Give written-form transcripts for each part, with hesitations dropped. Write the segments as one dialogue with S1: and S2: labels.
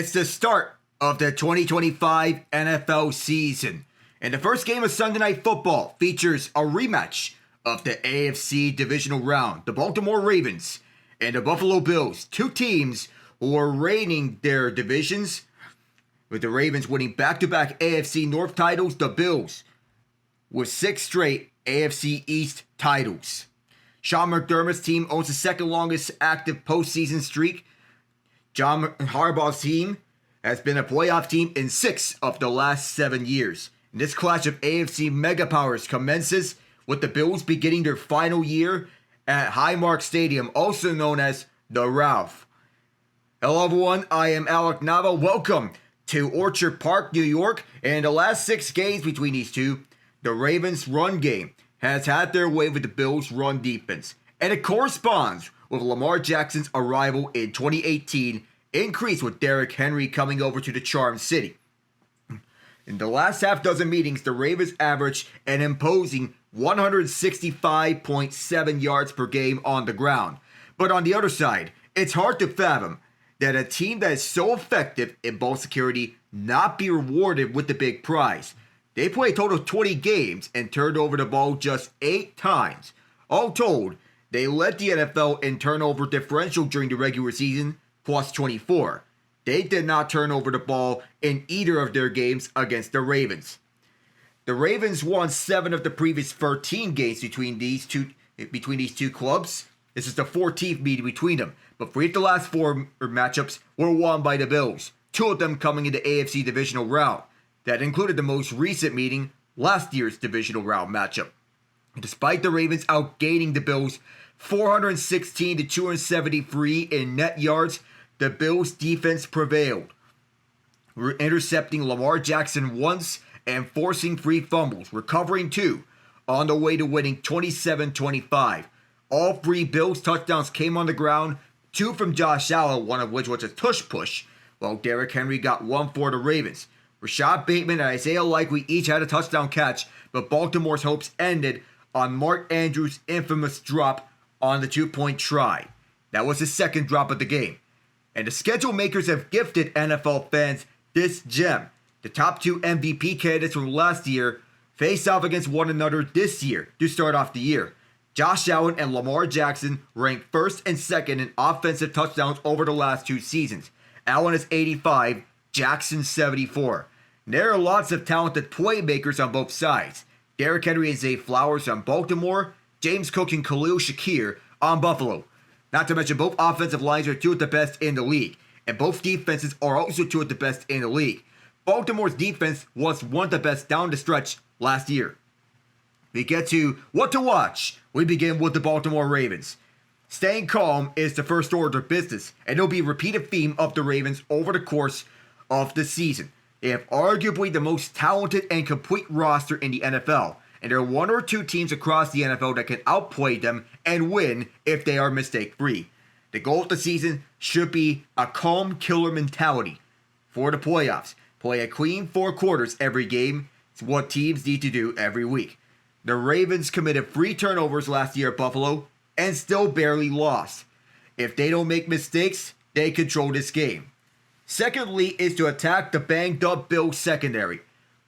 S1: It's the start of the 2025 NFL season. And the first game of Sunday Night Football features a rematch of the AFC Divisional Round. The Baltimore Ravens and the Buffalo Bills, two teams who are reigning their divisions, with the Ravens winning back-to-back AFC North titles, the Bills with 6 straight AFC East titles. Sean McDermott's team owns the second longest active postseason streak. John Harbaugh's team has been a playoff team in 6 of the last 7 years. And this clash of AFC megapowers commences with the Bills beginning their final year at Highmark Stadium, also known as the Ralph. Hello everyone, I am Alec Nava. Welcome to Orchard Park, New York. And the last 6 games between these two, the Ravens' run game has had their way with the Bills' run defense. And it corresponds with Lamar Jackson's arrival in 2018, increased with Derrick Henry coming over to the Charm City. In the last half dozen meetings, the Ravens averaged an imposing 165.7 yards per game on the ground. But on the other side, it's hard to fathom that a team that is so effective in ball security not be rewarded with the big prize. They played a total of 20 games and turned over the ball just 8 times. All told, they led the NFL in turnover differential during the regular season, plus 24. They did not turn over the ball in either of their games against the Ravens. The Ravens won 7 of the previous 13 games between these two clubs. This is the 14th meeting between them. But 3 of the last 4 matchups were won by the Bills, 2 of them coming into AFC Divisional Round. That included the most recent meeting, last year's Divisional Round matchup. Despite the Ravens outgaining the Bills 416 to 273 in net yards, the Bills' defense prevailed, intercepting Lamar Jackson once and forcing 3 fumbles, recovering 2, on the way to winning 27-25. All 3 Bills touchdowns came on the ground, 2 from Josh Allen, one of which was a tush push, while Derrick Henry got 1 for the Ravens. Rashad Bateman and Isaiah Likely each had a touchdown catch, but Baltimore's hopes ended on Mark Andrews' infamous drop on the 2-point try. That was his second drop of the game. And the schedule makers have gifted NFL fans this gem. The top 2 MVP candidates from last year face off against one another this year to start off the year. Josh Allen and Lamar Jackson ranked 1st and 2nd in offensive touchdowns over the last 2 seasons. Allen is 85, Jackson 74. And there are lots of talented playmakers on both sides. Derrick Henry and Zay Flowers on Baltimore, James Cook and Khalil Shakir on Buffalo. Not to mention both offensive lines are 2 of the best in the league, and both defenses are also 2 of the best in the league. Baltimore's defense was one of the best down the stretch last year. We get to what to watch. We begin with the Baltimore Ravens. Staying calm is the first order of business, and it'll be a repeated theme of the Ravens over the course of the season. They have arguably the most talented and complete roster in the NFL, and there are 1 or 2 teams across the NFL that can outplay them and win if they are mistake-free. The goal of the season should be a calm killer mentality for the playoffs. Play a clean 4 quarters every game. It's what teams need to do every week. The Ravens committed 3 turnovers last year at Buffalo and still barely lost. If they don't make mistakes, they control this game. Secondly is to attack the banged-up Bills secondary.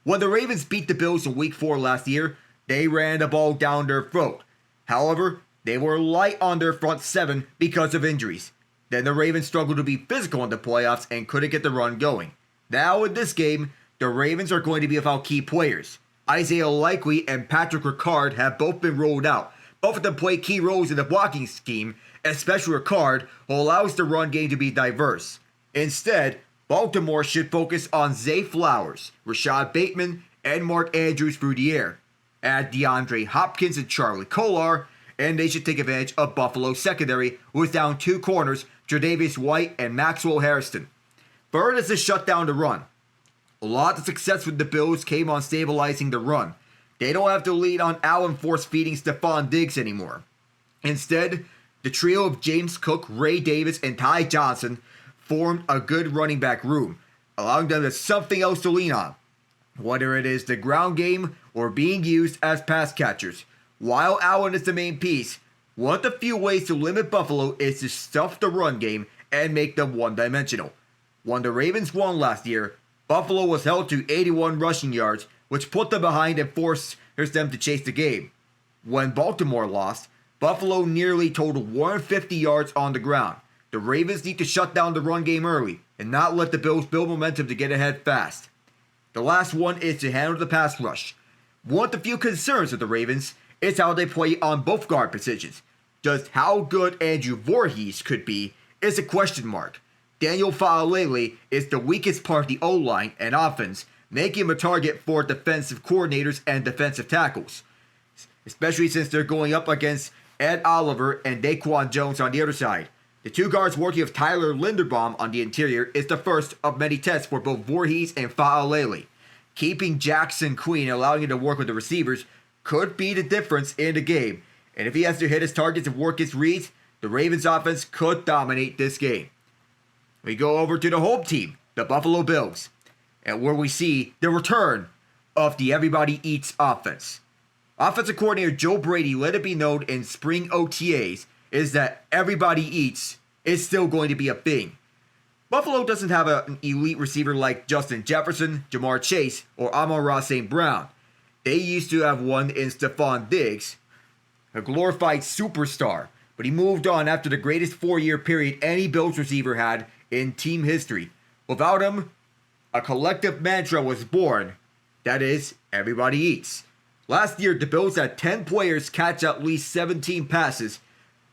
S1: When the Ravens beat the Bills in Week 4 last year, they ran the ball down their throat. However, they were light on their front 7 because of injuries. Then the Ravens struggled to be physical in the playoffs and couldn't get the run going. Now in this game, the Ravens are going to be without key players. Isaiah Likely and Patrick Ricard have both been rolled out. Both of them play key roles in the blocking scheme, especially Ricard, who allows the run game to be diverse. Instead, Baltimore should focus on Zay Flowers, Rashad Bateman, and Mark Andrews through the air. Add DeAndre Hopkins and Charlie Kolar, and they should take advantage of Buffalo's secondary, who is down 2 corners, Tre'Davious White and Maxwell Harrison. Third is to shut down the run. A lot of success with the Bills came on stabilizing the run. They don't have to lean on Allen force-feeding Stephon Diggs anymore. Instead, the trio of James Cook, Ray Davis, and Ty Johnson formed a good running back room, allowing them to have something else to lean on, whether it is the ground game or being used as pass catchers. While Allen is the main piece, one of the few ways to limit Buffalo is to stuff the run game and make them one-dimensional. When the Ravens won last year, Buffalo was held to 81 rushing yards, which put them behind and forced them to chase the game. When Baltimore lost, Buffalo nearly totaled 150 yards on the ground. The Ravens need to shut down the run game early and not let the Bills build momentum to get ahead fast. The last one is to handle the pass rush. One of the few concerns with the Ravens is how they play on both guard positions. Just how good Andrew Voorhees could be is a question mark. Daniel Faalele is the weakest part of the O-line and offense, making him a target for defensive coordinators and defensive tackles, especially since they're going up against Ed Oliver and Daquan Jones on the other side. The two guards working with Tyler Linderbaum on the interior is the first of many tests for both Voorhees and Faalele. Keeping Jackson clean and allowing him to work with the receivers could be the difference in the game, and if he has to hit his targets and work his reads, the Ravens offense could dominate this game. We go over to the home team, the Buffalo Bills, and where we see the return of the everybody eats offense. Offensive coordinator Joe Brady let it be known in spring OTAs is that everybody eats is still going to be a thing. Buffalo doesn't have an elite receiver like Justin Jefferson, Jamar Chase, or Amon-Ra St. Brown. They used to have one in Stephon Diggs, a glorified superstar, but he moved on after the greatest 4-year period any Bills receiver had in team history. Without him, a collective mantra was born. That is, everybody eats. Last year, the Bills had 10 players catch at least 17 passes,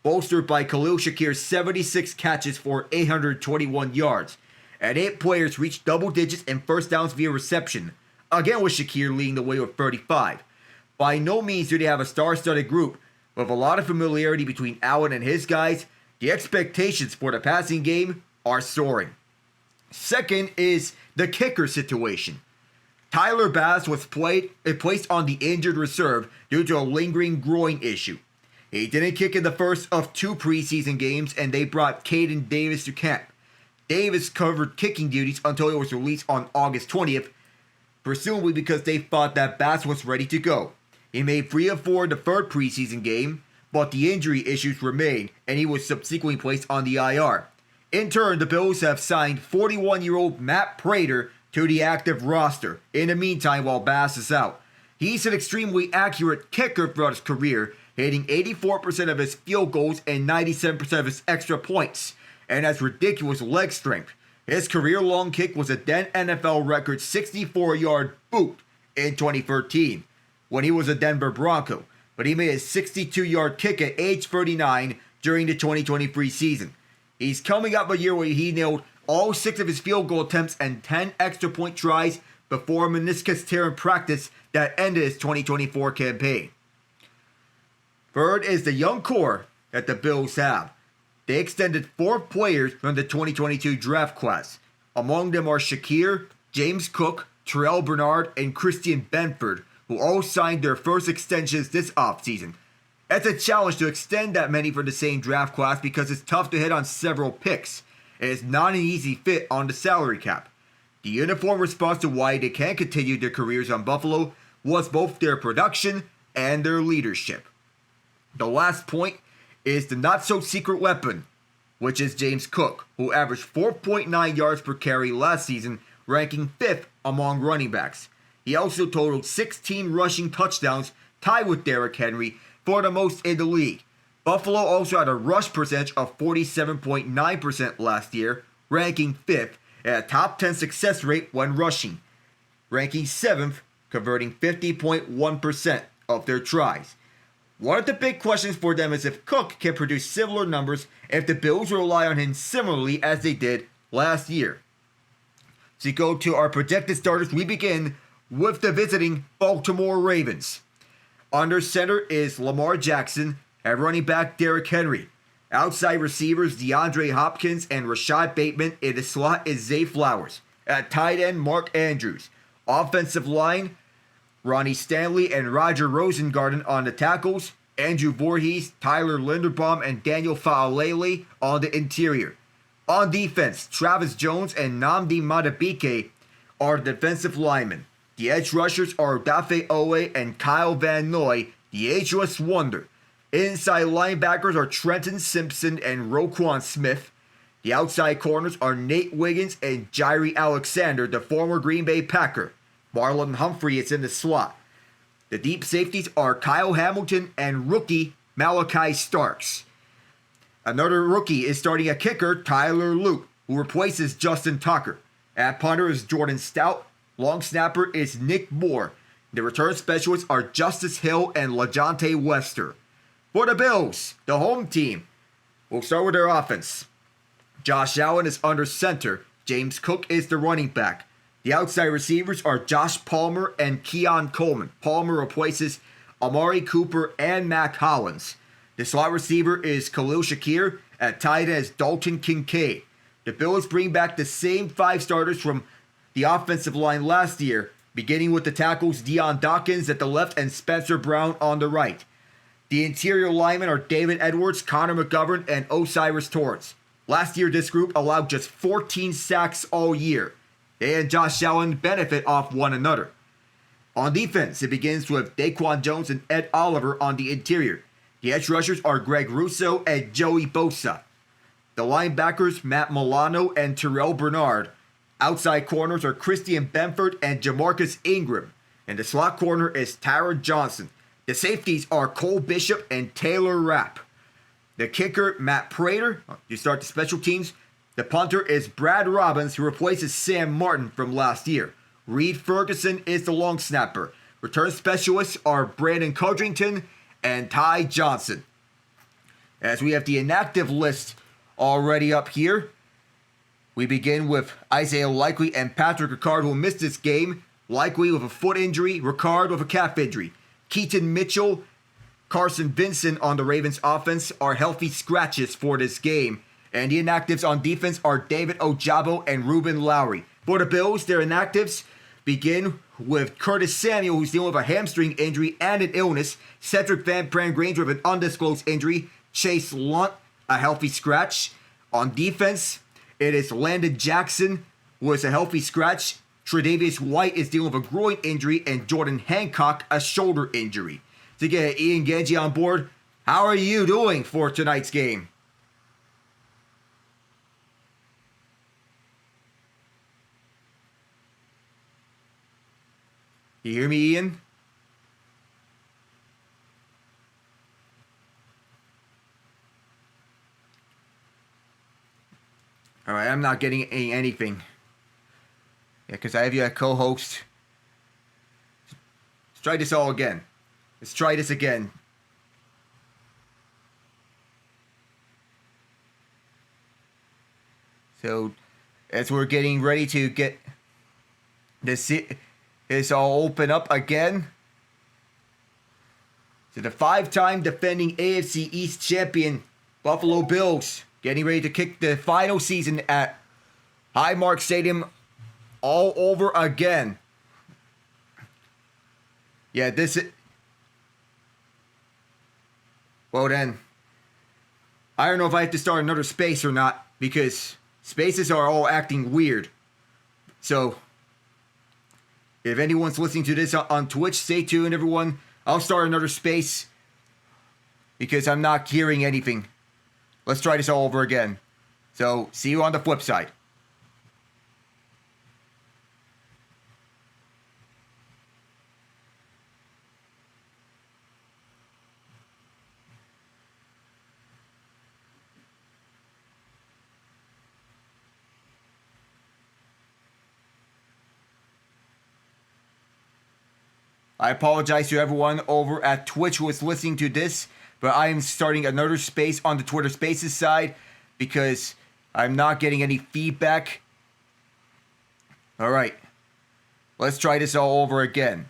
S1: bolstered by Khalil Shakir's 76 catches for 821 yards, and 8 players reached double digits in first downs via reception, again with Shakir leading the way with 35. By no means do they have a star-studded group, but with a lot of familiarity between Allen and his guys, the expectations for the passing game are soaring. Second is the kicker situation. Tyler Bass was placed on the injured reserve due to a lingering groin issue. He didn't kick in the first of 2 preseason games, and they brought Caden Davis to camp. Davis covered kicking duties until he was released on August 20th, presumably because they thought that Bass was ready to go. He made 3 of 4 in the 3rd preseason game, but the injury issues remained, and he was subsequently placed on the IR. In turn, the Bills have signed 41-year-old Matt Prater to the active roster in the meantime while Bass is out. He's an extremely accurate kicker throughout his career, hitting 84% of his field goals and 97% of his extra points, and has ridiculous leg strength. His career-long kick was a then NFL record 64-yard boot in 2013 when he was a Denver Bronco, but he made a 62-yard kick at age 39 during the 2023 season. He's coming up a year where he nailed all 6 of his field goal attempts and 10 extra point tries before a meniscus tear in practice that ended his 2024 campaign. Third is the young core that the Bills have. They extended 4 players from the 2022 draft class. Among them are Shakir, James Cook, Terrell Bernard, and Christian Benford, who all signed their first extensions this offseason. It's a challenge to extend that many for the same draft class because it's tough to hit on several picks, and it's not an easy fit on the salary cap. The uniform response to why they can't continue their careers on Buffalo was both their production and their leadership. The last point is the not-so-secret weapon, which is James Cook, who averaged 4.9 yards per carry last season, ranking 5th among running backs. He also totaled 16 rushing touchdowns, tied with Derrick Henry, for the most in the league. Buffalo also had a rush percentage of 47.9% last year, ranking 5th, and a top 10 success rate when rushing, ranking 7th, converting 50.1% of their tries. One of the big questions for them is if Cook can produce similar numbers and if the Bills rely on him similarly as they did last year. So you go to our projected starters, we begin with the visiting Baltimore Ravens. Under center is Lamar Jackson, and running back Derrick Henry. Outside receivers DeAndre Hopkins and Rashad Bateman. In the slot is Zay Flowers. At tight end, Mark Andrews. Offensive line, Ronnie Stanley and Roger Rosengarten on the tackles. Andrew Voorhees, Tyler Linderbaum, and Daniel Faalele on the interior. On defense, Travis Jones and Nnamdi Madubuike are defensive linemen. The edge rushers are Dafe Owe and Kyle Van Noy, the ageless wonder. Inside linebackers are Trenton Simpson and Roquan Smith. The outside corners are Nate Wiggins and Jairi Alexander, the former Green Bay Packer. Marlon Humphrey is in the slot. The deep safeties are Kyle Hamilton and rookie Malachi Starks. Another rookie is starting at kicker, Tyler Luke, who replaces Justin Tucker. At punter is Jordan Stout. Long snapper is Nick Moore. The return specialists are Justice Hill and LaJohntay Wester. For the Bills, the home team, we'll start with their offense. Josh Allen is under center. James Cook is the running back. The outside receivers are Josh Palmer and Keon Coleman. Palmer replaces Amari Cooper and Mac Hollins. The slot receiver is Khalil Shakir. At tight end is Dalton Kincaid. The Bills bring back the same 5 starters from the offensive line last year, beginning with the tackles Deion Dawkins at the left and Spencer Brown on the right. The interior linemen are David Edwards, Connor McGovern, and Osiris Torrance. Last year, this group allowed just 14 sacks all year. They and Josh Allen benefit off one another. On defense, it begins with Daquan Jones and Ed Oliver on the interior. The edge rushers are Greg Russo and Joey Bosa. The linebackers, Matt Milano and Terrell Bernard. Outside corners are Christian Benford and Jamarcus Ingram. And the slot corner is Tyron Johnson. The safeties are Cole Bishop and Taylor Rapp. The kicker, Matt Prater. You start the special teams. The punter is Brad Robbins, who replaces Sam Martin from last year. Reed Ferguson is the long snapper. Return specialists are Brandon Codrington and Ty Johnson. As we have the inactive list already up here, we begin with Isaiah Likely and Patrick Ricard, who missed this game. Likely with a foot injury, Ricard with a calf injury. Keaton Mitchell, Carson Vincent on the Ravens offense are healthy scratches for this game. And the inactives on defense are David Ojabo and Ruben Lowry. For the Bills, their inactives begin with Curtis Samuel, who's dealing with a hamstring injury and an illness. Cedric Van Pran Granger with an undisclosed injury. Chase Lunt, a healthy scratch. On defense, it is Landon Jackson with a healthy scratch. Tre'Davious White is dealing with a groin injury, and Jordan Hancock a shoulder injury. To get Ian Genge on board, how are you doing for tonight's game? You hear me, Ian? All right, I'm not getting anything. Yeah, because I have you as co-host. Let's try this all again. Let's try this again. So, as we're getting ready to get this all open up again. So the 5-time defending AFC East champion Buffalo Bills getting ready to kick the final season at Highmark Stadium all over again. Yeah, this is... Well then, I don't know if I have to start another space or not, because spaces are all acting weird. So, if anyone's listening to this on Twitch, stay tuned, everyone. I'll start another space because I'm not hearing anything. Let's try this all over again. So, see you on the flip side. I apologize to everyone over at Twitch who is listening to this, but I am starting another space on the Twitter Spaces side because I'm not getting any feedback. All right, let's try this all over again.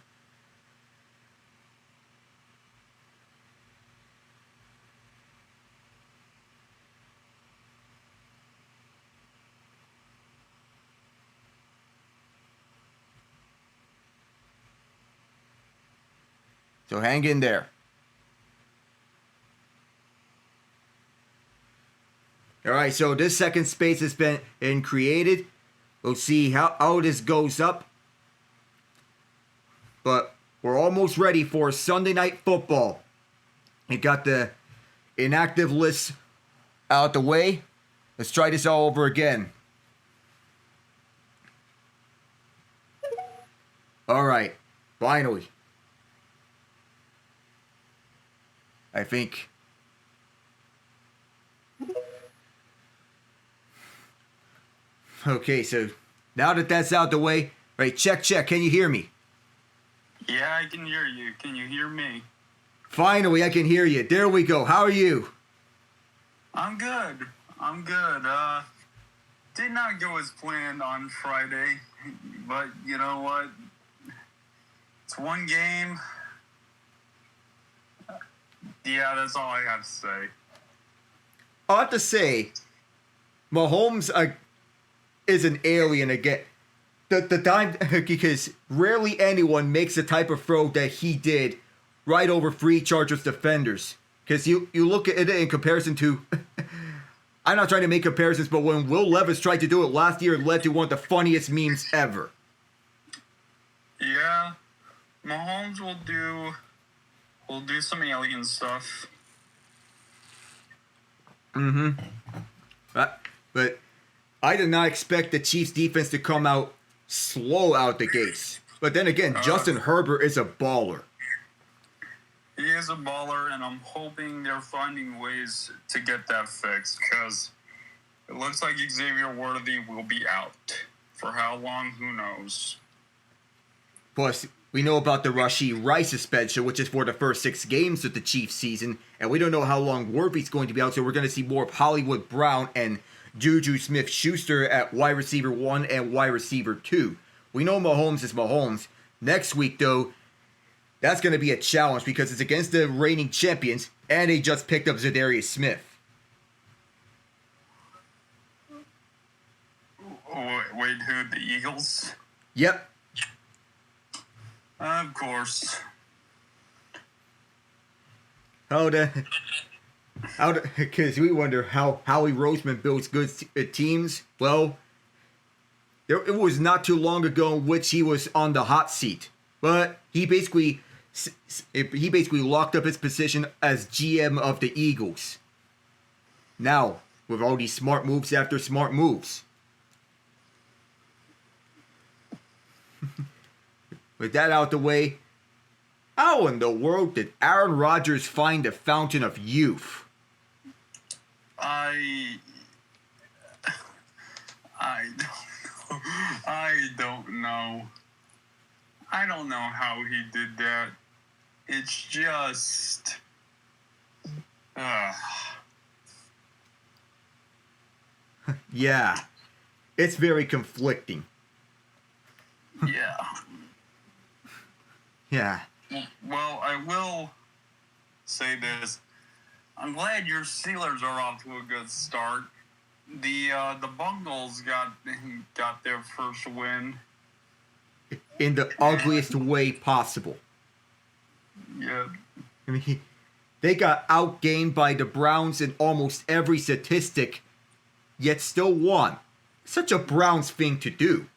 S1: So hang in there. All right, so this second space has been created. We'll see how this goes up. But we're almost ready for Sunday Night Football. We got the inactive list out the way. Let's try this all over again. All right. Finally. I think. Okay, so now that that's out the way, right, check. Can you hear me?
S2: Yeah, I can hear you. Can you hear me?
S1: Finally, I can hear you. There we go. How are you?
S2: I'm good. Did not go as planned on Friday, but you know what? It's one game. Yeah, that's all I have to say.
S1: I'll have to say, Mahomes is an alien again. The time, because rarely anyone makes the type of throw that he did right over three Chargers defenders. Because you look at it in comparison to, I'm not trying to make comparisons, but when Will Levis tried to do it last year, it led to one of the funniest memes ever.
S2: Yeah, Mahomes will do some alien stuff.
S1: But I did not expect the Chiefs defense to come out slow out the gates. But then again, Justin Herbert is a baller.
S2: He is a baller, and I'm hoping they're finding ways to get that fixed, because it looks like Xavier Worthy will be out. For how long, who knows?
S1: Plus, we know about the Rashee Rice suspension, which is for the first 6 games of the Chiefs season, and we don't know how long Worthy's going to be out, so we're going to see more of Hollywood Brown and Juju Smith-Schuster at wide receiver 1 and wide receiver 2. We know Mahomes is Mahomes. Next week, though, that's going to be a challenge because it's against the reigning champions, and they just picked up Zadarius Smith.
S2: Wait, who? The Eagles?
S1: Yep.
S2: Of course.
S1: Because we wonder how Howie Roseman builds good teams. Well, it was not too long ago in which he was on the hot seat, but he basically locked up his position as GM of the Eagles. Now, with all these smart moves after smart moves. With that out the way, how in the world did Aaron Rodgers find the fountain of youth?
S2: I don't know. I don't know how he did that. It's just...
S1: Yeah. It's very conflicting.
S2: Yeah.
S1: Yeah.
S2: Well, I will say this. I'm glad your Steelers are off to a good start. The Bungles got their first win.
S1: In the ugliest way possible.
S2: Yeah.
S1: I mean, they got outgained by the Browns in almost every statistic, yet still won. Such a Browns thing to do.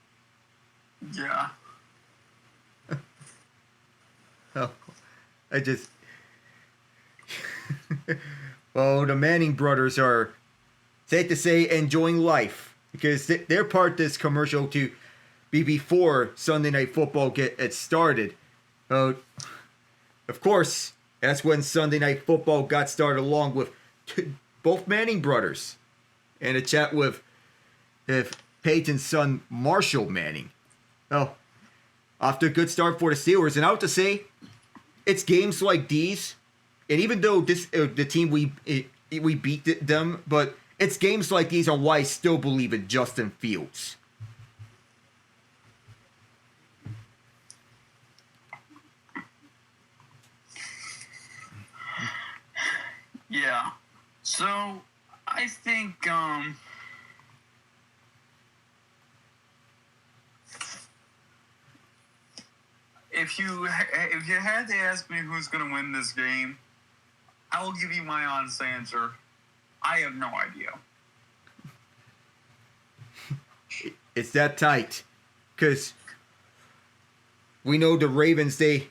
S2: Yeah.
S1: Oh, I just... Well, the Manning brothers are, safe to say, enjoying life. Because they're part of this commercial to be before Sunday Night Football gets started. Of course, that's when Sunday Night Football got started, along with both Manning brothers. And a chat with Peyton's son, Marshall Manning. Oh, off to a good start for the Steelers. And I have to say, it's games like these, and even though this the team we beat them, but it's games like these on why I still believe in Justin Fields.
S2: Yeah. So I think if you had to ask me who's going to win this game, I will give you my honest answer. I have no idea.
S1: It's that tight, because we know the Ravens, they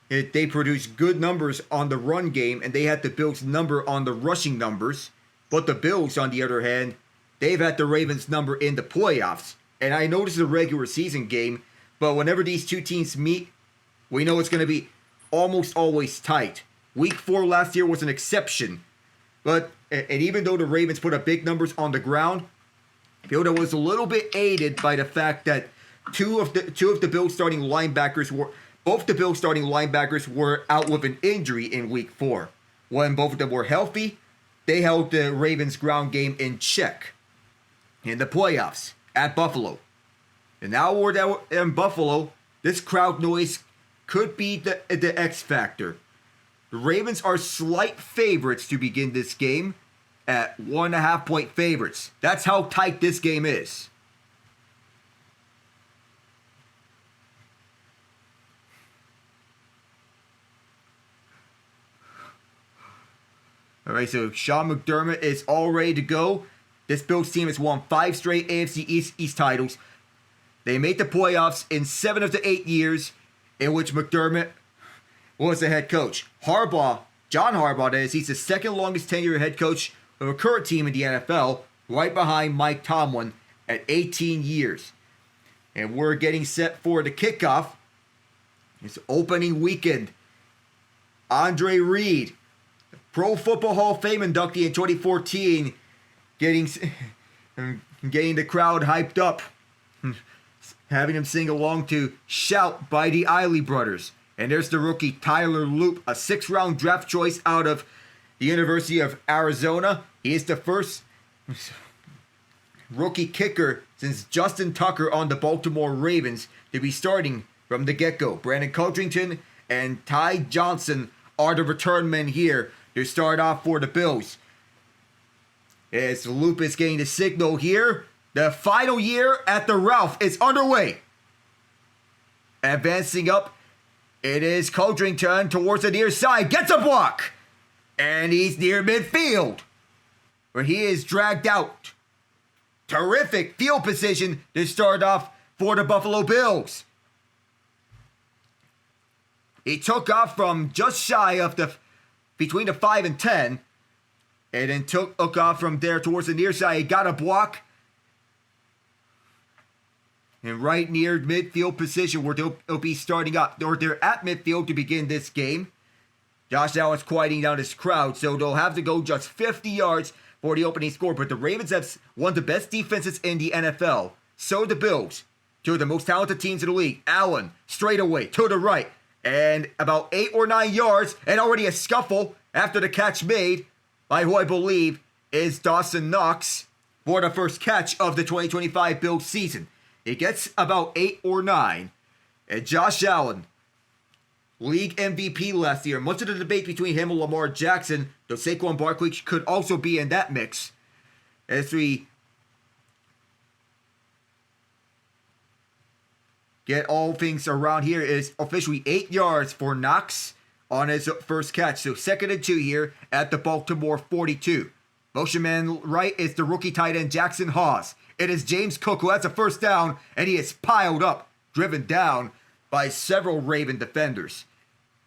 S1: produce good numbers on the run game, and they had to build number on the rushing numbers. But the Bills, on the other hand, they've had the Ravens number in the playoffs. And I know this is a regular season game, but whenever these two teams meet, we know it's going to be almost always tight. Week 4 last year was an exception. And even though the Ravens put up big numbers on the ground, I feel that was a little bit aided by the fact that both the Bills starting linebackers were out with an injury in Week 4. When both of them were healthy, they held the Ravens' ground game in check in the playoffs at Buffalo. And now we're in Buffalo, this crowd noise could be the X factor. The Ravens are slight favorites to begin this game at 1.5 point favorites. That's how tight this game is. All right, so Sean McDermott is all ready to go. This Bills team has won 5 straight AFC East titles. They made the playoffs in 7 of the 8 years in which McDermott was the head coach. John Harbaugh, that is, he's the second longest tenured head coach of a current team in the NFL, right behind Mike Tomlin at 18 years. And we're getting set for the kickoff. It's opening weekend. Andre Reed, Pro Football Hall of Fame inductee in 2014, getting the crowd hyped up, having them sing along to Shout by the Isley Brothers. And there's the rookie Tyler Loop, a 6th-round draft choice out of the University of Arizona. He is the first rookie kicker since Justin Tucker on the Baltimore Ravens to be starting from the get-go. Brandon Codrington and Ty Johnson are the return men here to start off for the Bills. As Loop is getting the signal here, the final year at the Ralph is underway. Advancing up, it is Codrington towards the near side. Gets a block! And he's near midfield, where he is dragged out. Terrific field position to start off for the Buffalo Bills. He took off from just shy of between the 5 and 10. And then took off from there towards the near side. He got a block. And right near midfield position where they'll be starting up. Or they're at midfield to begin this game. Josh Allen's quieting down his crowd. So they'll have to go just 50 yards for the opening score. But the Ravens have one of the best defenses in the NFL. So the Bills. Two of the most talented teams in the league. Allen, straight away, to the right. And about 8 or 9 yards. And already a scuffle after the catch made by who I believe is Dawson Knox for the first catch of the 2025 Bills season. It gets about 8 or 9. And Josh Allen, league MVP last year. Much of the debate between him and Lamar Jackson, though Saquon Barkley could also be in that mix. As we get all things around here, is officially 8 yards for Knox on his first catch. So 2nd and 2 here at the Baltimore 42. Motion man right is the rookie tight end Jackson Hawes. It is James Cook who has a first down, and he is piled up, driven down by several Raven defenders.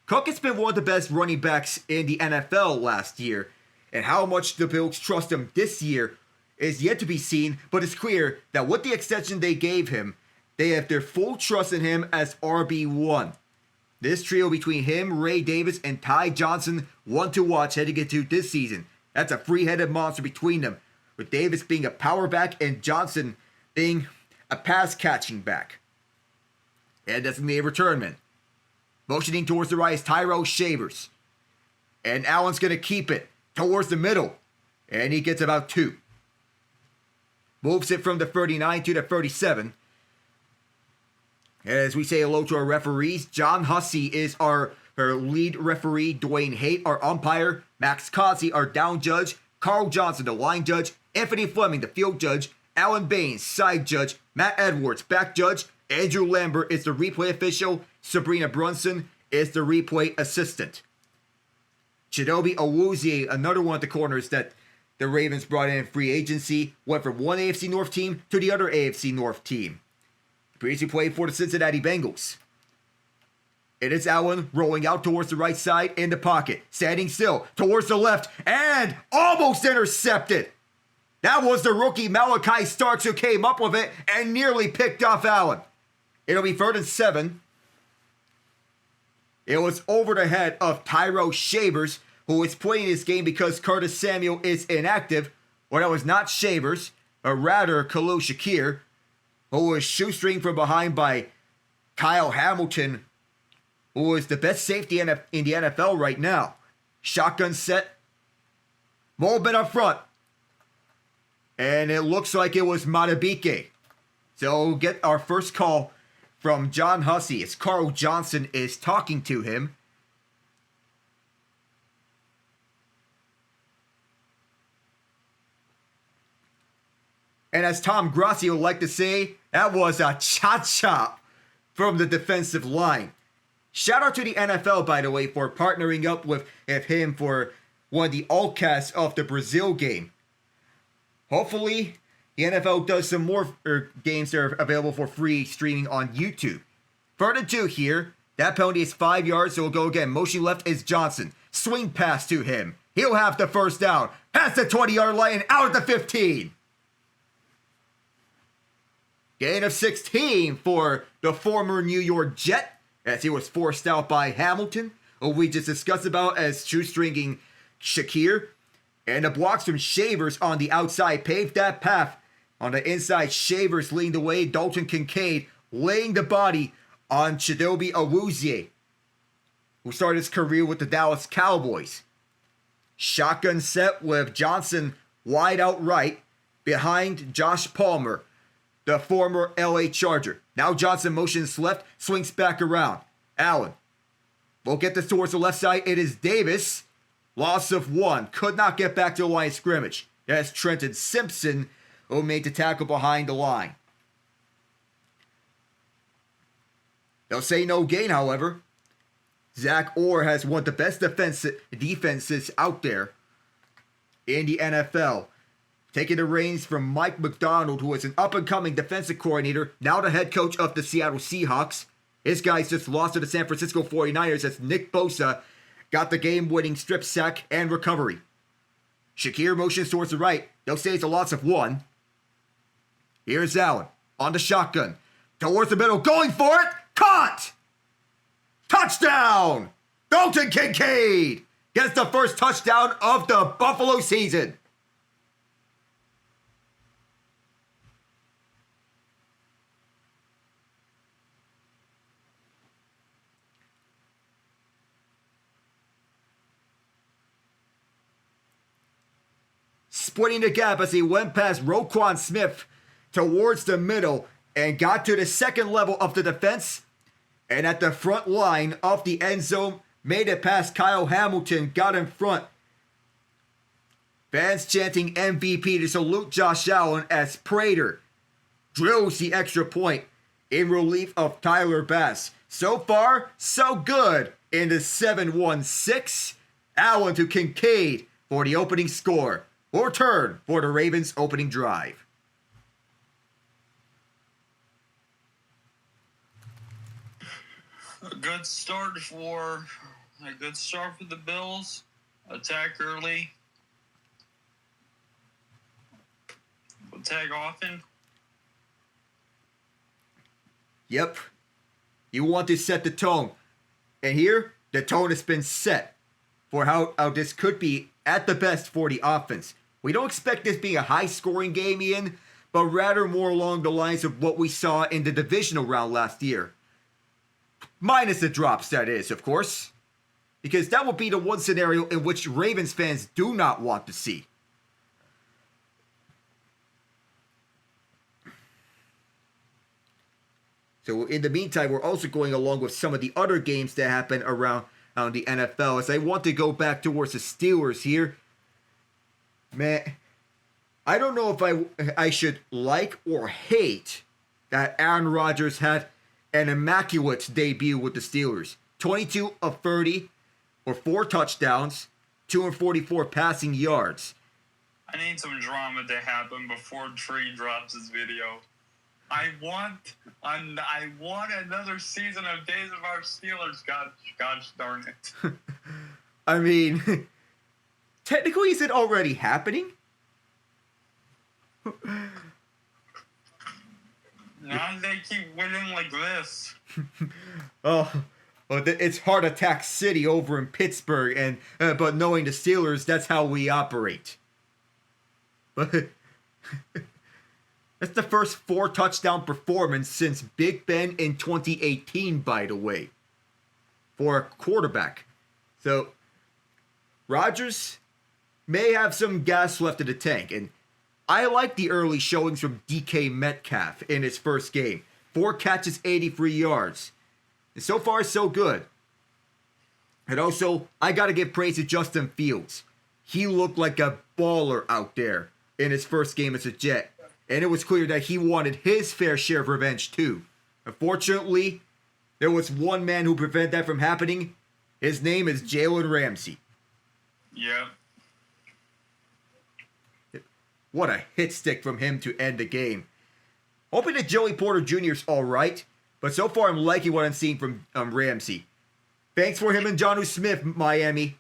S1: Cook has been one of the best running backs in the NFL last year, and how much the Bills trust him this year is yet to be seen, but it's clear that with the extension they gave him, they have their full trust in him as RB1. This trio between him, Ray Davis, and Ty Johnson, one to watch heading into this season. That's a three-headed monster between them, with Davis being a power back and Johnson being a pass-catching back. And designated return man. Motioning towards the right is Tyrell Shavers. And Allen's going to keep it towards the middle. And he gets about 2. Moves it from the 39 to the 37. As we say hello to our referees, John Hussey is our lead referee, Dwayne Haight, our umpire, Max Cossie, our down judge, Carl Johnson, the line judge, Anthony Fleming, the field judge, Alan Baines, side judge, Matt Edwards, back judge, Andrew Lambert is the replay official, Sabrina Brunson is the replay assistant. Chidobe Awuzie, another one of the corners that the Ravens brought in free agency, went from one AFC North team to the other AFC North team. Previously played for the Cincinnati Bengals. It is Allen rolling out towards the right side in the pocket. Standing still towards the left and almost intercepted. That was the rookie Malachi Starks who came up with it and nearly picked off Allen. It'll be 3rd and 7. It was over the head of Tyro Shavers, who is playing this game because Curtis Samuel is inactive. Well, that was not Shavers, but rather Khalil Shakir, who was shoestring from behind by Kyle Hamilton, who is the best safety in the NFL right now. Shotgun set. Moment up front. And it looks like it was Matabike. So we'll get our first call from John Hussey as Carl Johnson is talking to him. And as Tom Grassi would like to say, that was a chop from the defensive line. Shout out to the NFL, by the way, for partnering up with him for one of the all-casts of the Brazil game. Hopefully, the NFL does some more games that are available for free streaming on YouTube. 3rd and 2 here. That penalty is 5 yards, so we'll go again. Motion left is Johnson. Swing pass to him. He'll have the first down. Past the 20-yard line and out at the 15. Gain of 16 for the former New York Jet, as he was forced out by Hamilton, who we just discussed about as shoestringing Shakir. And the blocks from Shavers on the outside paved that path. On the inside, Shavers leading the way. Dalton Kincaid laying the body on Chidobe Awuzie, who started his career with the Dallas Cowboys. Shotgun set with Johnson wide out right behind Josh Palmer, the former LA Charger. Now Johnson motions left, swings back around. Allen will get this towards the left side. It is Davis. Loss of 1. Could not get back to the line of scrimmage. That's Trenton Simpson who made the tackle behind the line. They'll say no gain, however. Zach Orr has one of the best defenses out there in the NFL. Taking the reins from Mike McDonald, who is an up-and-coming defensive coordinator, now the head coach of the Seattle Seahawks. His guys just lost to the San Francisco 49ers as Nick Bosa got the game-winning strip sack and recovery. Shakir motions towards the right. They'll say it's a loss of 1. Here's Allen on the shotgun. Towards the middle, going for it. Caught! Touchdown! Dalton Kincaid gets the first touchdown of the Buffalo season. Splitting the gap as he went past Roquan Smith towards the middle and got to the second level of the defense. And at the front line of the end zone, made it past Kyle Hamilton, got in front. Fans chanting MVP to salute Josh Allen as Prater drills the extra point in relief of Tyler Bass. So far, so good in the 7-1-6. Allen to Kincaid for the opening score. We'll return for the Ravens' opening drive.
S2: A good start for the Bills. Attack early. Attack often.
S1: Yep. You want to set the tone. And here, the tone has been set for how this could be at the best for the offense. We don't expect this being a high-scoring game, Ian, but rather more along the lines of what we saw in the divisional round last year. Minus the drops, that is, of course. Because that would be the one scenario in which Ravens fans do not want to see. So in the meantime, we're also going along with some of the other games that happen around the NFL. As I want to go back towards the Steelers here. Man, I don't know if I should like or hate that Aaron Rodgers had an immaculate debut with the Steelers. 22 of 30 or 4 touchdowns, 244 passing yards.
S2: I need some drama to happen before Tree drops his video. I want another season of Days of Our Steelers. Gosh darn it.
S1: I mean, technically, is it already happening?
S2: Now they keep winning like this.
S1: Oh, well, it's Heart Attack City over in Pittsburgh, and but knowing the Steelers, that's how we operate. But that's the first 4-touchdown performance since Big Ben in 2018, by the way, for a quarterback. So Rodgers may have some gas left in the tank, and I like the early showings from DK Metcalf in his first game. 4 catches, 83 yards. And so far, so good. And also, I gotta give praise to Justin Fields. He looked like a baller out there in his first game as a Jet. And it was clear that he wanted his fair share of revenge too. Unfortunately, there was one man who prevented that from happening. His name is Jalen Ramsey.
S2: Yeah.
S1: What a hit stick from him to end the game. Hoping that Joey Porter Jr. is alright, but so far I'm liking what I'm seeing from Ramsey. Thanks for him and Jonnu Smith, Miami.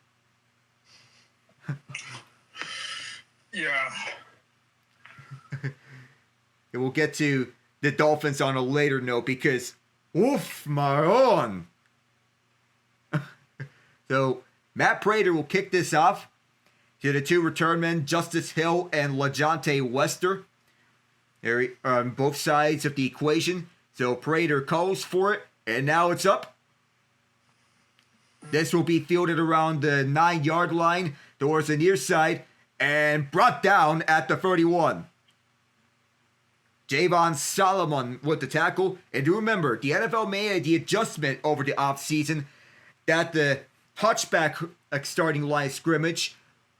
S2: Yeah.
S1: We'll get to the Dolphins on a later note because, oof, Maron. So, Matt Prater will kick this off to the 2 return men, Justice Hill and LaJohntay Wester. They're on both sides of the equation. So Prater calls for it, and now it's up. This will be fielded around the 9-yard line towards the near side and brought down at the 31. Javon Solomon with the tackle. And do remember, the NFL made the adjustment over the offseason that the touchback starting line scrimmage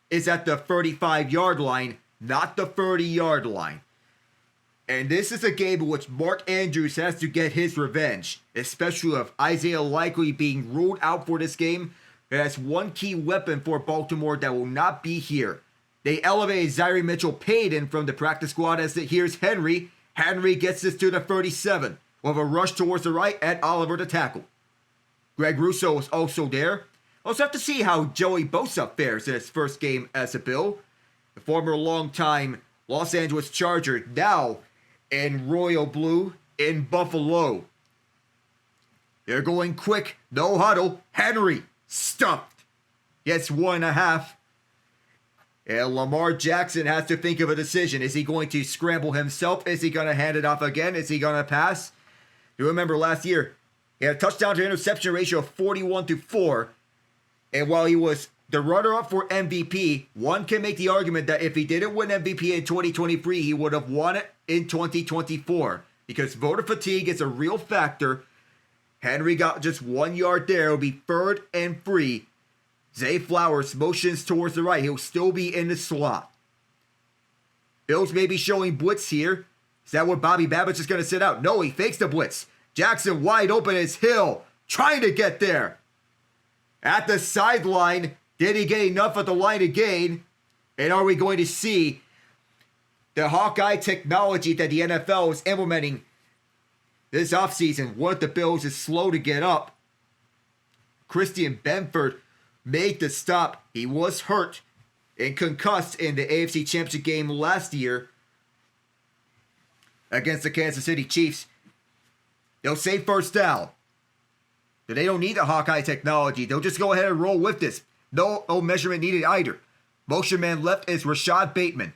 S1: is at the 35-yard line, not the 30-yard line. And this is a game in which Mark Andrews has to get his revenge, especially with Isaiah Likely being ruled out for this game. That's one key weapon for Baltimore that will not be here. They elevated Zaire Mitchell-Payton from the practice squad as here's Henry. Henry gets this to the 37 with a rush towards the right and Oliver to tackle. Greg Russo was also there. Also have to see how Joey Bosa fares in his first game as a Bill. The former longtime Los Angeles Charger, now in Royal Blue in Buffalo. They're going quick, no huddle. Henry stuffed. Gets 1.5. And Lamar Jackson has to think of a decision. Is he going to scramble himself? Is he going to hand it off again? Is he going to pass? You remember last year, he had a touchdown to interception ratio of 41-4. And while he was the runner-up for MVP, one can make the argument that if he didn't win MVP in 2023, he would have won it in 2024. Because voter fatigue is a real factor. Henry got just 1 yard there. It'll be 3rd and 3. Zay Flowers motions towards the right. He'll still be in the slot. Bills may be showing blitz here. Is that what Bobby Babbitt is going to sit out? No, he fakes the blitz. Jackson wide open as Hill trying to get there. At the sideline, did he get enough at the line of gain? And are we going to see the Hawkeye technology that the NFL is implementing this offseason? One of the Bills is slow to get up. Christian Benford made the stop. He was hurt and concussed in the AFC Championship game last year against the Kansas City Chiefs. They'll say first down. But they don't need the Hawkeye technology. They'll just go ahead and roll with this. No measurement needed either. Motion man left is Rashad Bateman.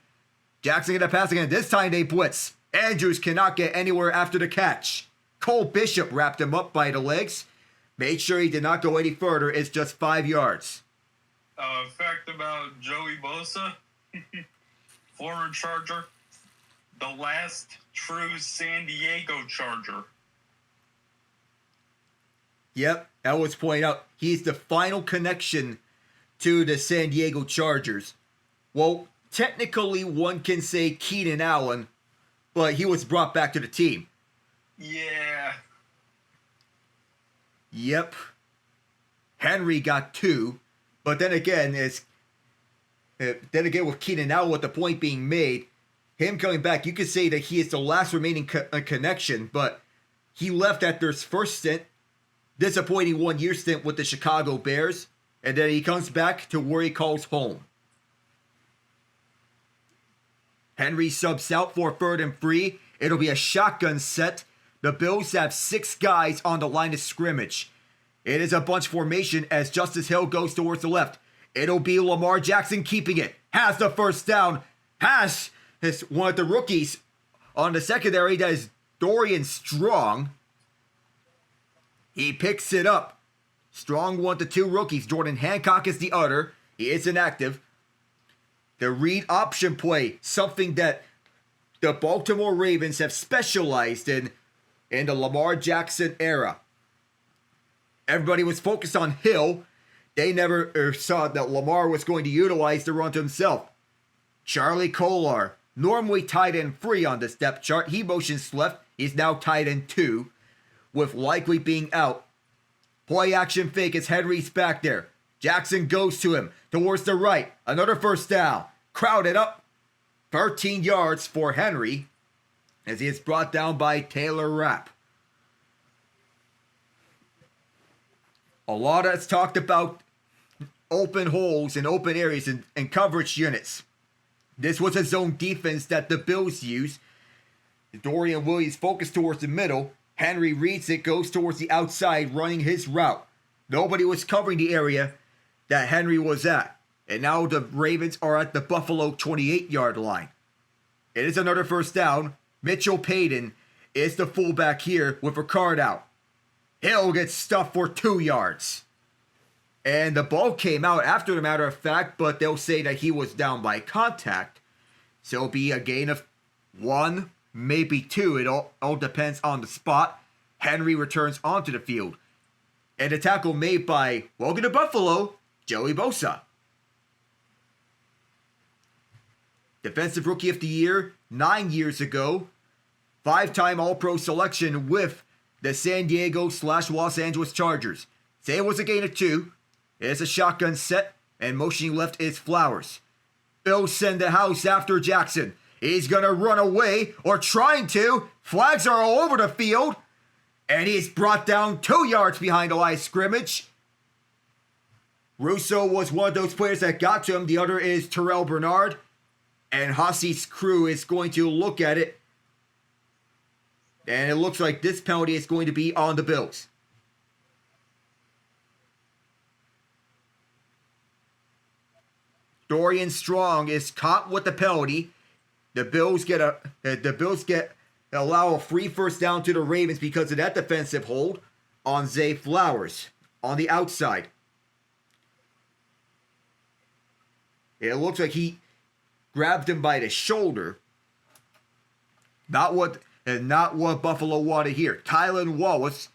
S1: Jackson gonna pass again. This time they blitz. Andrews cannot get anywhere after the catch. Cole Bishop wrapped him up by the legs. Made sure he did not go any further. It's just 5 yards.
S2: Fact about Joey Bosa, former Charger, the last true San Diego Charger.
S1: Yep, that was pointed out. He's the final connection to the San Diego Chargers. Well, technically one can say Keenan Allen, but he was brought back to the team.
S2: Yeah.
S1: Yep. Henry got 2, but then again, with Keenan Allen, with the point being made, him coming back, you could say that he is the last remaining connection, but he left after his first stint, disappointing 1-year stint with the Chicago Bears, and then he comes back to where he calls home. Henry subs out for 3rd and 3. It'll be a shotgun set. The Bills have 6 guys on the line of scrimmage. It is a bunch formation as Justice Hill goes towards the left. It'll be Lamar Jackson keeping it. Has the first down. Has one of the rookies on the secondary, that is Dorian Strong. He picks it up. Strong one to 2 rookies. Jordan Hancock is the other. He is inactive. The read option play, something that the Baltimore Ravens have specialized in the Lamar Jackson era. Everybody was focused on Hill. They never saw that Lamar was going to utilize the run to himself. Charlie Kolar, normally tight end 3 on this depth chart. He motions left. He's now tight end 2, with likely being out. Play action fake as Henry's back there. Jackson goes to him towards the right. Another first down. Crowded up. 13 yards for Henry as he is brought down by Taylor Rapp. A lot has talked about open holes and open areas and coverage units. This was a zone defense that the Bills used. Dorian Williams focused towards the middle. Henry reads it, goes towards the outside, running his route. Nobody was covering the area that Henry was at. And now the Ravens are at the Buffalo 28-yard line. It is another first down. Mitchell Payton is the fullback here with a card out. Hill gets stuffed for 2 yards. And the ball came out after the matter of fact, but they'll say that he was down by contact. So it'll be a gain of 1, maybe 2. It all depends on the spot. Henry returns onto the field. And a tackle made by, welcome to Buffalo, Joey Bosa. Defensive Rookie of the Year 9 years ago. 5-time All-Pro selection with the San Diego/Los Angeles Chargers. Say it was a gain of 2. It's a shotgun set, and motioning left is Flowers. Bills send the house after Jackson. He's going to run away, or trying to. Flags are all over the field. And he's brought down 2 yards behind the line of scrimmage. Russo was one of those players that got to him. The other is Terrell Bernard. And Hassi's crew is going to look at it. And it looks like this penalty is going to be on the Bills. Dorian Strong is caught with the penalty. The Bills allow a free first down to the Ravens because of that defensive hold on Zay Flowers on the outside. It looks like he grabbed him by the shoulder. Not what Buffalo wanted here. Tylan Wallace,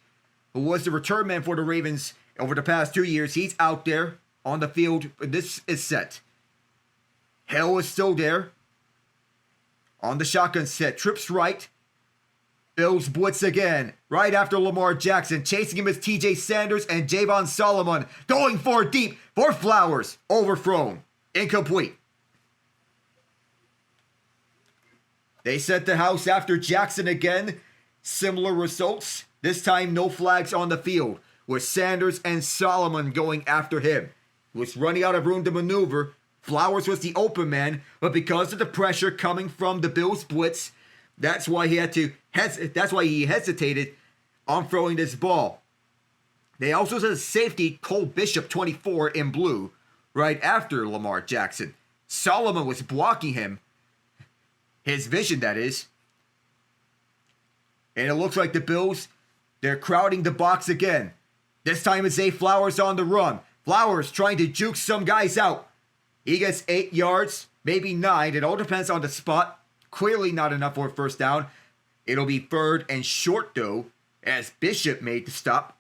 S1: who was the return man for the Ravens over the past 2 years, he's out there on the field. This is set. Hill is still there. On the shotgun set. Trips right. Bills blitz again. Right after Lamar Jackson. Chasing him is TJ Sanders and Javon Solomon. Going for deep for Flowers. Overthrown. Incomplete. They set the house after Jackson again. Similar results. This time no flags on the field. With Sanders and Solomon going after him. He was running out of room to maneuver. Flowers was the open man, but because of the pressure coming from the Bills blitz, that's why he hesitated on throwing this ball. They also said safety Cole Bishop 24 in blue right after Lamar Jackson. Solomon was blocking him. His vision, that is. And it looks like the Bills, they're crowding the box again. This time it's Zay Flowers on the run. Flowers trying to juke some guys out. He gets 8 yards, maybe 9. It all depends on the spot. Clearly not enough for a first down. It'll be 3rd and short, though, as Bishop made the stop.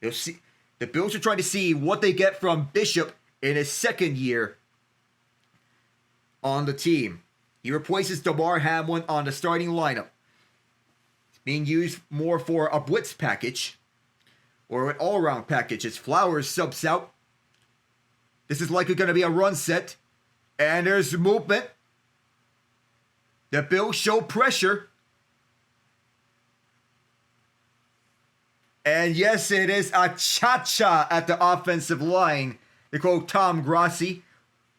S1: The Bills are trying to see what they get from Bishop in his second year on the team. He replaces Damar Hamlin on the starting lineup. It's being used more for a blitz package or an all-around package as Flowers subs out. This is likely going to be a run set. And there's movement. The Bills show pressure. And yes, it is a cha-cha at the offensive line. To quote Tom Grossi,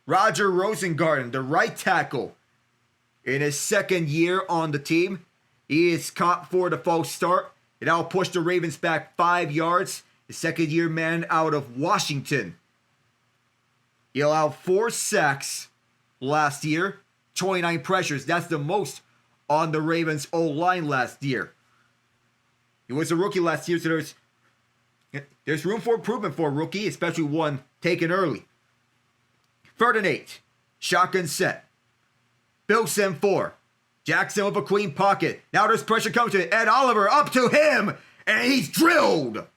S1: Roger Rosengarten, the right tackle, in his second year on the team, he is caught for the false start. It now pushed the Ravens back 5 yards. The second-year man out of Washington. He allowed 4 sacks last year, 29 pressures. That's the most on the Ravens' O-line last year. He was a rookie last year, so there's room for improvement for a rookie, especially one taken early. 3rd and 8. Shotgun set. Bills send 4. Jackson with a clean pocket. Now there's pressure coming to Ed Oliver. Up to him. And he's drilled.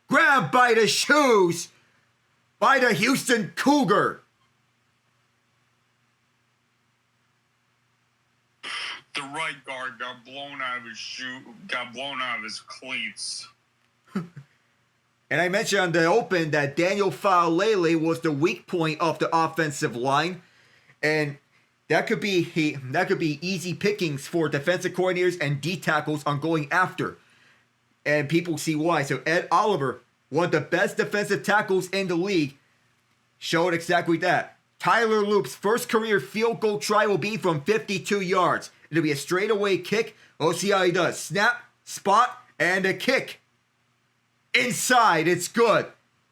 S1: Grabbed by the shoes by the Houston Cougar.
S2: The right guard got blown out of his cleats.
S1: And I mentioned on the open that Daniel Faalele was the weak point of the offensive line. And that could be easy pickings for defensive coordinators and D tackles on going after. And people see why. So Ed Oliver, one of the best defensive tackles in the league, showed exactly that. Tyler Loop's first career field goal try will be from 52 yards. It'll be a straightaway kick. We'll see how he does. Snap, spot, and a kick. Inside, it's good.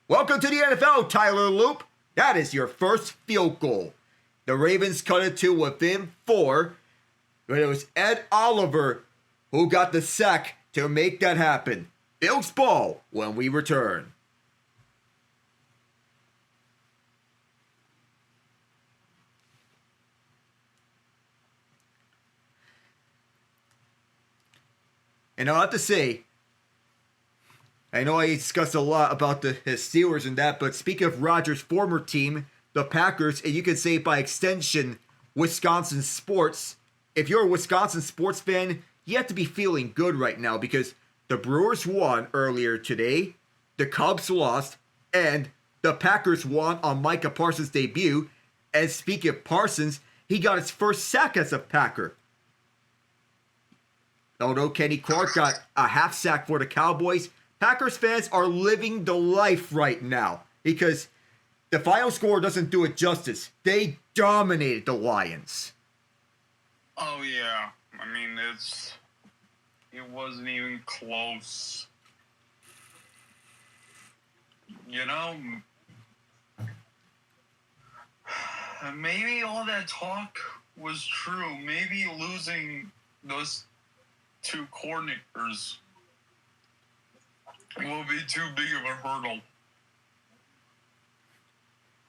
S1: Welcome to the NFL, Tyler Loop. That is your first field goal. The Ravens cut it to within 4. But it was Ed Oliver who got the sack to make that happen. Bills ball when we return. And I'll have to say, I know I discussed a lot about the Steelers and that, but speaking of Rodgers' former team, the Packers, and you could say by extension, Wisconsin sports, if you're a Wisconsin sports fan, you have to be feeling good right now because the Brewers won earlier today, the Cubs lost, and the Packers won on Micah Parsons' debut. And speaking of Parsons, he got his first sack as a Packer. Although Kenny Clark got a half sack for the Cowboys, Packers fans are living the life right now because the final score doesn't do it justice. They dominated the Lions.
S2: Oh, yeah. I mean, it wasn't even close. You know, maybe all that talk was true. Maybe losing those 2 coordinators will be too big of a hurdle.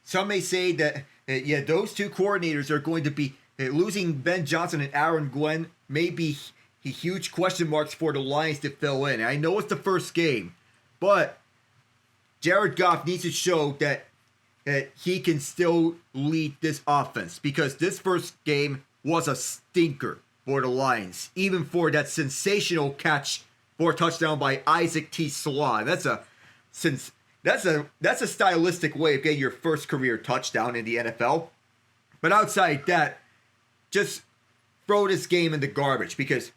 S1: Some may say that, those 2 coordinators are going to be losing Ben Johnson and Aaron Glenn may be huge question marks for the Lions to fill in. I know it's the first game, but Jared Goff needs to show that he can still lead this offense because this first game was a stinker for the Lions, even for that sensational catch for a touchdown by Isaac T. Slaughter. That's a stylistic way of getting your first career touchdown in the NFL. But outside that, just throw this game in the garbage because,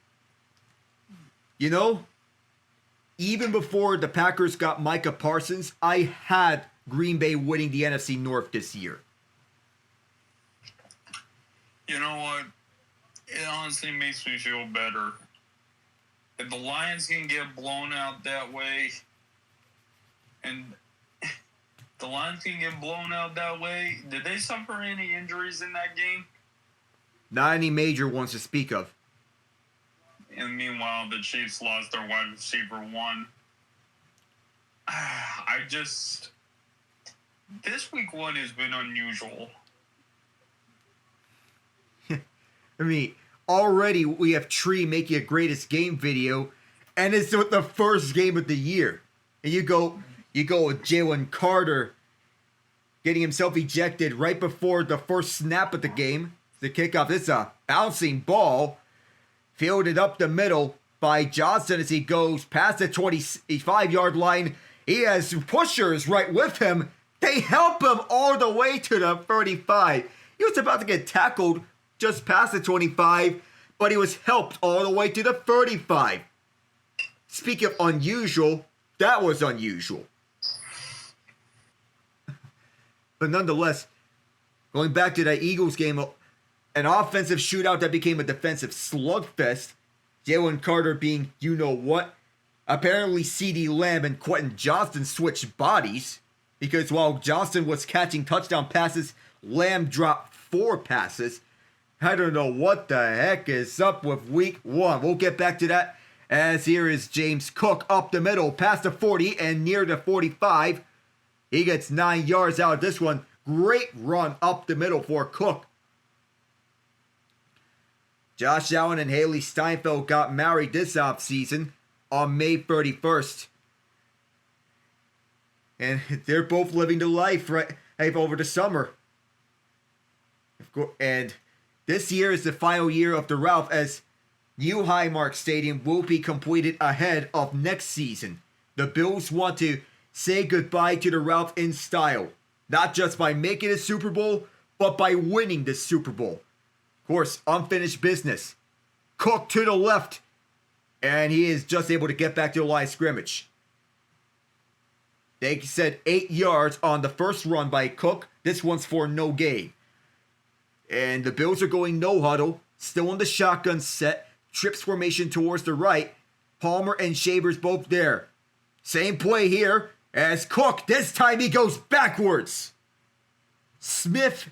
S1: even before the Packers got Micah Parsons, I had Green Bay winning the NFC North this year.
S2: You know what? It honestly makes me feel better. If the Lions can get blown out that way, and the Lions can get blown out that way, did they suffer any injuries in that game?
S1: Not any major ones to speak of.
S2: And meanwhile, the Chiefs lost their wide receiver 1. This week 1 has been unusual.
S1: I mean, already we have Tree making a greatest game video, and it's the first game of the year. And you go with Jalen Carter getting himself ejected right before the first snap of the game. The kickoff, it's a bouncing ball, fielded up the middle by Johnson as he goes past the 25-yard line. He has pushers right with him. They help him all the way to the 35. He was about to get tackled just past the 25, but he was helped all the way to the 35. Speaking of unusual, that was unusual. But nonetheless, going back to that Eagles game, an offensive shootout that became a defensive slugfest, Jalen Carter being you-know-what. Apparently, CeeDee Lamb and Quentin Johnston switched bodies, because while Johnston was catching touchdown passes, Lamb dropped 4 passes. I don't know what the heck is up with week 1. We'll get back to that, as here is James Cook up the middle, past the 40 and near the 45. He gets 9 yards out of this one. Great run up the middle for Cook. Josh Allen and Haley Steinfeld got married this offseason on May 31st. And they're both living the life right over the summer. And this year is the final year of the Ralph, as new Highmark Stadium will be completed ahead of next season. The Bills want to say goodbye to the Ralph in style. Not just by making a Super Bowl, but by winning the Super Bowl. Of course, unfinished business. Cook to the left. And he is just able to get back to the line of scrimmage. They said 8 yards on the first run by Cook. This one's for no gain. And the Bills are going no huddle. Still in the shotgun set. Trips formation towards the right. Palmer and Shavers both there. Same play here as Cook. This time he goes backwards. Smith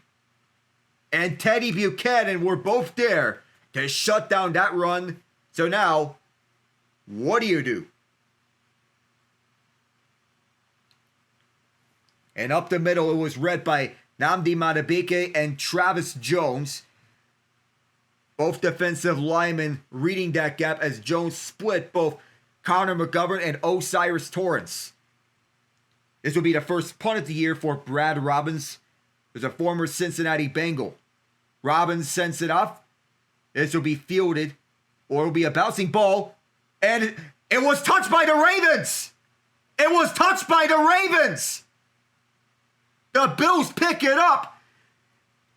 S1: and Teddy Buchanan were both there to shut down that run. So now, what do you do? And up the middle, it was read by Nnamdi Madubuike and Travis Jones. Both defensive linemen reading that gap as Jones split both Connor McGovern and Osiris Torrance. This will be the first punt of the year for Brad Robbins, who's a former Cincinnati Bengal. Robbins sends it off. This will be fielded, or it will be a bouncing ball. And it was touched by the Ravens! It was touched by the Ravens! The Bills pick it up.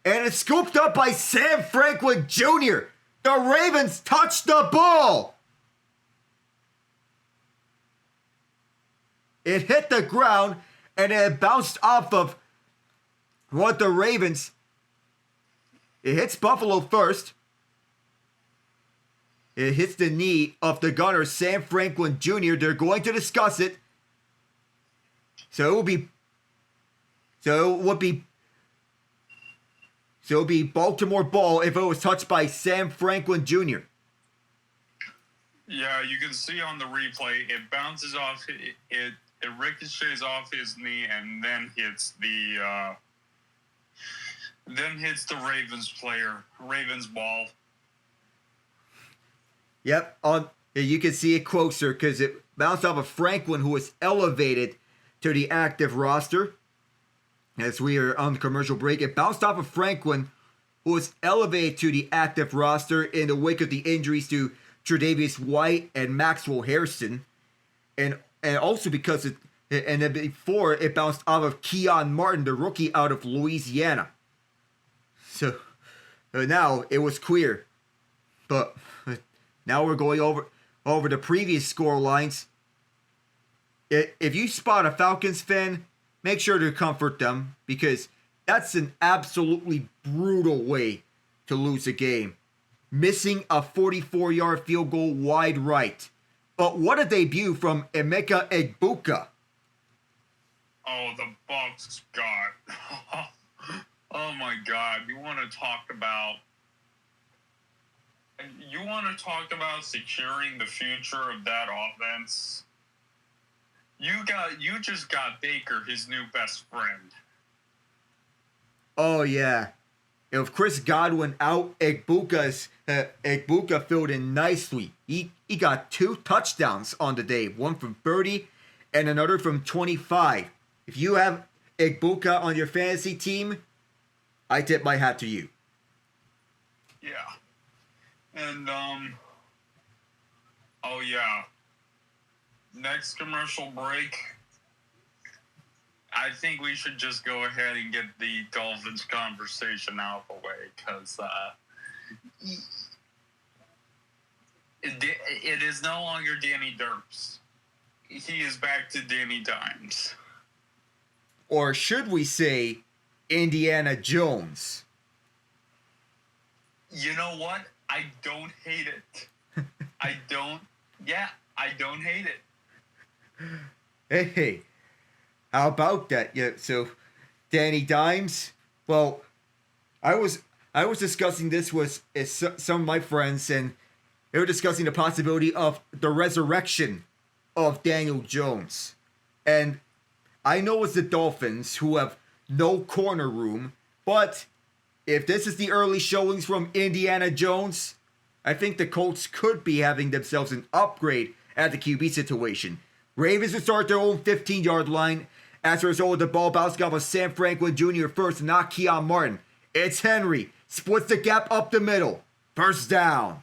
S1: And it's scooped up by Sam Franklin Jr. The Ravens touched the ball. It hit the ground and it bounced off of what the Ravens. It hits Buffalo first. It hits the knee of the gunner, Sam Franklin Jr. They're going to discuss it. So it would be Baltimore ball if it was touched by Sam Franklin Jr.
S2: Yeah, you can see on the replay, it bounces off, it ricochets off his knee and then hits the Ravens ball.
S1: Yep, you can see it closer because it bounced off of Franklin, who was elevated to the active roster. As we are on the commercial break, it bounced off of Franklin, who was elevated to the active roster in the wake of the injuries to Tre'Davious White and Maxwell Harrison, and also because then before it bounced off of Keon Martin, the rookie out of Louisiana. So now it was clear, but now we're going over the previous score lines. If you spot a Falcons fan, make sure to comfort them, because that's an absolutely brutal way to lose a game. Missing a 44-yard field goal wide right. But what a debut from Emeka Egbuka.
S2: Oh, the Bucs got... Oh my God, you want to talk about securing the future of that offense? You just got Baker, his new best friend.
S1: Oh yeah. If Chris Godwin out, Egbuka filled in nicely. He got 2 touchdowns on the day, one from 30 and another from 25. If you have Egbuka on your fantasy team, I tip my hat to you.
S2: Yeah. And oh yeah. Next commercial break. I think we should just go ahead and get the Dolphins conversation out of the way because it is no longer Danny Derps. He is back to Danny Dimes.
S1: Or should we say Indiana Jones?
S2: You know what? I don't hate it. I don't hate it.
S1: Hey, how about that? Yeah, so Danny Dimes. Well, I was discussing this with some of my friends, and they were discussing the possibility of the resurrection of Daniel Jones. And I know it's the Dolphins who have no corner room, but if this is the early showings from Indiana Jones, I think the Colts could be having themselves an upgrade at the QB situation. Ravens will start their own 15-yard line. As a result of the ball bouncing off of Sam Franklin Jr. first, not Keon Martin. It's Henry. Splits the gap up the middle. First down.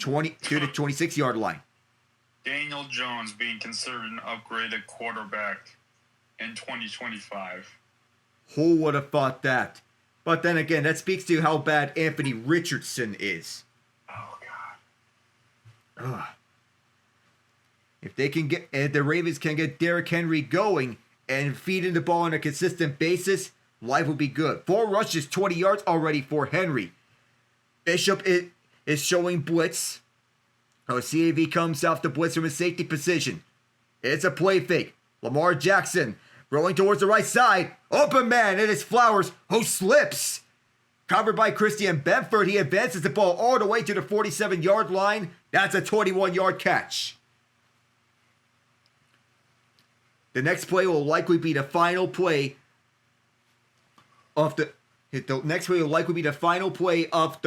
S1: 22 to 26-yard line.
S2: Daniel Jones being considered an upgraded quarterback in 2025.
S1: Who would have thought that? But then again, that speaks to how bad Anthony Richardson is.
S2: Oh, God.
S1: Ugh. If the Ravens can get Derrick Henry going and feeding the ball on a consistent basis, life will be good. 4 rushes, 20 yards already for Henry. Bishop is showing blitz. Let's see if he comes off the blitz from his safety position. It's a play fake. Lamar Jackson rolling towards the right side. Open man, it is Flowers who slips. Covered by Christian Benford, he advances the ball all the way to the 47-yard line. That's a 21-yard catch. The next play will likely be the final play of the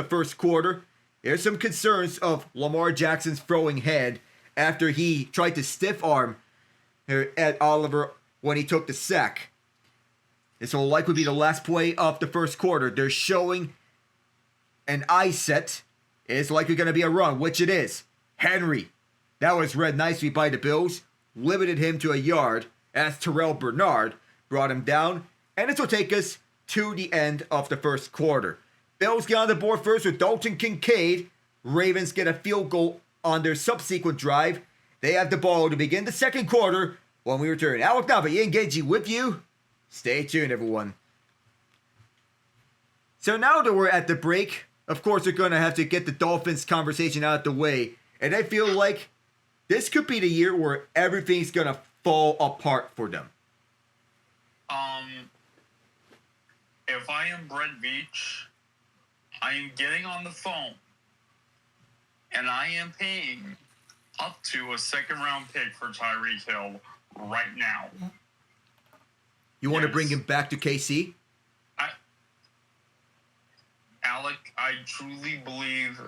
S1: first quarter. There's some concerns of Lamar Jackson's throwing head after he tried to stiff arm at Oliver when he took the sack. This will likely be the last play of the first quarter. They're showing an eye set. It's likely going to be a run, which it is. Henry. That was read nicely by the Bills. Limited him to a yard as Terrell Bernard brought him down. And this will take us to the end of the first quarter. Bills get on the board first with Dalton Kincaid. Ravens get a field goal on their subsequent drive. They have the ball to begin the second quarter when we return. Alec Nava, Ian Genge with you. Stay tuned, everyone. So now that we're at the break, of course, we're going to have to get the Dolphins conversation out of the way. And I feel like this could be the year where everything's going to fall apart for them.
S2: If I am Brett Veach, I am getting on the phone and I am paying up to a second-round pick for Tyreek Hill right now.
S1: You want to bring him back to KC?
S2: Alec, I truly believe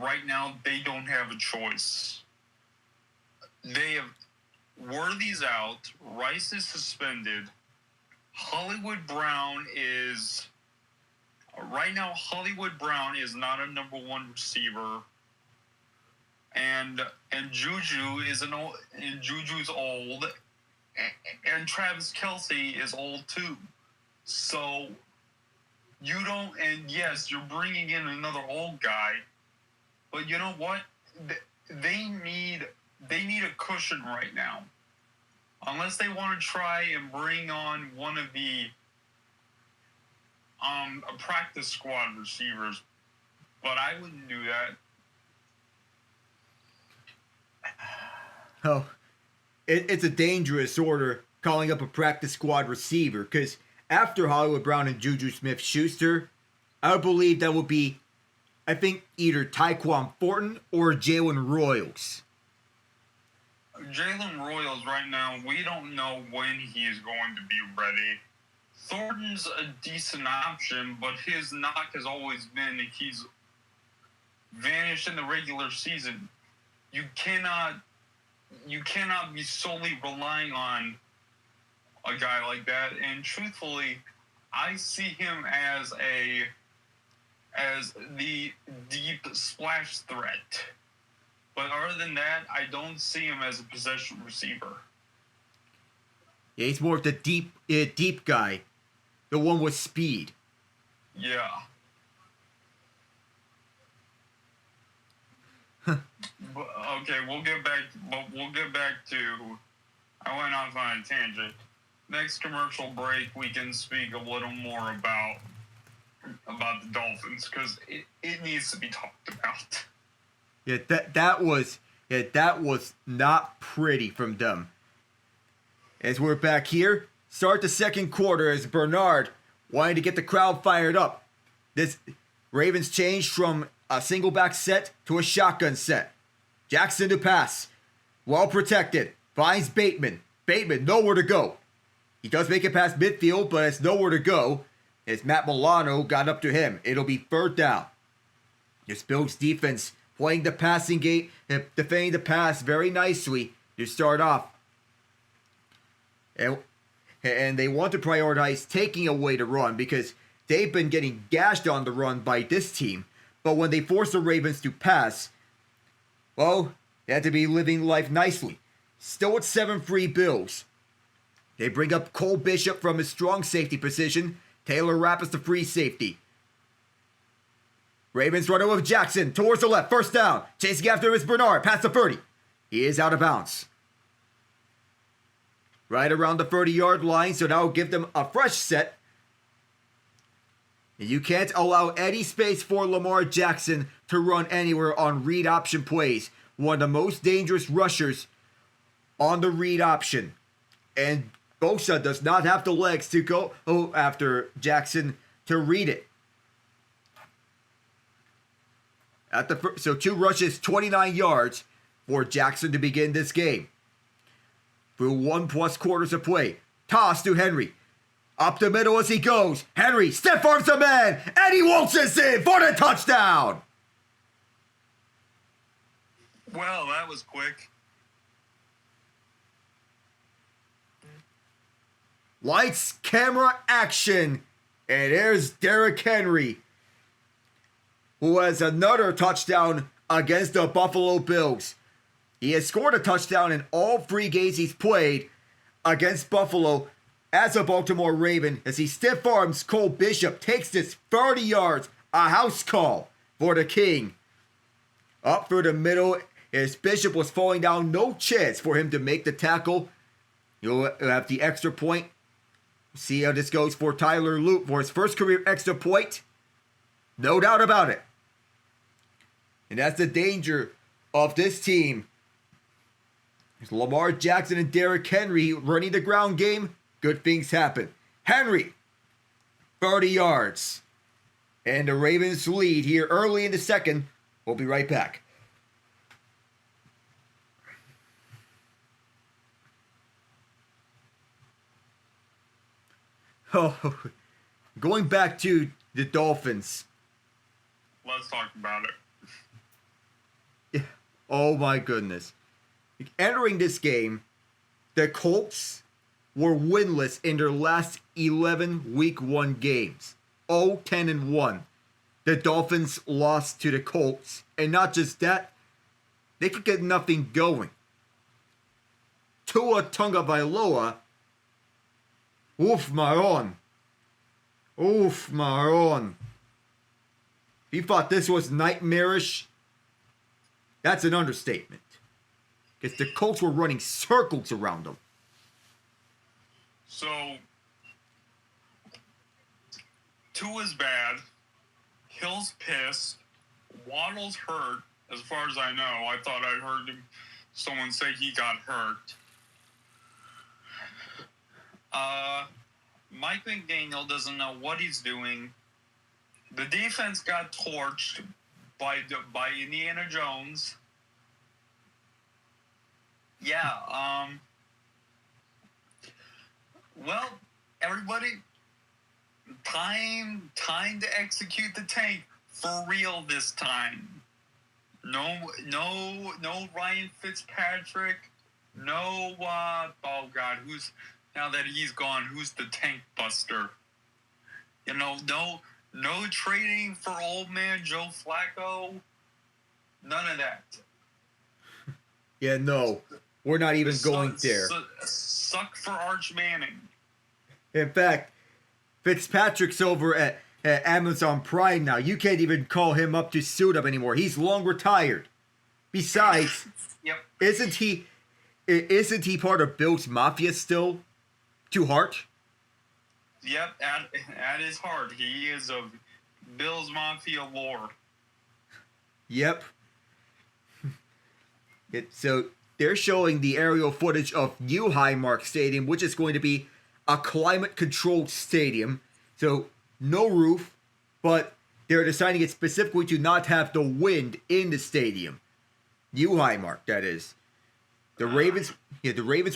S2: right now they don't have a choice. They have Worthy's out, Rice is suspended, Hollywood Brown is right now. Hollywood Brown is not a number 1 receiver, and Juju is Juju's old, and Travis Kelce is old too. So you don't. And yes, you're bringing in another old guy, but you know what? They need a cushion right now. Unless they want to try and bring on one of the a practice squad receivers, but I wouldn't do that.
S1: Oh, it's a dangerous order calling up a practice squad receiver, because after Hollywood Brown and Juju Smith-Schuster, I would believe that would be, I think, either Tyquan Thornton or Jalen Royals.
S2: Jalen Royals right now, we don't know when he is going to be ready. Thornton's a decent option, but his knock has always been that he's vanished in the regular season. You cannot be solely relying on a guy like that. And truthfully, I see him as the deep splash threat. But other than that, I don't see him as a possession receiver.
S1: Yeah, he's more of the deep guy. The one with speed.
S2: Yeah. Okay, we'll get back to. I went off on a tangent. Next commercial break, we can speak a little more about the Dolphins because it needs to be talked about.
S1: Yeah, that was not pretty from them. As we're back here, start the second quarter as Bernard wanting to get the crowd fired up. This Ravens changed from a single back set to a shotgun set. Jackson to pass. Well protected. Finds Bateman. Bateman nowhere to go. He does make it past midfield, but it's nowhere to go. As Matt Milano got up to him. It'll be third down. This Bills defense playing the passing game, defending the pass very nicely to start off. And they want to prioritize taking away the run because they've been getting gashed on the run by this team. But when they force the Ravens to pass, well, they had to be living life nicely. Still at 7-3 Bills. They bring up Cole Bishop from his strong safety position. Taylor Rapp is the free safety. Ravens run with Jackson towards the left. First down. Chasing after him is Bernard. Past the 30. He is out of bounds. Right around the 30-yard line, so that will give them a fresh set. And you can't allow any space for Lamar Jackson to run anywhere on read option plays. One of the most dangerous rushers on the read option. And Bosa does not have the legs to go after Jackson to read it. So 2 rushes, 29 yards for Jackson to begin this game. Through 1+ quarters of play. Toss to Henry. Up the middle as he goes. Henry stiff arms the man. And he waltzes in for the touchdown.
S2: Well, that was quick.
S1: Lights, camera, action. And there's Derrick Henry, who has another touchdown against the Buffalo Bills. He has scored a touchdown in all 3 games he's played against Buffalo as a Baltimore Raven as he stiff arms Cole Bishop, takes this 30 yards, a house call for the King. Up through the middle as Bishop was falling down, no chance for him to make the tackle. You'll have the extra point. See how this goes for Tyler Loop for his first career extra point. No doubt about it. And that's the danger of this team. It's Lamar Jackson and Derrick Henry running the ground game. Good things happen. Henry, 30 yards. And the Ravens lead here early in the second. We'll be right back. Oh, going back to the Dolphins.
S2: Let's talk about
S1: it. Oh my goodness. Entering this game, the Colts were winless in their last 11 Week 1 games. 0-10-1. The Dolphins lost to the Colts. And not just that, they could get nothing going. Tua Tagovailoa. Oof, Maron. Oof, Maron. If you thought this was nightmarish, that's an understatement. Because the Colts were running circles around them.
S2: So, Tua's bad. Hill's pissed. Waddle's hurt, as far as I know. I thought I heard someone say he got hurt. Mike McDaniel doesn't know what he's doing. The defense got torched by Indiana Jones. Yeah, well, everybody, time to execute the tank for real this time. No Ryan Fitzpatrick. No, oh God, now that he's gone, who's the tank buster? You know, no trading for old man Joe Flacco. None of that.
S1: Yeah, no. We're not even going there.
S2: Suck for Arch Manning.
S1: In fact, Fitzpatrick's over at Amazon Prime now. You can't even call him up to suit up anymore. He's long retired. Besides,
S2: Yep.
S1: isn't he part of Bill's Mafia still? To heart?
S2: Yep, at his heart, he is of Bill's Mafia lore.
S1: Yep. So they're showing the aerial footage of New Highmark Stadium, which is going to be a climate-controlled stadium. So no roof, but they're deciding it specifically to not have the wind in the stadium. New Highmark, that is. The Ravens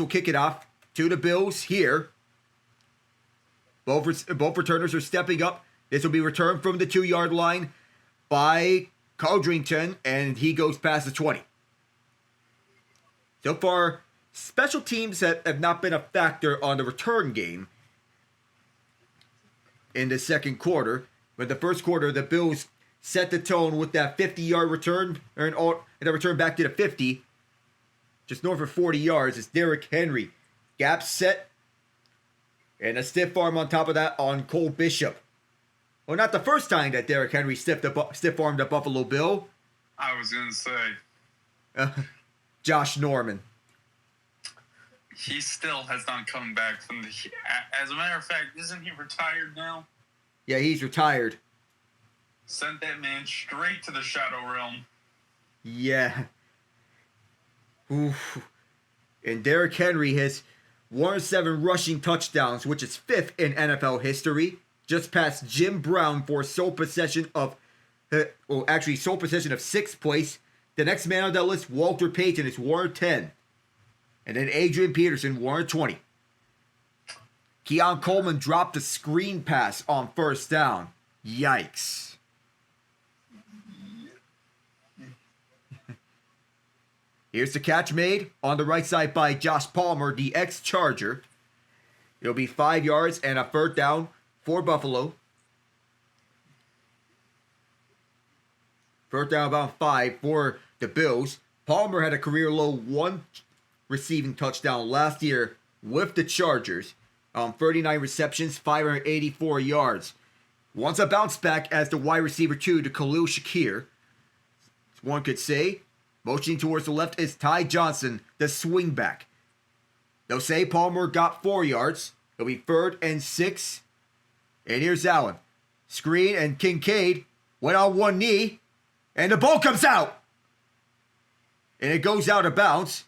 S1: will kick it off to the Bills here. Both returners are stepping up. This will be returned from the 2-yard line by Codrington, and he goes past the 20. So far, special teams have not been a factor on the return game in the second quarter. But the first quarter, the Bills set the tone with that 50-yard return, and a return back to the 50, just north of 40 yards. It's Derrick Henry. Gap set, and a stiff arm on top of that on Cole Bishop. Well, not the first time that Derrick Henry stiff-armed a Buffalo Bill.
S2: I was going to say.
S1: Josh Norman.
S2: He still has not come back from the... As a matter of fact, isn't he retired now?
S1: Yeah, he's retired.
S2: Sent that man straight to the Shadow Realm.
S1: Yeah. Oof. And Derrick Henry has 107 rushing touchdowns, which is 5th in NFL history. Just past Jim Brown for sole possession of 6th place. The next man on that list, Walter Payton, is 110. And then Adrian Peterson, 120. Keon Coleman dropped a screen pass on first down. Yikes. Here's the catch made on the right side by Josh Palmer, the ex-Charger. It'll be 5 yards and a third down for Buffalo. First down about 5 for the Bills. Palmer had a career-low 1 receiving touchdown last year with the Chargers. 39 receptions, 584 yards. Wants a bounce back as the wide receiver 2 to Khalil Shakir. One could say, motioning towards the left is Ty Johnson, the swing back. They'll say Palmer got 4 yards. It'll be 3rd and 6. And here's Allen. Screen, and Kincaid went on one knee. And the ball comes out. And it goes out of bounds.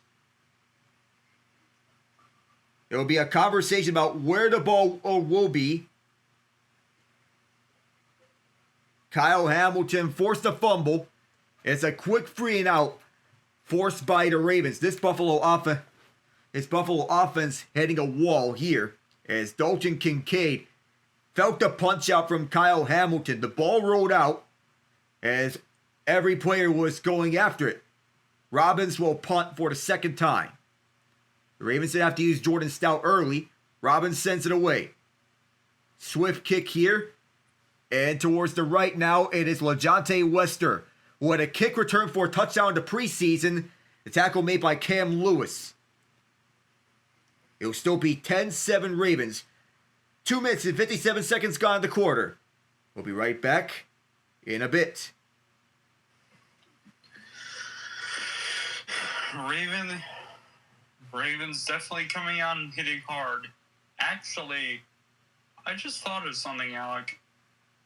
S1: There will be a conversation about where the ball will be. Kyle Hamilton forced a fumble. It's a quick free and out forced by the Ravens. This Buffalo offense hitting a wall here as Dalton Kincaid felt the punch out from Kyle Hamilton. The ball rolled out as every player was going after it. Robbins will punt for the second time. The Ravens didn't have to use Jordan Stout early. Robbins sends it away. Swift kick here. And towards the right now, it is LaJohntay Wester, who had a kick return for a touchdown in the preseason. The tackle made by Cam Lewis. It will still be 10-7 Ravens. 2 minutes and 57 seconds gone in the quarter. We'll be right back in a bit.
S2: Ravens definitely coming out and hitting hard. Actually, I just thought of something, Alec.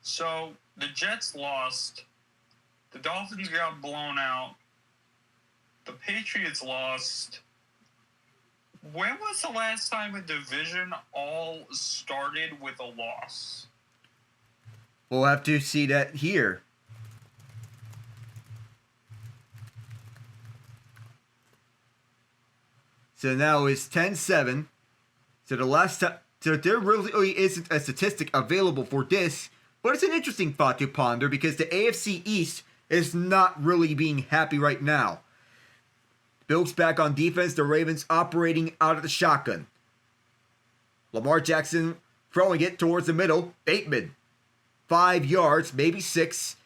S2: So, the Jets lost. The Dolphins got blown out. The Patriots lost. When was the last time a division all started with a loss?
S1: We'll have to see that here. So now it's 10-7. So the last time, so there really isn't a statistic available for this, but it's an interesting thought to ponder because the AFC East is not really being happy right now. Bills back on defense, the Ravens operating out of the shotgun. Lamar Jackson throwing it towards the middle. Bateman, 5 yards, maybe 6.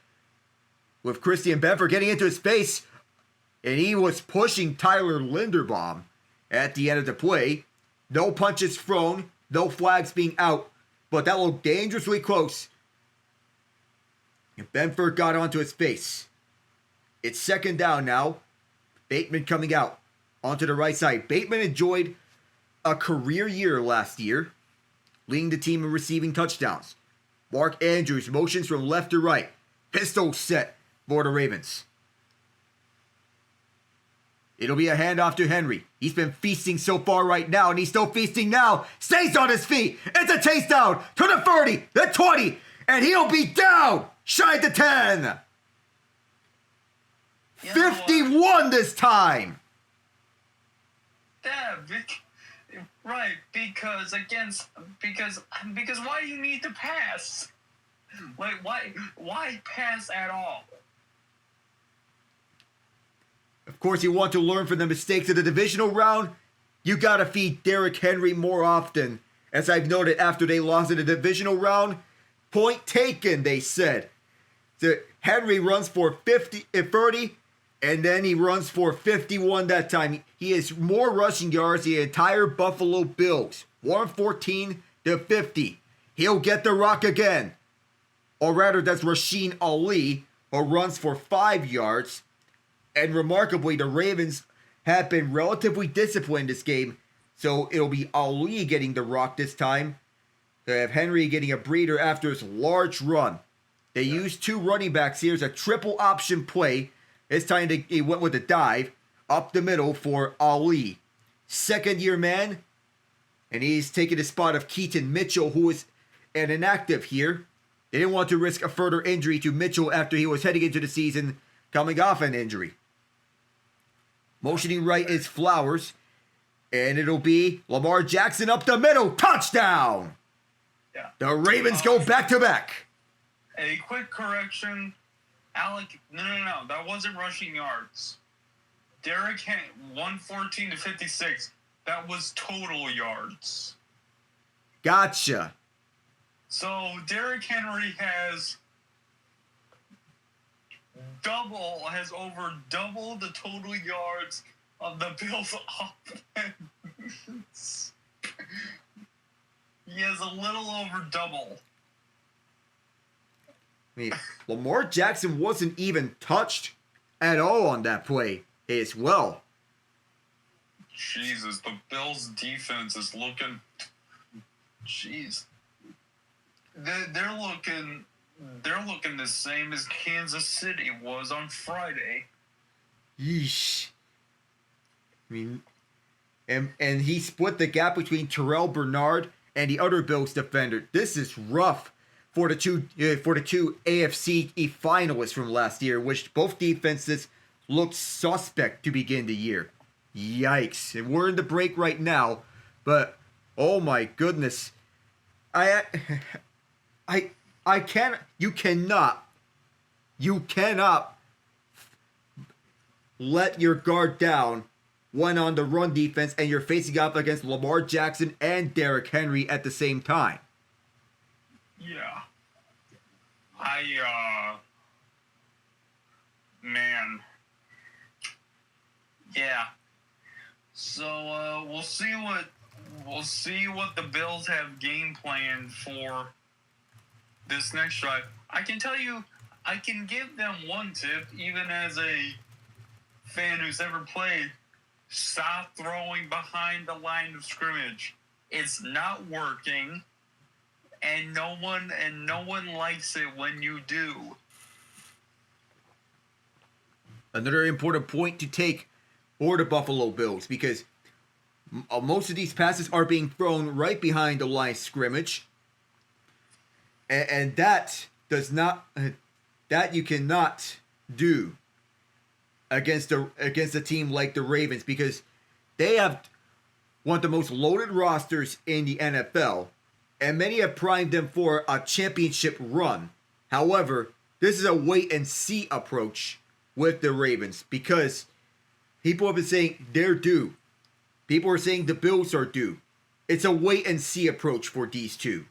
S1: With Christian Benford getting into his face. And he was pushing Tyler Linderbaum at the end of the play. No punches thrown, no flags being out, but that looked dangerously close. And Benford got onto his face. It's second down now. Bateman coming out onto the right side. Bateman enjoyed a career year last year, leading the team in receiving touchdowns. Mark Andrews motions from left to right. Pistol set for the Ravens. It'll be a handoff to Henry. He's been feasting so far right now, and he's still feasting now. Stays on his feet. It's a chase down to the 30, the 20, and he'll be down shy the 10. 51 this time.
S2: Yeah, right. Because why do you need to pass? Like why pass at all?
S1: Of course, you want to learn from the mistakes of the divisional round. You gotta feed Derrick Henry more often. As I've noted after they lost in the divisional round, point taken, they said. So Henry runs for 30, and then he runs for 51 that time. He has more rushing yards than the entire Buffalo Bills. 114 to 50. He'll get the rock again. Or rather, that's Rasheen Ali, who runs for 5 yards. And remarkably, the Ravens have been relatively disciplined this game. So it'll be Ali getting the rock this time. They have Henry getting a breather after his large run. They used 2 running backs here as a triple option play. This time he went with a dive up the middle for Ali. Second-year man. And he's taking the spot of Keaton Mitchell, who is an inactive here. They didn't want to risk a further injury to Mitchell after he was heading into the season coming off an injury. Motioning right is Flowers. And it'll be Lamar Jackson up the middle. Touchdown!
S2: Yeah.
S1: The Ravens go back-to-back.
S2: A quick correction. Alec, no. That wasn't rushing yards. Derrick Henry, 114 to 56. That was total yards.
S1: Gotcha.
S2: So Derrick Henry has over double the total yards of the Bills' offense. He has a little over double.
S1: I mean, Lamar Jackson wasn't even touched at all on that play as well.
S2: Jesus, the Bills' defense is looking... Jeez. They're looking the same as Kansas City was on Friday.
S1: Yeesh. I mean, and he split the gap between Terrell Bernard and the other Bills defender. This is rough for the two AFC finalists from last year, which both defenses looked suspect to begin the year. Yikes. And we're in the break right now, but oh my goodness. You cannot let your guard down when on the run defense and you're facing up against Lamar Jackson and Derrick Henry at the same time.
S2: Yeah. Man. Yeah. So we'll see what the Bills have game planned for this next drive. I can tell you, I can give them one tip, even as a fan who's ever played. Stop throwing behind the line of scrimmage. It's not working, and no one likes it when you do.
S1: Another important point to take for the Buffalo Bills, because most of these passes are being thrown right behind the line of scrimmage, and that you cannot do against a team like the Ravens, because they have one of the most loaded rosters in the NFL, and many have primed them for a championship run. However, this is a wait and see approach with the Ravens, because people have been saying they're due. People are saying the Bills are due. It's a wait and see approach for these two.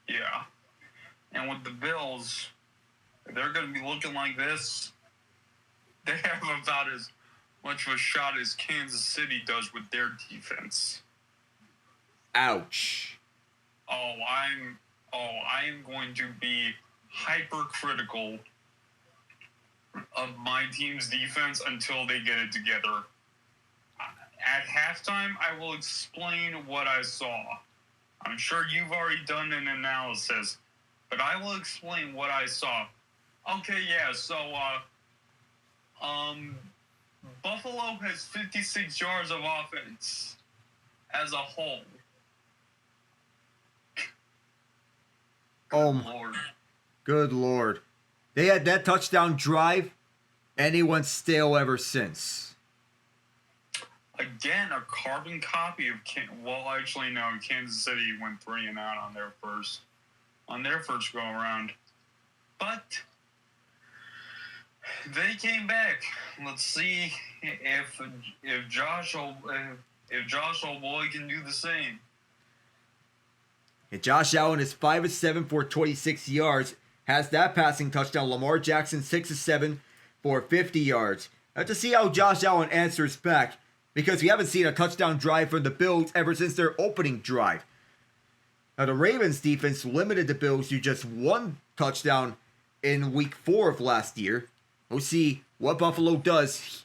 S2: Yeah. And with the Bills, they're going to be looking like this. They have about as much of a shot as Kansas City does with their defense.
S1: Ouch.
S2: I am going to be hypercritical of my team's defense until they get it together. At halftime, I will explain what I saw. I'm sure you've already done an analysis, but I will explain what I saw. Okay, yeah, so, Buffalo has 56 yards of offense as a whole. Lord.
S1: Good Lord. They had that touchdown drive, and he went stale ever since.
S2: Again, a carbon copy of Kansas City went 3-and-out on their first go around. But they came back. Let's see if Josh O'Boy can do the same.
S1: And Josh Allen is 5 of 7 for 26 yards. Has that passing touchdown. Lamar Jackson 6 of 7 for 50 yards. Now to see how Josh Allen answers back, because we haven't seen a touchdown drive from the Bills ever since their opening drive. Now the Ravens defense limited the Bills to just one touchdown in week 4 of last year. We'll see what Buffalo does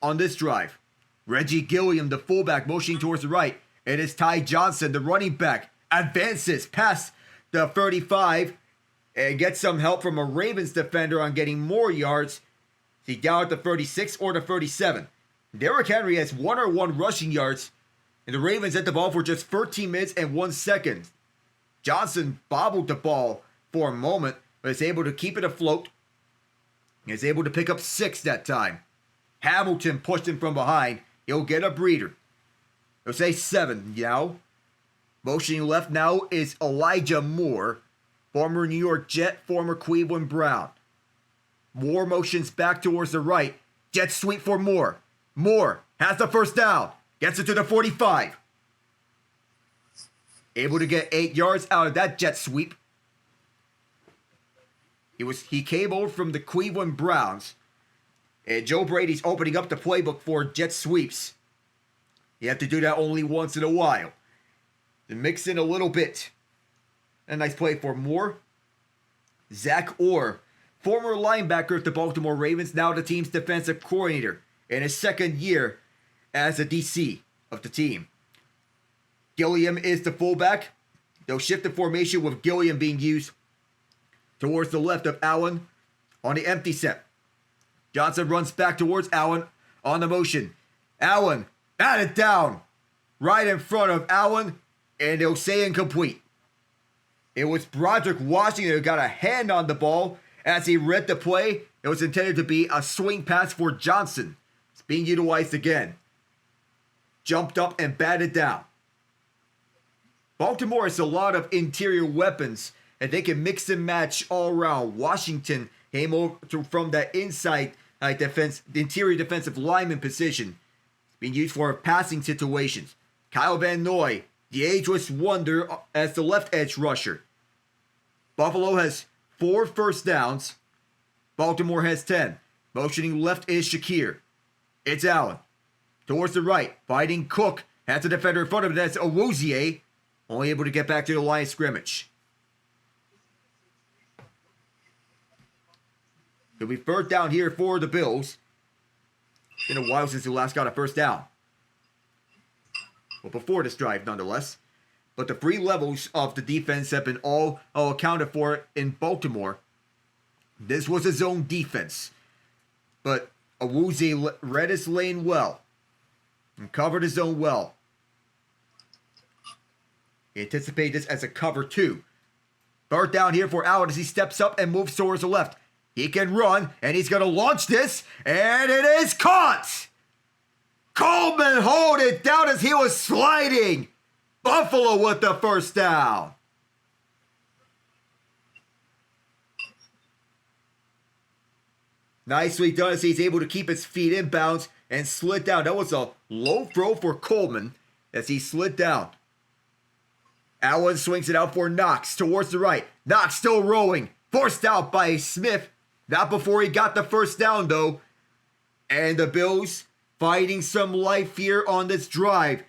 S1: on this drive. Reggie Gilliam, the fullback, motioning towards the right. It is Ty Johnson, the running back, advances past the 35 and gets some help from a Ravens defender on getting more yards. Is he down at the 36 or the 37? Derrick Henry has 101 rushing yards, and the Ravens had the ball for just 13 minutes and 1 second. Johnson bobbled the ball for a moment, but is able to keep it afloat. He is able to pick up 6 that time. Hamilton pushed him from behind. He'll get a breather. He'll say 7 now. Motioning left now is Elijah Moore, former New York Jet, former Cleveland Brown. Moore motions back towards the right. Jet sweep for Moore. Moore has the first down. Gets it to the 45. Able to get 8 yards out of that jet sweep. He came over from the Cleveland Browns. And Joe Brady's opening up the playbook for jet sweeps. You have to do that only once in a while. Then mix in a little bit. A nice play for Moore. Zach Orr, former linebacker of the Baltimore Ravens, now the team's defensive coordinator in his second year as a DC of the team. Gilliam is the fullback. They'll shift the formation with Gilliam being used towards the left of Allen on the empty set. Johnson runs back towards Allen on the motion. Allen batted down right in front of Allen, and they'll say incomplete. It was Broderick Washington who got a hand on the ball as he read the play. It was intended to be a swing pass for Johnson. It's being utilized again. Jumped up and batted down. Baltimore has a lot of interior weapons, and they can mix and match all around. Washington came over from that inside defense, the interior defensive lineman position. It's being used for passing situations. Kyle Van Noy, the ageless wonder, as the left edge rusher. Buffalo has 4 first downs. Baltimore has 10. Motioning left is Shakir. It's Allen. Towards the right, fighting Cook. Has a defender in front of him. That's Awuzie. Only able to get back to the line of scrimmage. It'll be first down here for the Bills. It's been a while since they last got a first down. Well, before this drive, nonetheless. But the 3 levels of the defense have been all accounted for in Baltimore. This was a zone defense. But Awuzie read his lane well. And covered his zone well. He anticipated this as a cover 2. Third down here for Allen as he steps up and moves towards the left. He can run, and he's going to launch this, and it is caught! Coleman hold it down as he was sliding. Buffalo with the first down. Nicely done as he's able to keep his feet in bounds and slid down. That was a low throw for Coleman as he slid down. Allen swings it out for Knox towards the right. Knox still rolling. Forced out by Smith. Not before he got the first down, though. And the Bills fighting some life here on this drive.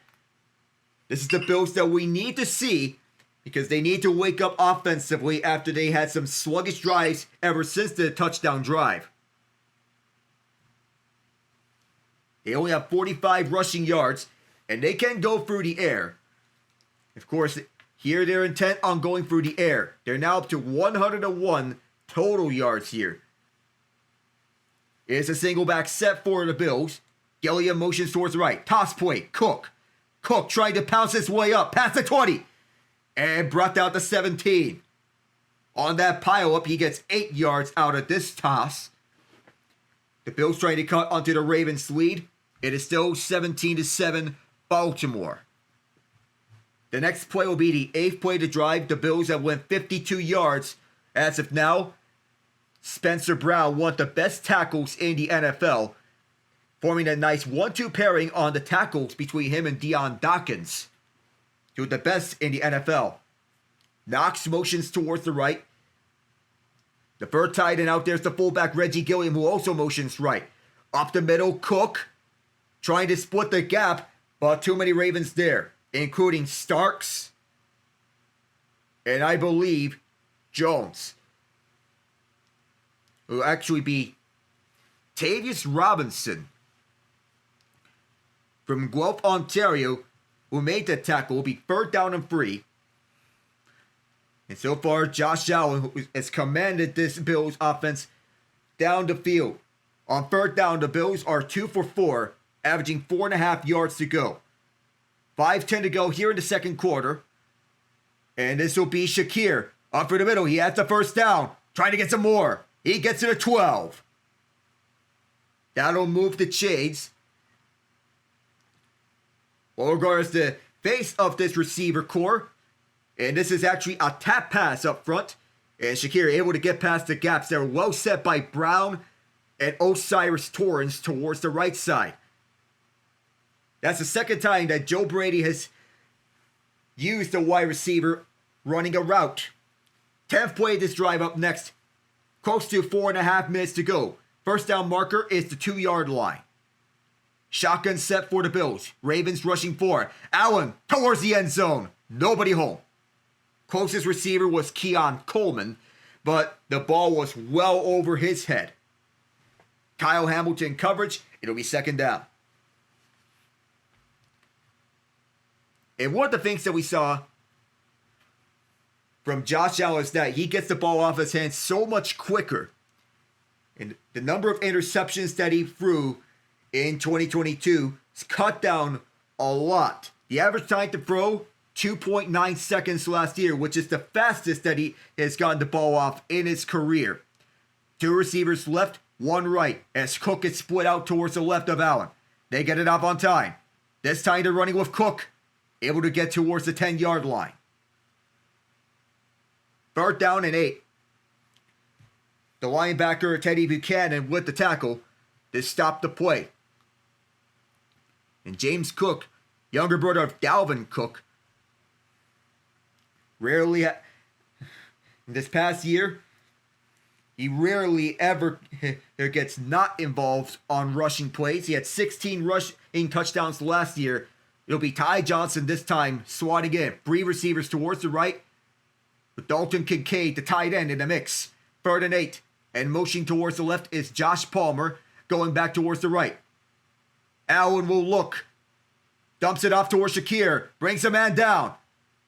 S1: This is the Bills that we need to see because they need to wake up offensively after they had some sluggish drives ever since the touchdown drive. They only have 45 rushing yards, and they can go through the air. Of course, here they're intent on going through the air. They're now up to 101 total yards here. It's a single back set for the Bills. Gilliam motions towards the right. Toss play. Cook. Cook trying to pounce his way up past the 20. And brought down to 17. On that pile up, he gets 8 yards out of this toss. The Bills trying to cut onto the Ravens' lead. It is still 17-7 Baltimore. The next play will be the 8th play to drive. The Bills have went 52 yards. As of now, Spencer Brown, one of the best tackles in the NFL, forming a nice 1-2 pairing on the tackles between him and Deion Dawkins. Two of the best in the NFL. Knox motions towards the right. The third tight end out there is the fullback Reggie Gilliam, who also motions right. Up the middle, Cook, trying to split the gap, but too many Ravens there, including Starks and I believe Jones. It will actually be Tavius Robinson from Guelph, Ontario, who made the tackle. Will be 3rd down and 3. And so far, Josh Allen, who has commanded this Bills offense down the field. On 3rd down, the Bills are 2 for 4, averaging 4.5 yards to go. 5:10 to go here in the second quarter. And this will be Shakir. Up for the middle. He has the first down. Trying to get some more. He gets to the 12. That'll move the chains. Beauregard is the face of this receiver core. And this is actually a tap pass up front. And Shakir able to get past the gaps that were well set by Brown and Osiris Torrance towards the right side. That's the second time that Joe Brady has used a wide receiver running a route. 10th play of this drive up next. Close to 4.5 minutes to go. First down marker is the 2-yard line. Shotgun set for the Bills. Ravens rushing forward. Allen towards the end zone. Nobody home. Closest receiver was Keon Coleman, but the ball was well over his head. Kyle Hamilton coverage. It'll be 2nd down. And one of the things that we saw from Josh Allen is that he gets the ball off his hands so much quicker. And the number of interceptions that he threw in 2022 is cut down a lot. The average time to throw, 2.9 seconds last year, which is the fastest that he has gotten the ball off in his career. 2 receivers left, 1 right, as Cook is split out towards the left of Allen. They get it off on time. This time they're running with Cook, able to get towards the 10-yard line. 3rd down and 8. The linebacker, Teddy Buchanan, with the tackle to stop the play. And James Cook, younger brother of Dalvin Cook, this past year, he rarely ever gets not involved on rushing plays. He had 16 rushing touchdowns last year. It'll be Ty Johnson this time swatting in. 3 receivers towards the right, with Dalton Kincaid, the tight end, in the mix. 3rd and 8. And motioning towards the left is Josh Palmer, going back towards the right. Allen will look. Dumps it off towards Shakir. Brings a man down.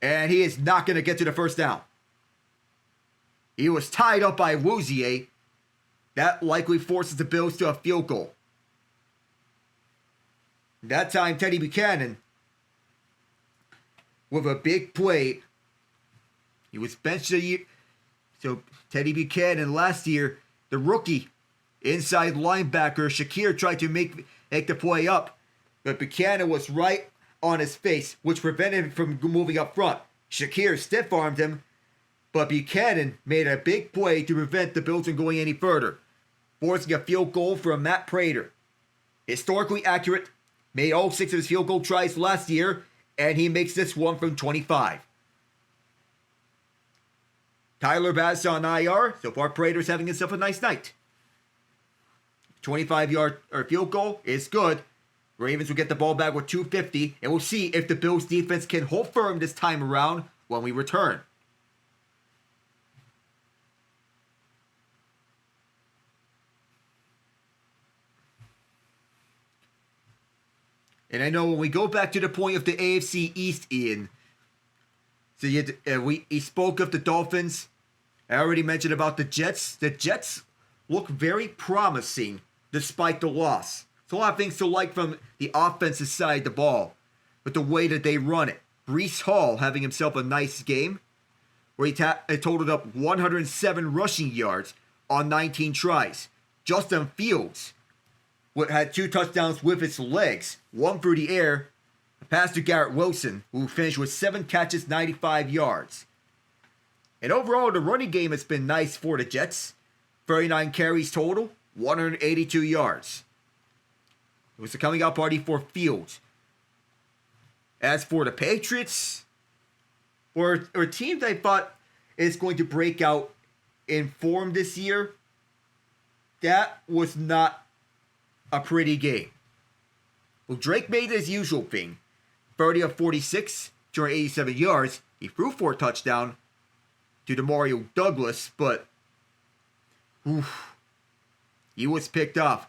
S1: And he is not going to get to the first down. He was tied up by Wouzier. That likely forces the Bills to a field goal. That time, Teddy Buchanan, with a big play. He was benched a year. So Teddy Buchanan last year, the rookie inside linebacker, Shakir tried to make the play up. But Buchanan was right on his face, which prevented him from moving up front. Shakir stiff-armed him, but Buchanan made a big play to prevent the Bills from going any further, forcing a field goal from Matt Prater. Historically accurate, made all 6 of his field goal tries last year, and he makes this one from 25. Tyler Bass on IR. So far, Prater's having himself a nice night. 25-yard or field goal is good. Ravens will get the ball back with 2:50, and we'll see if the Bills defense can hold firm this time around when we return. And I know when we go back to the point of the AFC East, Ian, so he spoke of the Dolphins. I already mentioned about the Jets. The Jets look very promising despite the loss. There's a lot of things to like from the offensive side of the ball, but the way that they run it. Breece Hall having himself a nice game where he totaled up 107 rushing yards on 19 tries. Justin Fields had 2 touchdowns with his legs, one through the air, a pass to Garrett Wilson, who finished with 7 catches, 95 yards. And overall, the running game has been nice for the Jets. 39 carries total, 182 yards. It was a coming out party for Fields. As for the Patriots, or a team that I thought is going to break out in form this year, that was not a pretty game. Well, Drake made his usual thing. 30 of 46, 287 yards. He threw 4 touchdowns to Demario Douglas, but he was picked off.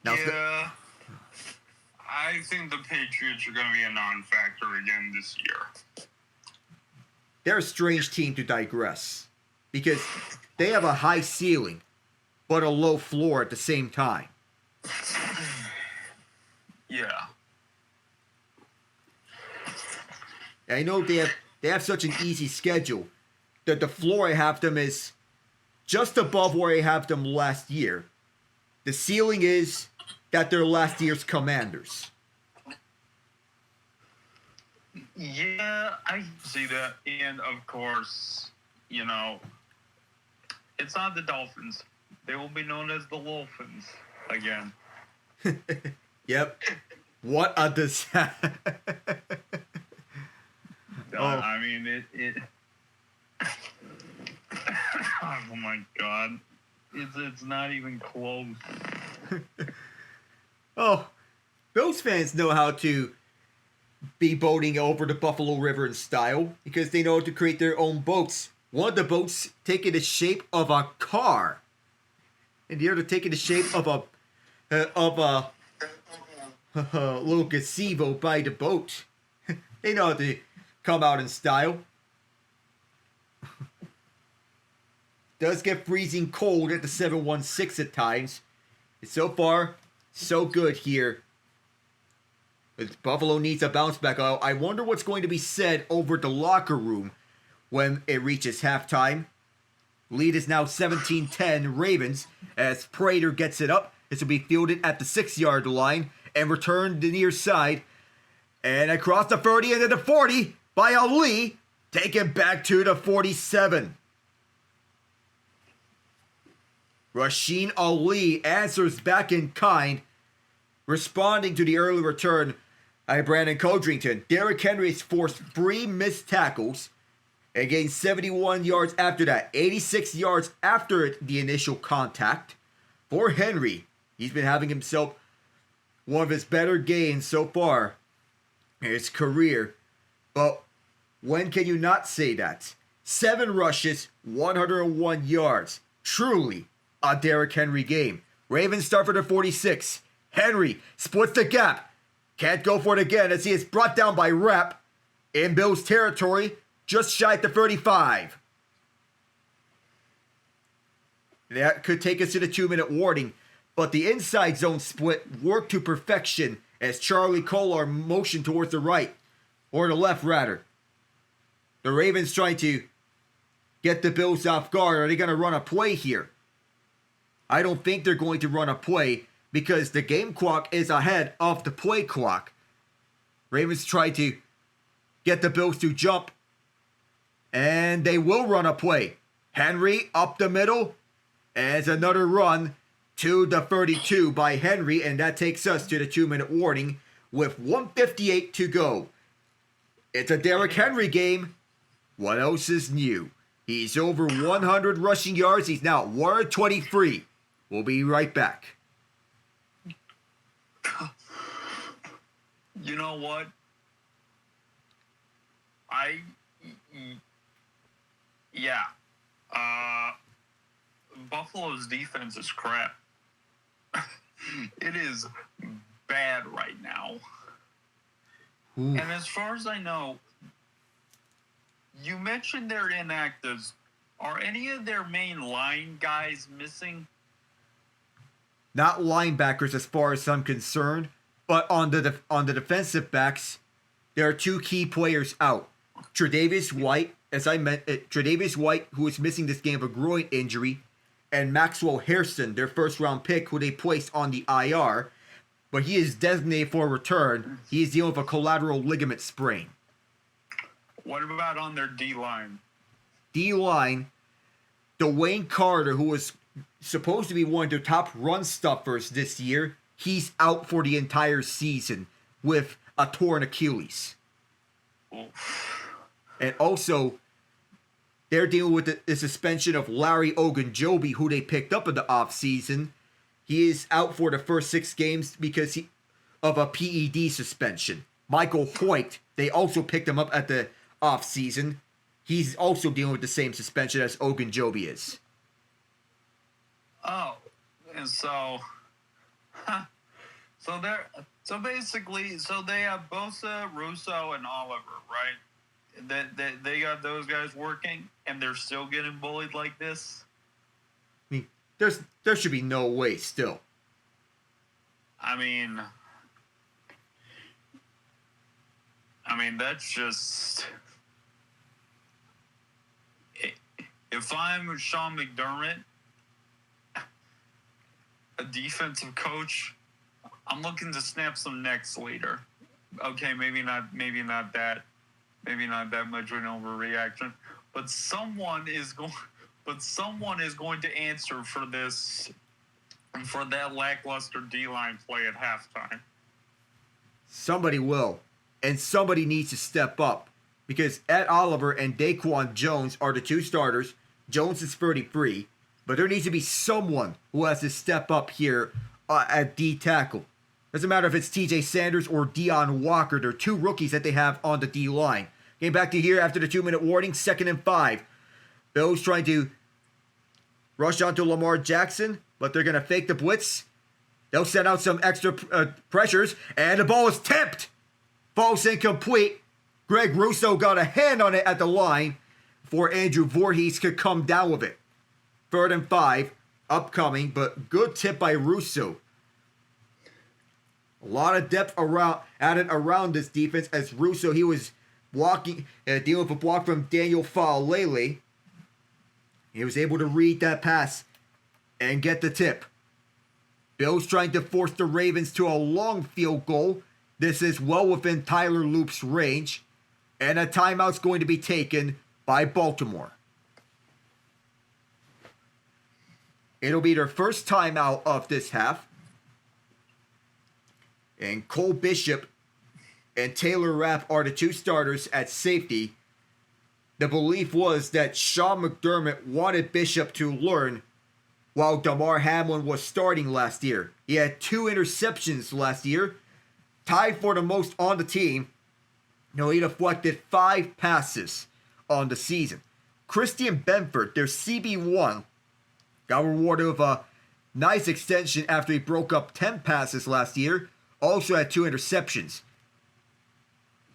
S1: Now,
S2: yeah, I think the Patriots are going to be a non-factor again this year.
S1: They're a strange team to digress because they have a high ceiling but a low floor at the same time.
S2: Yeah.
S1: I know they have such an easy schedule that the floor I have them is just above where I have them last year. The ceiling is that they're last year's Commanders.
S2: Yeah, I see that. And of course, it's not the Dolphins. They will be known as the Wolfins again.
S1: Yep. What a disaster.
S2: I mean, it oh my God. It's not even close.
S1: Oh, those fans know how to be boating over the Buffalo River in style because they know how to create their own boats. One of the boats taking the shape of a car, and the other taking the shape of a little gazebo by the boat. They know how to come out in style. Does get freezing cold at the 716 at times. So far, so good here. But Buffalo needs a bounce back. I wonder what's going to be said over the locker room when it reaches halftime. Lead is now 17-10 Ravens as Prater gets it up. This will be fielded at the 6-yard line and returned to the near side. And across the 30 into the 40 by Ali. Taken back to the 47. Rasheen Ali answers back in kind, responding to the early return by Brandon Codrington. Derrick Henry has forced 3 missed tackles and gained 71 yards after that, 86 yards after the initial contact. For Henry, he's been having himself one of his better gains so far in his career. But when can you not say that? 7 rushes, 101 yards. Truly a Derrick Henry game. Ravens start for the 46. Henry splits the gap. Can't go for it again as he is brought down by Rapp in Bills territory, just shy at the 35. That could take us to the 2-minute warning, but the inside zone split worked to perfection as Charlie Kolar motioned towards the right, or the left rather. The Ravens trying to get the Bills off guard. Are they going to run a play here? I don't think they're going to run a play because the game clock is ahead of the play clock. Ravens try to get the Bills to jump, and they will run a play. Henry up the middle, as another run to the 32 by Henry, and that takes us to the 2-minute warning with 1:58 to go. It's a Derrick Henry game. What else is new? He's over 100 rushing yards. He's now at 123. We'll be right back.
S2: You know what? Yeah. Buffalo's defense is crap. It is bad right now.
S1: Ooh.
S2: And as far as I know, you mentioned their inactives. Are any of their main line guys missing?
S1: Not linebackers as far as I'm concerned, but on the defensive backs, there are two key players out. Tre'Davious White, as I meant, Tre'Davious White, who is missing this game of a groin injury, and Maxwell Hairston, their first-round pick, who they placed on the IR, but he is designated for a return. He is dealing with a collateral ligament sprain.
S2: What about on their D-line?
S1: D-line, Dwayne Carter, who was supposed to be one of their top run stuffers this year, he's out for the entire season with a torn Achilles.
S2: Oof.
S1: And also, they're dealing with the suspension of Larry Ogunjobi, who they picked up in the offseason. He is out for the first 6 games because of a PED suspension. Michael Hoyt, they also picked him up at the offseason. He's also dealing with the same suspension as Ogunjobi is.
S2: Oh, and so basically, they have Bosa, Russo, and Oliver, right? They got those guys working, and they're still getting bullied like this.
S1: I mean, there should be no way still.
S2: I mean, that's just. If I'm Sean McDermott, a defensive coach, I'm looking to snap some necks later. Okay, maybe not that much of an overreaction, but someone is going to answer for this, for that lackluster D-line play at halftime.
S1: Somebody will, and somebody needs to step up, because Ed Oliver and Daquan Jones are the two starters. Jones is 33, but there needs to be someone who has to step up here at D tackle. Doesn't matter if it's TJ Sanders or Deion Walker. They're two rookies that they have on the D line. Getting back to here after the 2-minute warning, 2nd and 5. Bills trying to rush onto Lamar Jackson, but they're going to fake the blitz. They'll send out some extra pressures, and the ball is tipped. Falls incomplete. Greg Russo got a hand on it at the line before Andrew Voorhees could come down with it. 3rd and 5, upcoming, but good tip by Russo. A lot of depth around this defense as Russo, he was dealing with a block from Daniel Faalele. He was able to read that pass and get the tip. Bills trying to force the Ravens to a long field goal. This is well within Tyler Loop's range. And a timeout's going to be taken by Baltimore. It'll be their first timeout of this half. And Cole Bishop and Taylor Rapp are the two starters at safety. The belief was that Sean McDermott wanted Bishop to learn while Damar Hamlin was starting last year. He had 2 interceptions last year, tied for the most on the team. He deflected 5 passes on the season. Christian Benford, their CB1, got rewarded with a nice extension after he broke up 10 passes last year. Also had 2 interceptions.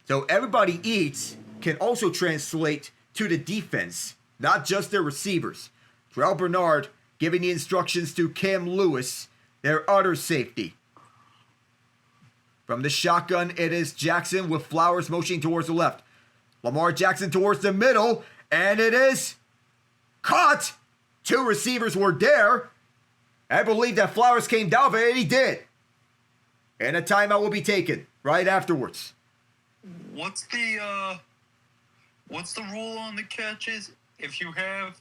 S1: So everybody eats can also translate to the defense, not just their receivers. Terrell Bernard giving the instructions to Cam Lewis, their utter safety. From the shotgun, it is Jackson with Flowers motioning towards the left. Lamar Jackson towards the middle, and it is caught. 2 receivers were there. I believe that Flowers came down, but he did. And a timeout will be taken right afterwards.
S2: What's the rule on the catches? If you have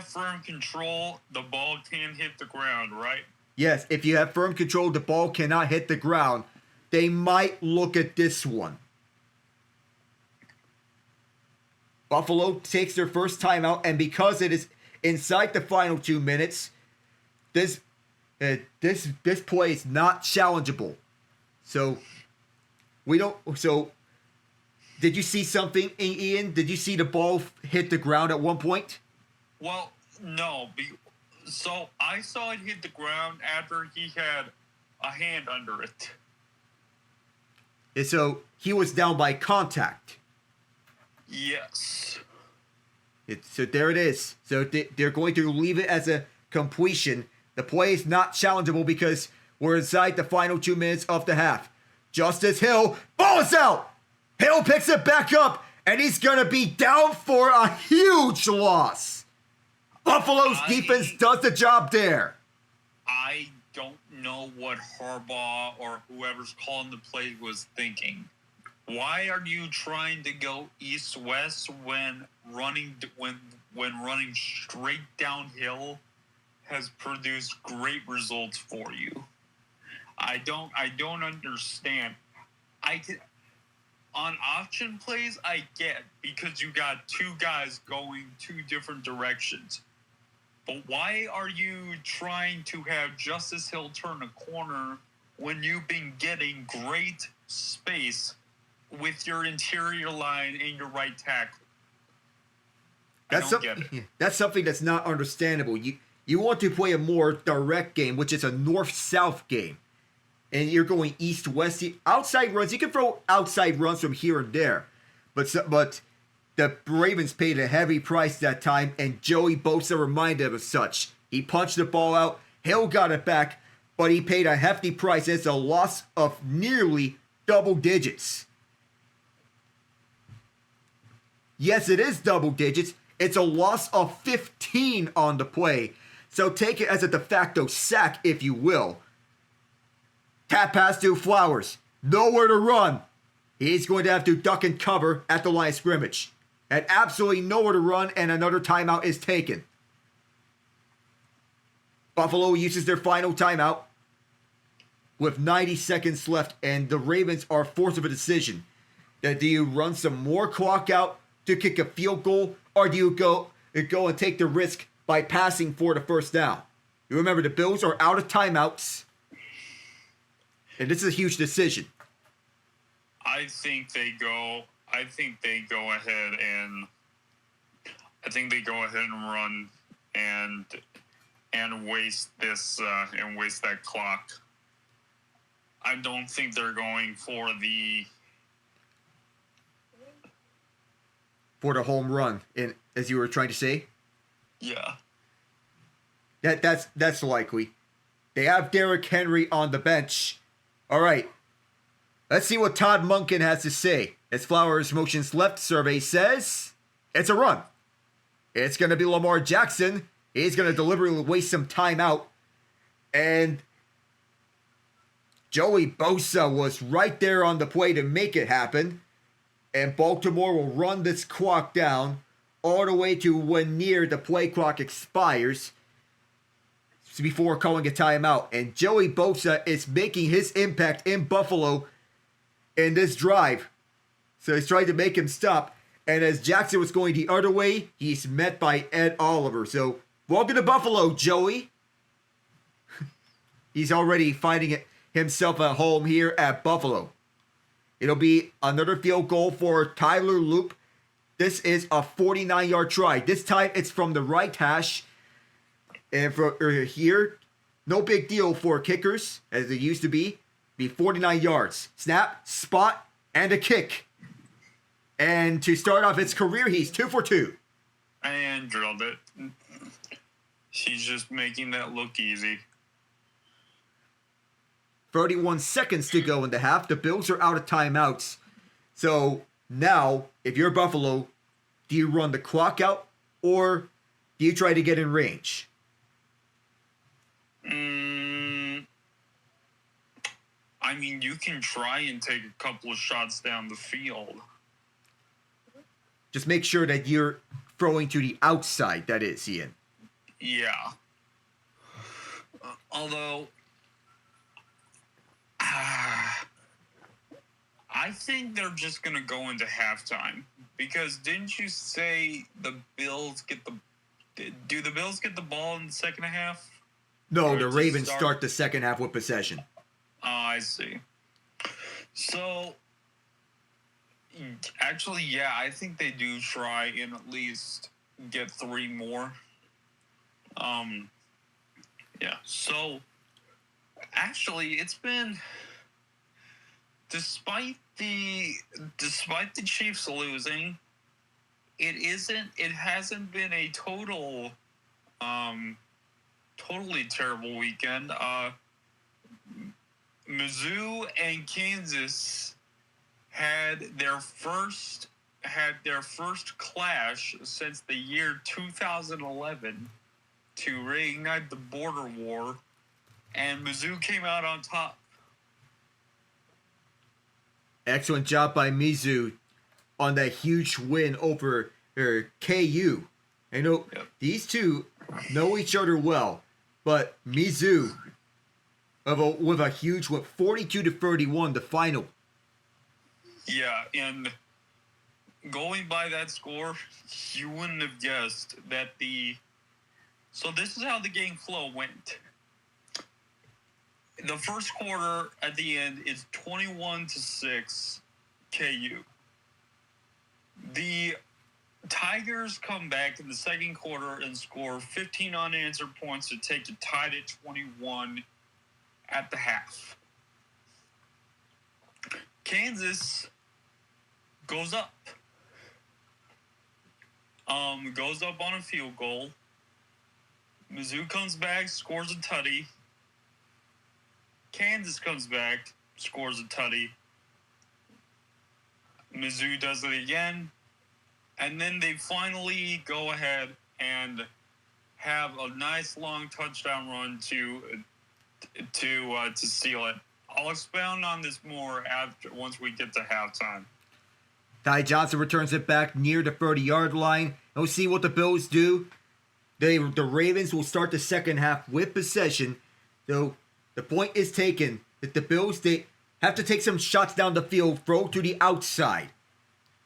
S2: firm control, the ball can hit the ground, right?
S1: Yes, if you have firm control, the ball cannot hit the ground. They might look at this one. Buffalo takes their first timeout, and because it is inside the final 2 minutes, this play is not challengeable. So we don't. So did you see something, Ian? Did you see the ball hit the ground at one point?
S2: Well, no. So I saw it hit the ground after he had a hand under it.
S1: And so he was down by contact.
S2: Yes.
S1: So there it is. So they're going to leave it as a completion. The play is not challengeable because we're inside the final 2 minutes of the half. Justice Hill, ball is out. Hill picks it back up, and he's going to be down for a huge loss. Buffalo's defense does the job there.
S2: I don't know what Harbaugh or whoever's calling the play was thinking. Why are you trying to go east-west when running straight downhill has produced great results for you? I don't understand. On option plays, I get because you got two guys going two different directions. But why are you trying to have Justice Hill turn a corner when you've been getting great space with your interior line and your right tackle?
S1: That's something that's not understandable. You want to play a more direct game, which is a north-south game. And you're going east-west. Outside runs, you can throw outside runs from here and there. But the Ravens paid a heavy price that time, and Joey Bosa reminded him of such. He punched the ball out, Hill got it back, but he paid a hefty price. It's a loss of nearly double digits. Yes, it is double digits. It's a loss of 15 on the play. So take it as a de facto sack, if you will. Tap pass to Flowers. Nowhere to run. He's going to have to duck and cover at the line of scrimmage. And absolutely nowhere to run, and another timeout is taken. Buffalo uses their final timeout with 90 seconds left, and the Ravens are forced of a decision. Do you run some more clock out to kick a field goal, or do you go and take the risk by passing for the first down? You remember, the Bills are out of timeouts, and this is a huge decision.
S2: I think they go ahead and run and waste this and waste that clock. I don't think they're going for the
S1: home run, as you were trying to say.
S2: Yeah.
S1: That's likely. They have Derrick Henry on the bench. All right. Let's see what Todd Monken has to say. As Flowers motions left, survey says it's a run. It's going to be Lamar Jackson. He's going to deliberately waste some time out. And Joey Bosa was right there on the play to make it happen. And Baltimore will run this clock down all the way to when near the play clock expires before calling a timeout. And Joey Bosa is making his impact in Buffalo in this drive. So he's trying to make him stop. And as Jackson was going the other way, he's met by Ed Oliver. So welcome to Buffalo, Joey. He's already finding himself a home here at Buffalo. It'll be another field goal for Tyler Loop. This is a 49-yard try. This time it's from the right hash. And for here, no big deal for kickers, as it used to be. Be 49 yards. Snap, spot, and a kick. And to start off his career, he's 2 for 2.
S2: And drilled it. He's just making that look easy.
S1: 31 seconds to go in the half. The Bills are out of timeouts. So now, if you're Buffalo, do you run the clock out or do you try to get in range?
S2: I mean, you can try and take a couple of shots down the field.
S1: Just make sure that you're throwing to the outside, that is, Ian.
S2: Yeah. I think they're just going to go into halftime. Because didn't you say the Bills get the... Do the Bills get the ball in the second half?
S1: No, the Ravens start the second half with possession.
S2: Oh, I see. So, actually, yeah, I think they do try and at least get 3 more. Yeah, so, actually, it's been... Despite the Chiefs losing, it hasn't been a totally terrible weekend. Mizzou and Kansas had their first clash since the year 2011 to reignite the border war, and Mizzou came out on top.
S1: Excellent job by Mizzou on that huge win over KU. I know these two know each other well, but Mizzou with a huge win, 42-31, the final.
S2: Yeah, and going by that score, you wouldn't have guessed that So this is how the game flow went. The first quarter at the end is 21-6 KU. The Tigers come back in the second quarter and score 15 unanswered points to take it tied at 21 at the half. Kansas goes up. Goes up on a field goal. Mizzou comes back, scores a tutty. Kansas comes back, scores a tutty. Mizzou does it again. And then they finally go ahead and have a nice long touchdown run to seal it. I'll expound on this more once we get to halftime.
S1: Ty Johnson returns it back near the 30-yard line. We'll see what the Bills do. The Ravens will start the second half with possession. So the point is taken that the Bills, they have to take some shots down the field, throw to the outside.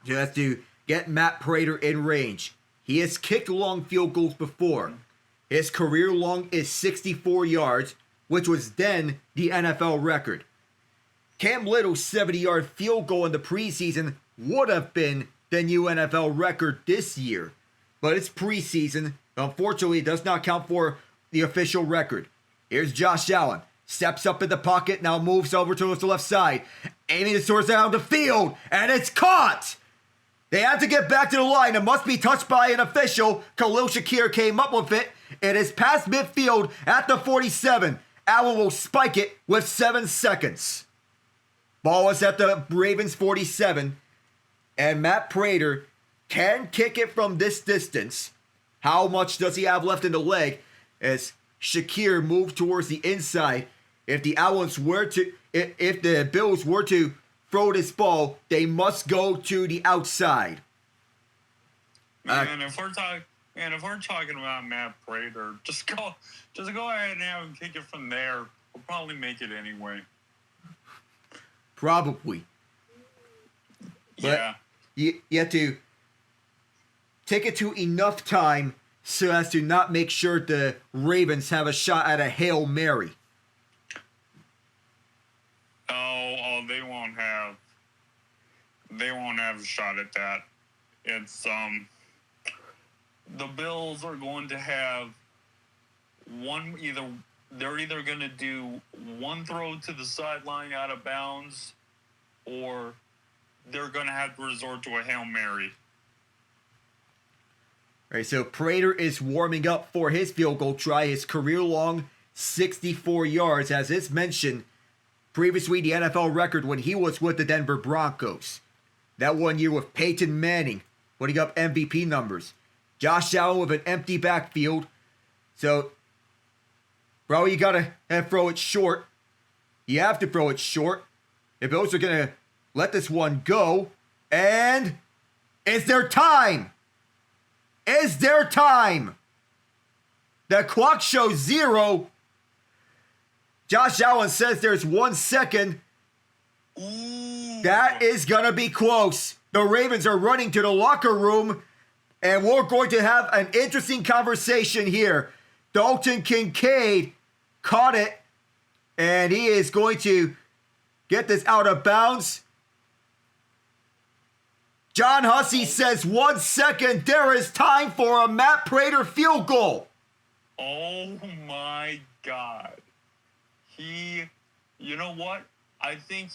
S1: You have to get Matt Prater in range. He has kicked long field goals before. His career long is 64 yards, which was then the NFL record. Cam Little's 70-yard field goal in the preseason would have been the new NFL record this year. But it's preseason. Unfortunately, it does not count for the official record. Here's Josh Allen. Steps up in the pocket, now moves over to the left side. Aiming to source down the field, and it's caught! They had to get back to the line. It must be touched by an official. Khalil Shakir came up with it. It is past midfield at the 47. Allen will spike it with 7 seconds. Ball is at the Ravens 47. And Matt Prater can kick it from this distance. How much does he have left in the leg? As Shakir moved towards the inside. If the Bills were to throw this ball, they must go to the outside.
S2: If we're talking about Matt Prater, just go ahead and have him kick it from there. We'll probably make it anyway.
S1: Probably.
S2: Yeah.
S1: But you have to take it to enough time so as to not make sure the Ravens have a shot at a Hail Mary.
S2: Oh, they won't have a shot at that. It's the Bills are going to have they're either going to do one throw to the sideline out of bounds, or they're going to have to resort to a Hail Mary.
S1: All right, so Prater is warming up for his field goal try, his career-long 64 yards. As it's mentioned, previously the NFL record when he was with the Denver Broncos. That 1 year with Peyton Manning, putting up MVP numbers. Josh Allen with an empty backfield. So, bro, you got to throw it short. You have to throw it short. The Bills are going to let this one go. And it's their time. Is there time? The clock shows 0. Josh Allen says there's 1 second.
S2: Ooh.
S1: That is going to be close. The Ravens are running to the locker room, and we're going to have an interesting conversation here. Dalton Kincaid caught it, and he is going to get this out of bounds. John Hussey says 1 second. There is time for a Matt Prater field goal.
S2: Oh my God. You know what? I think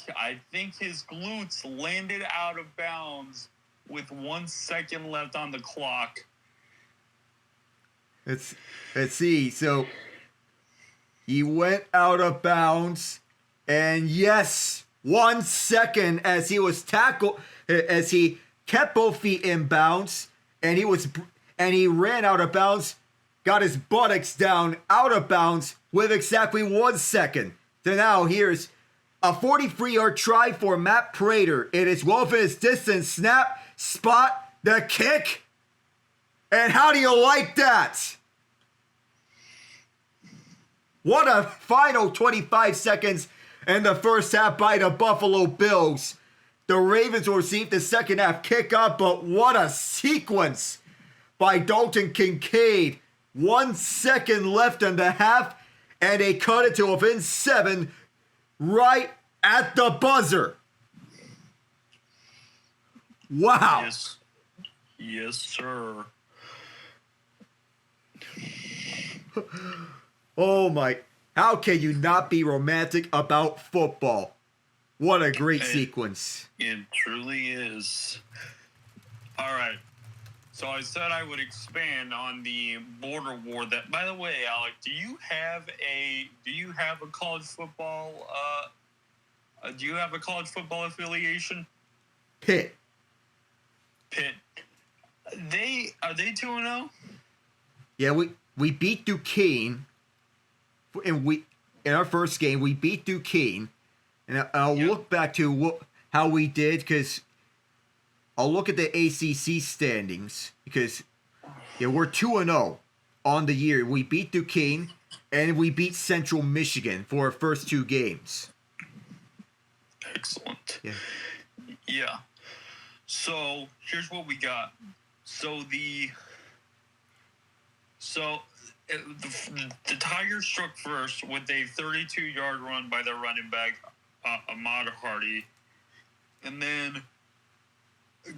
S2: his glutes landed out of bounds with 1 second left on the clock.
S1: Let's see. So he went out of bounds, and yes, 1 second as he was tackled, as he kept both feet in bounds, and he ran out of bounds, got his buttocks down out of bounds with exactly 1 second. So now here's a 43-yard try for Matt Prater. It is well within his distance. Snap, spot, the kick. And how do you like that? What a final 25 seconds in the first half by the Buffalo Bills. The Ravens will receive the second half kickoff, but what a sequence by Dalton Kincaid. 1 second left in the half, and they cut it to within 7 right at the buzzer. Wow.
S2: Yes. Yes, sir.
S1: Oh my. How can you not be romantic about football? What a great sequence.
S2: It truly is. All right. So I said I would expand on the border war. That, by the way, Alec, do you have a college football affiliation?
S1: Pitt.
S2: Are they 2-0?
S1: Yeah, we beat Duquesne, and in our first game we beat Duquesne, and I'll look back to how we did, because I'll look at the ACC standings, because we're 2-0 on the year. We beat Duquesne and we beat Central Michigan for our first 2 games.
S2: Excellent. Yeah. So here's what we got. The Tigers struck first with a 32-yard run by their running back, Ahmad Hardy. And then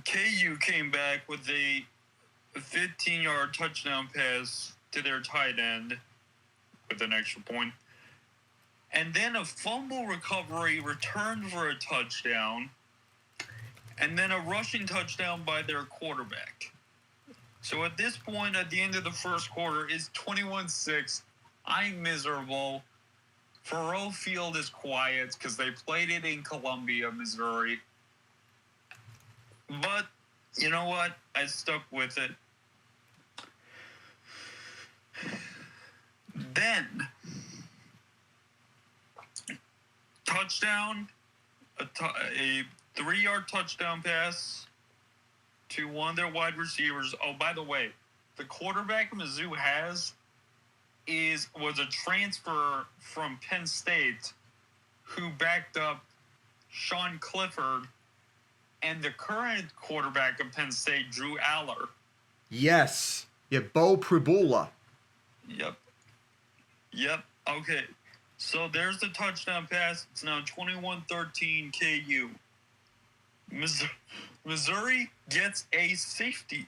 S2: KU came back with a 15-yard touchdown pass to their tight end with an extra point. And then a fumble recovery returned for a touchdown. And then a rushing touchdown by their quarterback. So at this point, at the end of the first quarter, it's 21-6. I'm miserable. Faurot Field is quiet because they played it in Columbia, Missouri. But you know what? I stuck with it. Then, touchdown, a 3-yard touchdown pass to one of their wide receivers. Oh, by the way, the quarterback Mizzou has was a transfer from Penn State who backed up Sean Clifford and the current quarterback of Penn State, Drew Aller.
S1: Yes. Yeah, Bo Pribula.
S2: Yep. Okay. So there's the touchdown pass. It's now 21-13 KU. Missouri gets a safety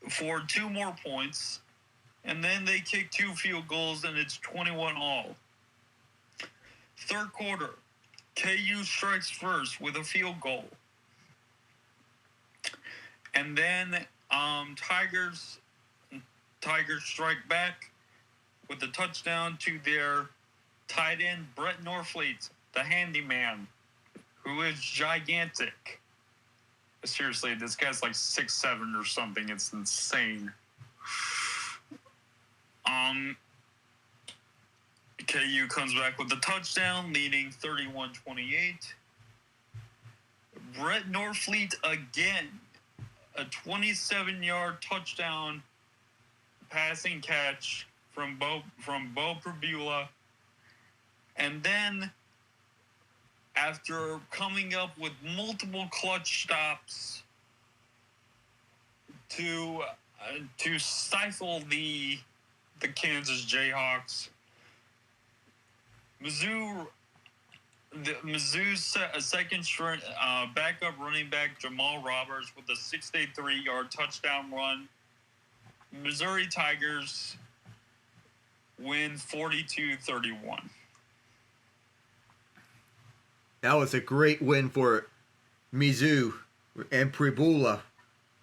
S2: for 2 more points, and then they kick 2 field goals, and it's 21-all. Third quarter, KU strikes first with a field goal. And then Tigers strike back with a touchdown to their tight end, Brett Norfleet, the handyman, who is gigantic. Seriously, this guy's like 6'7" or something. It's insane. KU comes back with a touchdown, leading 31-28. Brett Norfleet again, a 27-yard touchdown passing catch from Bo Pribula. And then after coming up with multiple clutch stops to stifle the Kansas Jayhawks. Mizzou's second string backup running back Jamal Roberts with a 63-yard touchdown run. Missouri Tigers win 42-31.
S1: That was a great win for Mizzou and Pribula.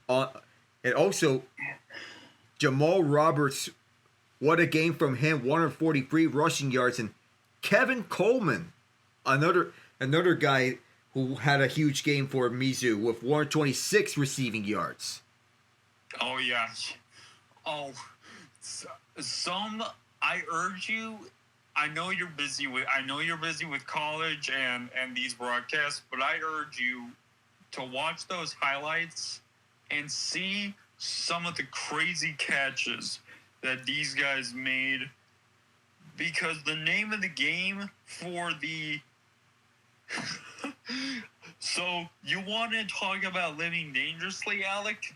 S1: And also, Jamal Roberts, what a game from him, 143 rushing yards. And Kevin Coleman, another guy who had a huge game for Mizzou with 126 receiving yards.
S2: Oh, yeah. Oh, I urge you, I know you're busy with college and these broadcasts, but I urge you to watch those highlights and see some of the crazy catches that these guys made, because the name of the game for the so you want to talk about living dangerously, Alec?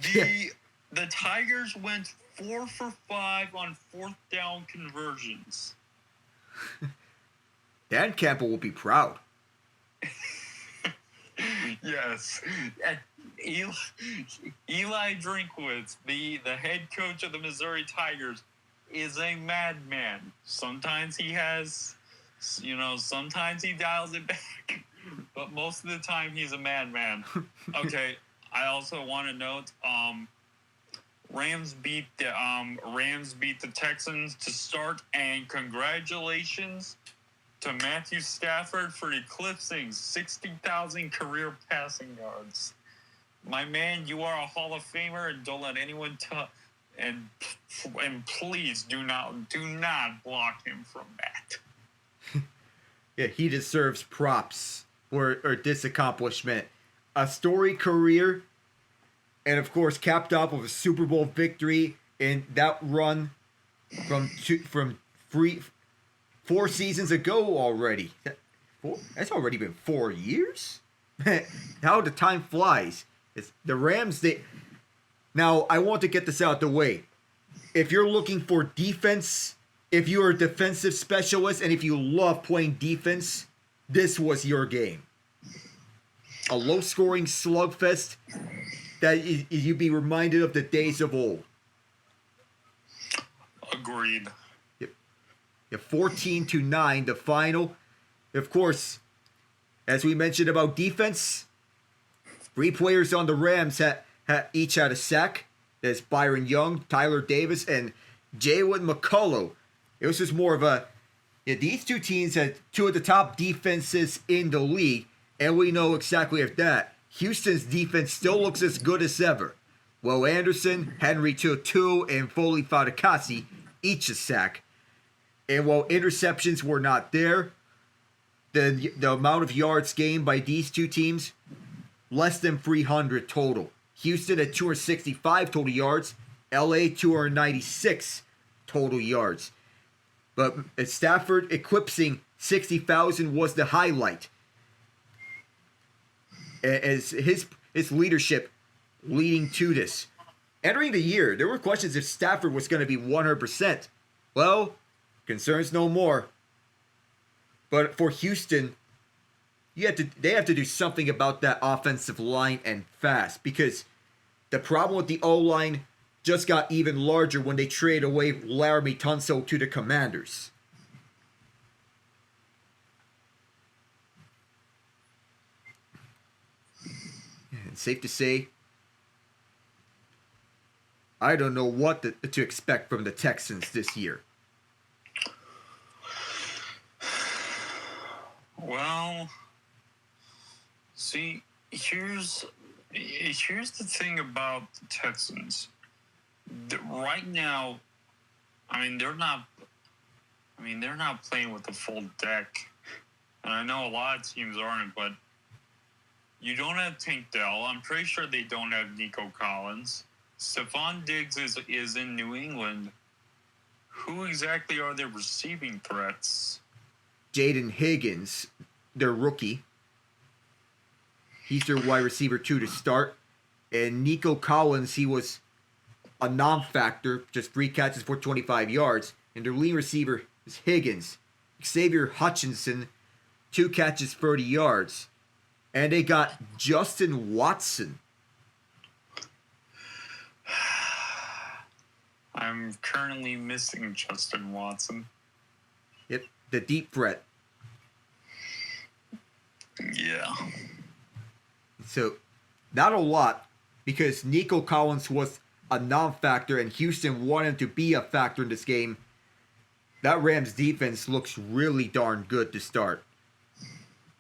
S2: The Tigers went 4 for 5 on fourth down conversions.
S1: Dan Campbell will be proud.
S2: Yes. Eli Drinkwitz, the head coach of the Missouri Tigers, is a madman. Sometimes he has, sometimes he dials it back, but most of the time he's a madman. Okay, I also want to note, Rams beat the Texans to start, and congratulations to Matthew Stafford for eclipsing 60,000 career passing yards. My man, you are a Hall of Famer, and don't let anyone and please do not block him from that.
S1: Yeah, he deserves props for this accomplishment. A storied career, and of course capped off with a Super Bowl victory in that run from 4 seasons ago already. That's already been 4 years? How the time flies. It's the Rams, Now, I want to get this out the way. If you're looking for defense, if you're a defensive specialist, and if you love playing defense, this was your game. A low-scoring slugfest that you'd be reminded of the days of old.
S2: Agreed.
S1: 14-9, the final. Of course, as we mentioned about defense, 3 players on the Rams each had a sack. There's Byron Young, Tyler Davis, and Jalen McCullough. It was just more of these 2 teams had 2 of the top defenses in the league, and we know exactly of that. Houston's defense still looks as good as ever. Will Anderson, Henry Tutu, and Foley Fatukasi each a sack. And while interceptions were not there, the amount of yards gained by these 2 teams, less than 300 total. Houston at 265 total yards, LA 296 total yards. But Stafford eclipsing 60,000 was the highlight, as his leadership leading to this. Entering the year, there were questions if Stafford was going to be 100%. Well, concerns no more. But for Houston, they have to do something about that offensive line and fast, because the problem with the O-line just got even larger when they traded away Laramie Tunsil to the Commanders. And safe to say, I don't know what to expect from the Texans this year.
S2: Well, see, here's the thing about the Texans. Right now, they're not playing with the full deck, and I know a lot of teams aren't. But you don't have Tank Dell. I'm pretty sure they don't have Nico Collins. Stephon Diggs is in New England. Who exactly are their receiving threats?
S1: Jaden Higgins, their rookie. He's their wide receiver 2 to start. And Nico Collins, he was a non-factor, just 3 catches for 25 yards. And their lead receiver is Higgins. Xavier Hutchinson, 2 catches, 30 yards. And they got Justin Watson.
S2: I'm currently missing Justin Watson.
S1: Yep, the deep threat.
S2: Yeah.
S1: So, not a lot, because Nico Collins was a non-factor and Houston wanted to be a factor in this game. That Rams defense looks really darn good to start.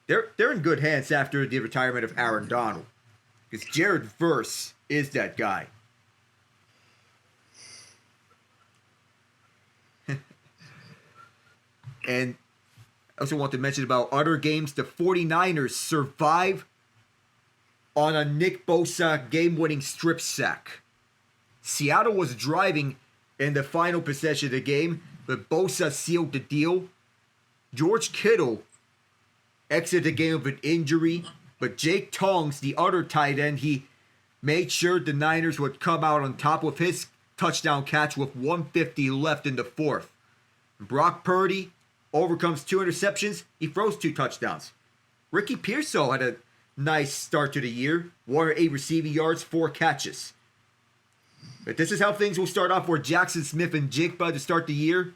S1: They're in good hands after the retirement of Aaron Donald. Because Jared Verse is that guy. And I also want to mention about other games. The 49ers survive on a Nick Bosa game-winning strip sack. Seattle was driving in the final possession of the game, but Bosa sealed the deal. George Kittle exited the game with an injury, but Jake Tongs, the other tight end, he made sure the Niners would come out on top with his touchdown catch with 1:50 left in the fourth. Brock Purdy overcomes 2 interceptions. He throws 2 touchdowns. Ricky Pearsall had a nice start to the year. 108 receiving yards, 4 catches. But this is how things will start off for Jackson Smith and Jigba to start the year.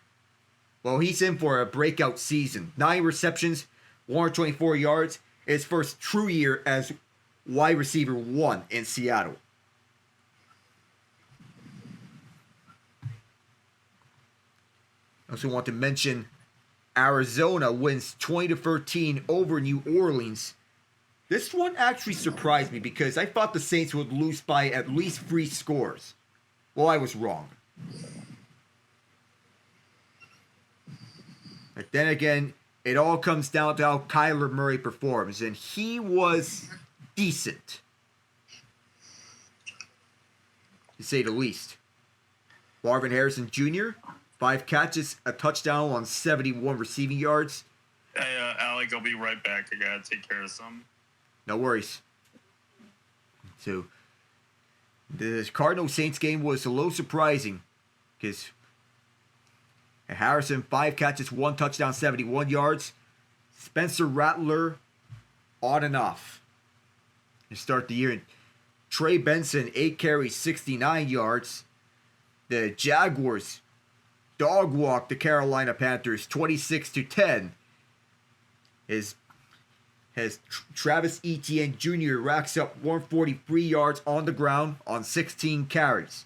S1: Well, he's in for a breakout season. 9 receptions, 124 yards. His first true year as wide receiver 1 in Seattle. I also want to mention Arizona wins 20-13 over New Orleans. This one actually surprised me because I thought the Saints would lose by at least 3 scores. Well, I was wrong. But then again, it all comes down to how Kyler Murray performs, and he was decent, to say the least. Marvin Harrison Jr., 5 catches, a touchdown on 71 receiving yards.
S2: Hey, Alec, I'll be right back. I gotta take care of something.
S1: No worries. So, the Cardinals-Saints game was a little surprising because Harrison, 5 catches, 1 touchdown, 71 yards. Spencer Rattler, on and off to start the year. Trey Benson, 8 carries, 69 yards. The Jaguars dog walk the Carolina Panthers 26-10. As Travis Etienne Jr. racks up 143 yards on the ground on 16 carries.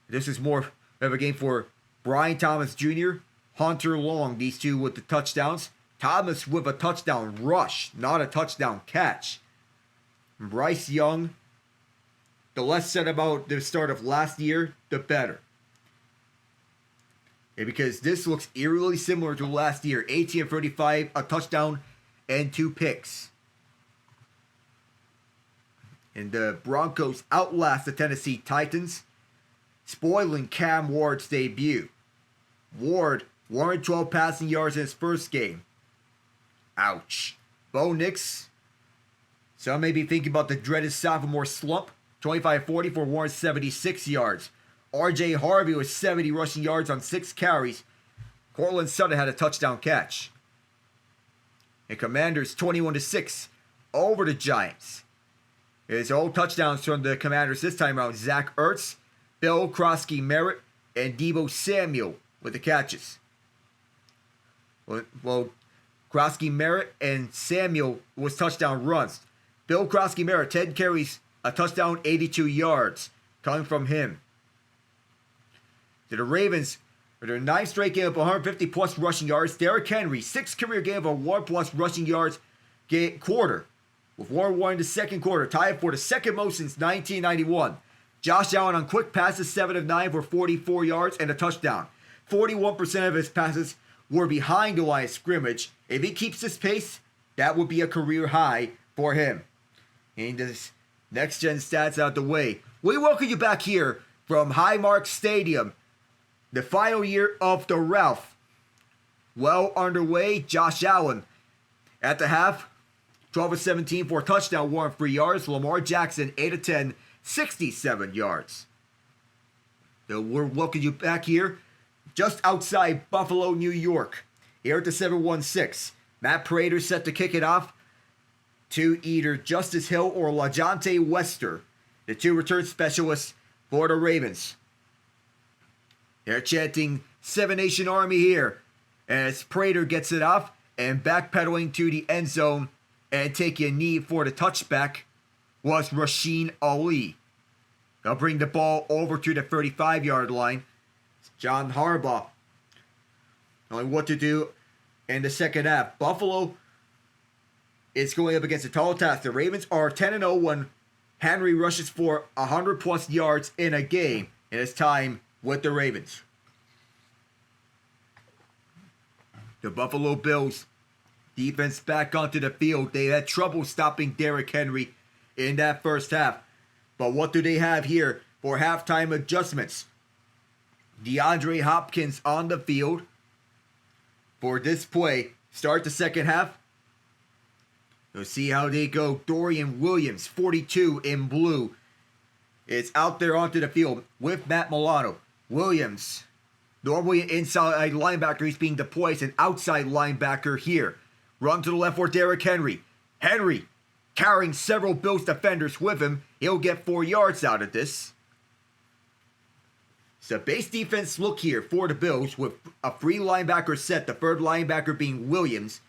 S1: This is more of a game for Brian Thomas Jr., Hunter Long, these 2 with the touchdowns. Thomas with a touchdown rush, not a touchdown catch. Bryce Young, the less said about the start of last year, the better. And because this looks eerily similar to last year. 18-35, a touchdown, and 2 picks. And the Broncos outlast the Tennessee Titans, spoiling Cam Ward's debut. Ward, 112 passing yards in his first game. Ouch. Bo Nix, some may be thinking about the dreaded sophomore slump. 25-40 for 176 yards. R.J. Harvey with 70 rushing yards on 6 carries. Cortland Sutton had a touchdown catch. And Commanders 21-6 over the Giants. It's all touchdowns from the Commanders this time around. Zach Ertz, Bill Krosky-Merritt, and Deebo Samuel with the catches. Well, Krosky-Merritt and Samuel was touchdown runs. Bill Krosky-Merritt, 10 carries, a touchdown, 82 yards coming from him. To the Ravens, with their 9th straight game of 150-plus rushing yards. Derrick Henry, 6th career game of 1+ rushing yards quarter. With 1-1 in the second quarter, tied for the second most since 1991. Josh Allen on quick passes, 7 of 9 for 44 yards and a touchdown. 41% of his passes were behind the line of scrimmage. If he keeps this pace, that would be a career high for him. And this next-gen stats out the way. We welcome you back here from Highmark Stadium. The final year of the Ralph well underway. Josh Allen at the half, 12 of 17 for a touchdown, 1 free yards. Lamar Jackson, 8 of 10, 67 yards. So we're welcoming you back here just outside Buffalo, New York. Here at the 716. Matt Prater set to kick it off to either Justice Hill or LaJohntay Wester, the two return specialists for the Ravens. They're chanting Seven Nation Army here as Prater gets it off and backpedaling to the end zone and taking a knee for the touchback was Rasheen Ali. They'll bring the ball over to the 35-yard line. John Harbaugh knowing what to do in the second half. Buffalo is going up against a tall task. The Ravens are 10-0 when Henry rushes for 100-plus yards in a game in his time with the Ravens. The Buffalo Bills defense back onto the field. They had trouble stopping Derrick Henry in that first half. But what do they have here for halftime adjustments? DeAndre Hopkins on the field for this play. Start the second half. We'll see how they go. Dorian Williams, 42 in blue, is out there onto the field with Matt Milano. Williams, normally an inside linebacker, he's being deployed as an outside linebacker here. Run to the left for Derrick Henry. Henry carrying several Bills defenders with him. He'll get 4 yards out of this. So base defense look here for the Bills with a free linebacker set, the third linebacker being Williams.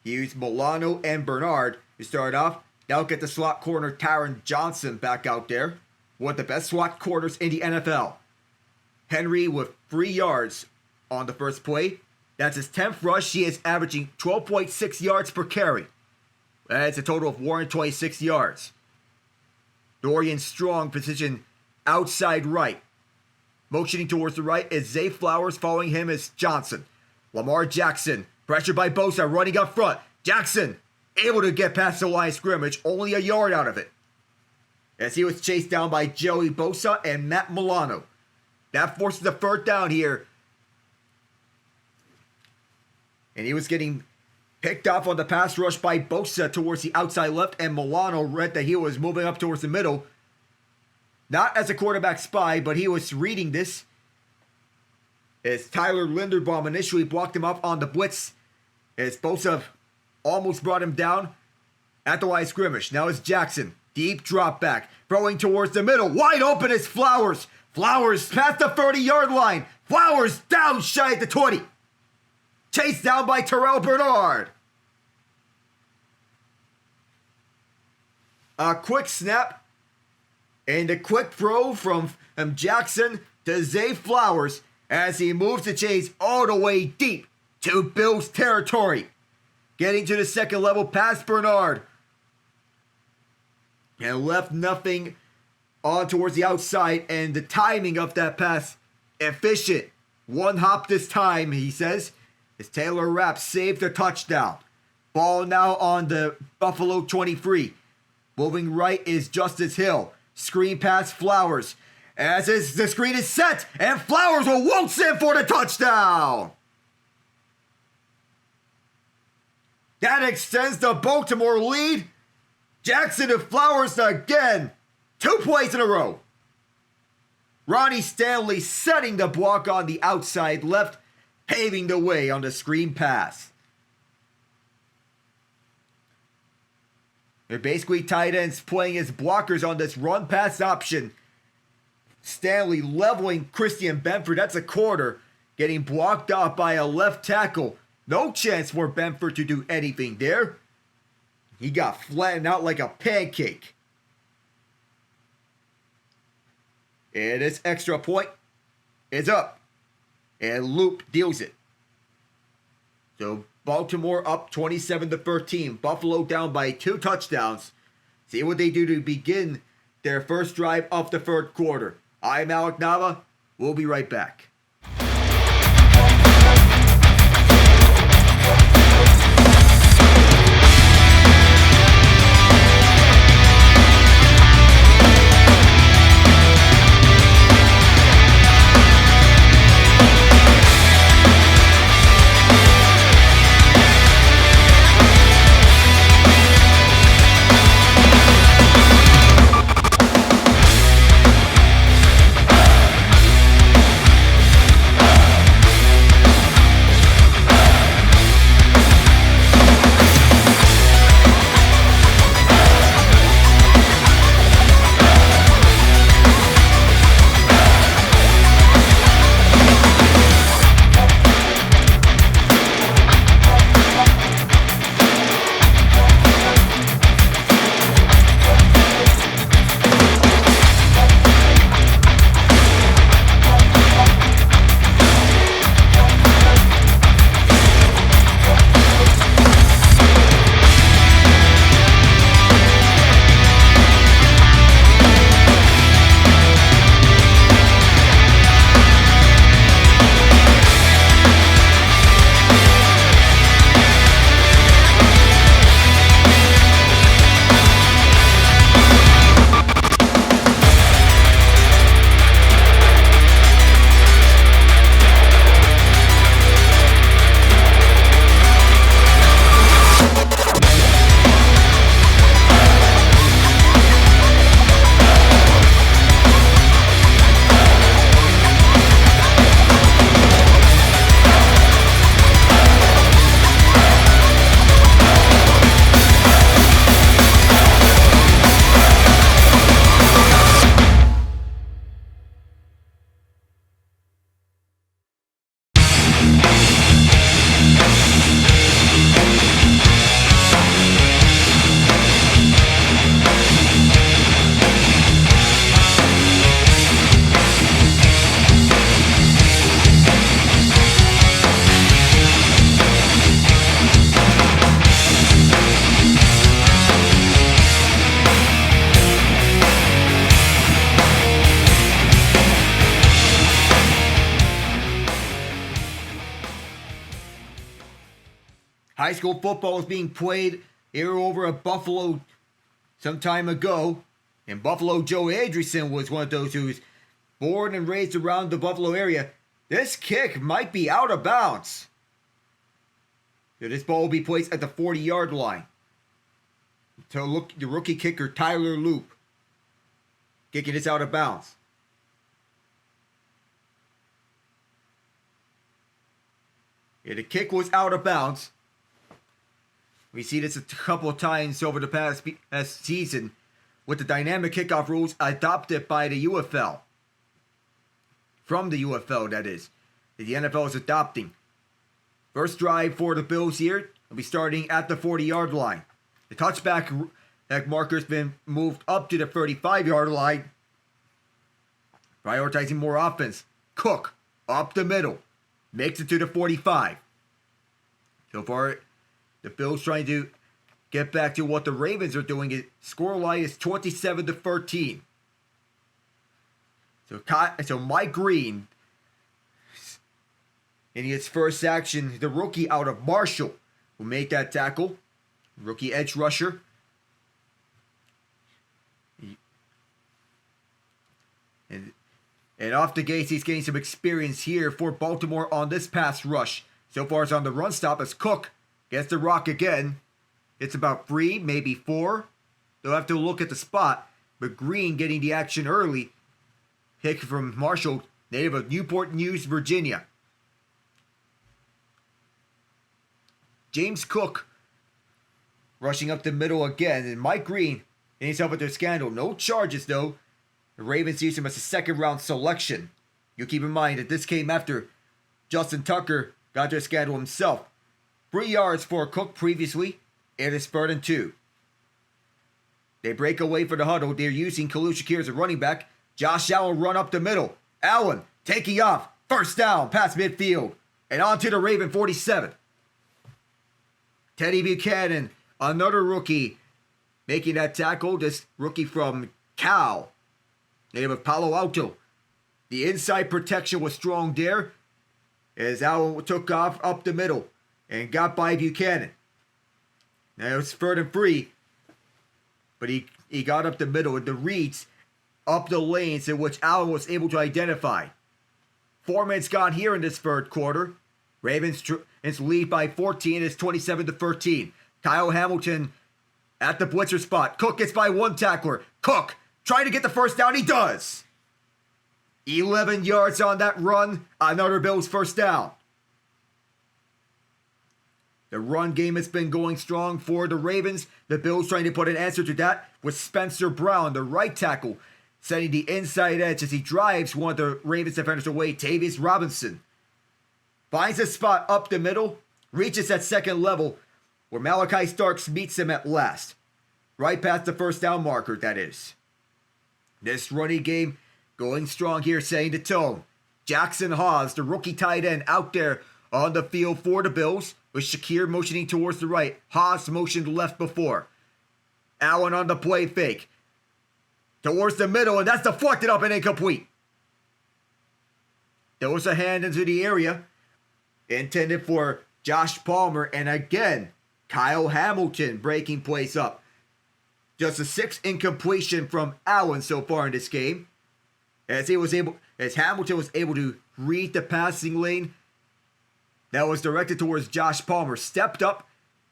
S1: Use Milano and Bernard to start off. Now get the slot corner Taron Johnson back out there. One of the best slot corners in the NFL. Henry with 3 yards on the first play. That's his 10th rush. He is averaging 12.6 yards per carry. That's a total of 126 yards. Dorian Strong position outside right. Motioning towards the right is Zay Flowers. Following him is Johnson. Lamar Jackson, pressured by Bosa, running up front. Jackson, able to get past the line of scrimmage, only a yard out of it. As he was chased down by Joey Bosa and Matt Milano. That forces the third down here. And he was getting picked off on the pass rush by Bosa towards the outside left, and Milano read that he was moving up towards the middle. Not as a quarterback spy, but he was reading this. As Tyler Linderbaum initially blocked him up on the blitz. As Bosa almost brought him down at the line of scrimmage. Now it's Jackson. Deep drop back. Throwing towards the middle. Wide open is Flowers. Flowers past the 30-yard line. Flowers down shy at the 20. Chased down by Terrell Bernard. A quick snap. And a quick throw from Jackson to Zay Flowers as he moves the chase all the way deep to Bills territory. Getting to the second level past Bernard. And left nothing on towards the outside. And the timing of that pass, efficient. One hop this time, he says. As Taylor Rapp saved the touchdown. Ball now on the Buffalo 23. Moving right is Justice Hill. Screen pass Flowers. As the screen is set. And Flowers will waltz in for the touchdown. That extends the Baltimore lead. Jackson and Flowers again. 2 plays in a row. Ronnie Stanley setting the block on the outside left. Paving the way on the screen pass. They're basically tight ends playing as blockers on this run pass option. Stanley leveling Christian Benford. That's a quarter. Getting blocked off by a left tackle. No chance for Benford to do anything there. He got flattened out like a pancake. And this extra point is up. And Loop deals it. So Baltimore up 27-13. Buffalo down by 2 touchdowns. See what they do to begin their first drive of the third quarter. I'm Alec Nava. We'll be right back. High school football was being played here over at Buffalo some time ago. And Buffalo Joe Andreessen was one of those who was born and raised around the Buffalo area. This kick might be out of bounds. So this ball will be placed at the 40-yard line. So look, the rookie kicker Tyler Loop kicking this out of bounds. Yeah, the kick was out of bounds. We see this a couple of times over the past season with the dynamic kickoff rules adopted by the UFL. From the UFL, that is. That the NFL is adopting. First drive for the Bills here will be starting at the 40-yard line. The touchback marker has been moved up to the 35-yard line. Prioritizing more offense. Cook up the middle. Makes it to the 45. So far, the Bills trying to get back to what the Ravens are doing. Scoreline is 27-13. So Mike Green, in his first action, the rookie out of Marshall, will make that tackle. Rookie edge rusher. And off the gates, he's getting some experience here for Baltimore on this pass rush. So far, it's on the run stop as Cook gets the rock again. It's about 3, maybe 4. They'll have to look at the spot. But Green getting the action early. Pick from Marshall, native of Newport News, Virginia. James Cook rushing up the middle again. And Mike Green getting himself into a scandal. No charges, though. The Ravens used him as a second-round selection. You keep in mind that this came after Justin Tucker got into a scandal himself. 3 yards for Cook previously. It is 3rd and 2. They break away for the huddle. They're using Khalil Shakir as a running back. Josh Allen run up the middle. Allen taking off. First down past midfield. And on to the Raven 47. Teddy Buchanan, another rookie, making that tackle. This rookie from Cal, native of Palo Alto. The inside protection was strong there as Allen took off up the middle and got by Buchanan. Now it's 3rd and 3, but he got up the middle and the reads up the lanes in which Allen was able to identify. 4 minutes gone here in this 3rd quarter. Ravens lead by 14. It's 27-13. Kyle Hamilton at the blitzer spot. Cook gets by 1 tackler. Cook trying to get the first down. He does. 11 yards on that run. Another Bills first down. The run game has been going strong for the Ravens. The Bills trying to put an answer to that with Spencer Brown, the right tackle, setting the inside edge as he drives one of the Ravens defenders away, Tavius Robinson. Finds a spot up the middle, reaches that second level where Malachi Starks meets him at last. Right past the first down marker, that is. This running game going strong here, setting the tone. Jackson Haas, the rookie tight end, out there on the field for the Bills, with Shakir motioning towards the right. Haas motioned left before. Allen on the play fake. Towards the middle, and that's deflected up and incomplete. There was a hand into the area intended for Josh Palmer, and again, Kyle Hamilton breaking plays up. Just a 6th incompletion from Allen so far in this game. As Hamilton was able to read the passing lane that was directed towards Josh Palmer, stepped up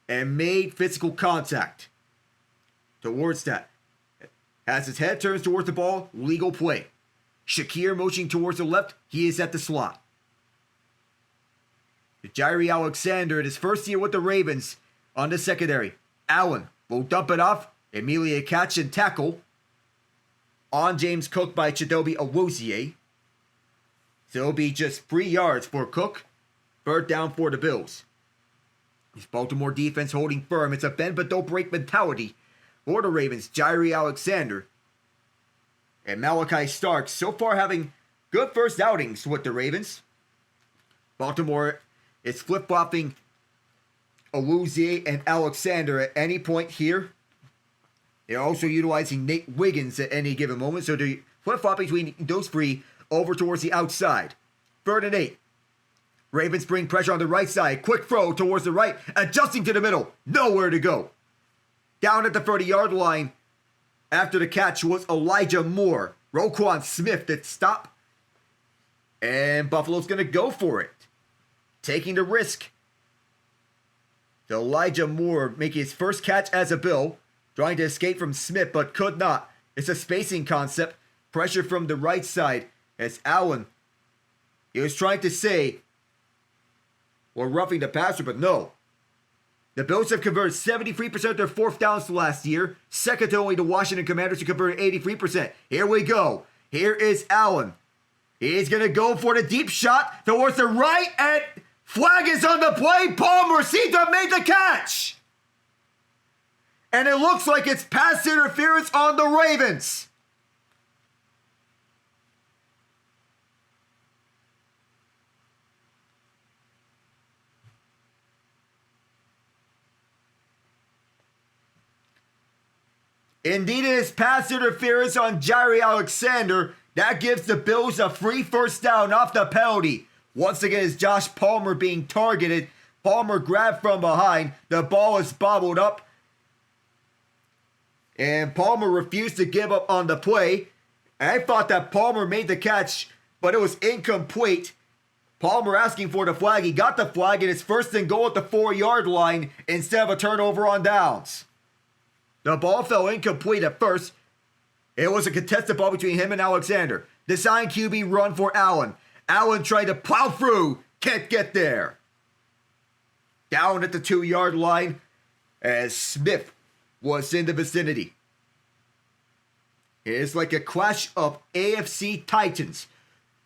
S1: and made physical contact towards that. As his head turns towards the ball, legal play. Shakir motioning towards the left, he is at the slot. Jairi Alexander in his first year with the Ravens on the secondary. Allen will dump it off, immediately a catch and tackle on James Cook by Chidobe Awuzie. So it'll be just 3 yards for Cook. 3rd down for the Bills. This Baltimore defense holding firm. It's a bend but don't break mentality for the Ravens. Jairi Alexander and Malachi Starks so far having good first outings with the Ravens. Baltimore is flip-flopping Awuzie and Alexander at any point here. They're also utilizing Nate Wiggins at any given moment, so they flip-flop between those 3 over towards the outside. 3rd and 8. Ravens bring pressure on the right side. Quick throw towards the right. Adjusting to the middle. Nowhere to go. Down at the 30-yard line. After the catch was Elijah Moore. Roquan Smith did stop. And Buffalo's going to go for it. Taking the risk. Elijah Moore making his first catch as a Bill. Trying to escape from Smith but could not. It's a spacing concept. Pressure from the right side. As Allen. He was trying to say, or roughing the passer, but no. The Bills have converted 73% of their fourth downs last year, second to only the Washington Commanders who converted 83%. Here we go. Here is Allen. He's going to go for the deep shot towards the right, and flag is on the play. Palmer seems to have made the catch. And it looks like it's pass interference on the Ravens. Indeed, it is pass interference on Jaire Alexander. That gives the Bills a free first down off the penalty. Once again, is Josh Palmer being targeted. Palmer grabbed from behind. The ball is bobbled up. And Palmer refused to give up on the play. I thought that Palmer made the catch, but it was incomplete. Palmer asking for the flag. He got the flag, and it's first and goal at the 4-yard line instead of a turnover on downs. The ball fell incomplete at first. It was a contested ball between him and Alexander. Design QB run for Allen. Allen tried to plow through. Can't get there. Down at the 2-yard line as Smith was in the vicinity. It is like a clash of AFC Titans.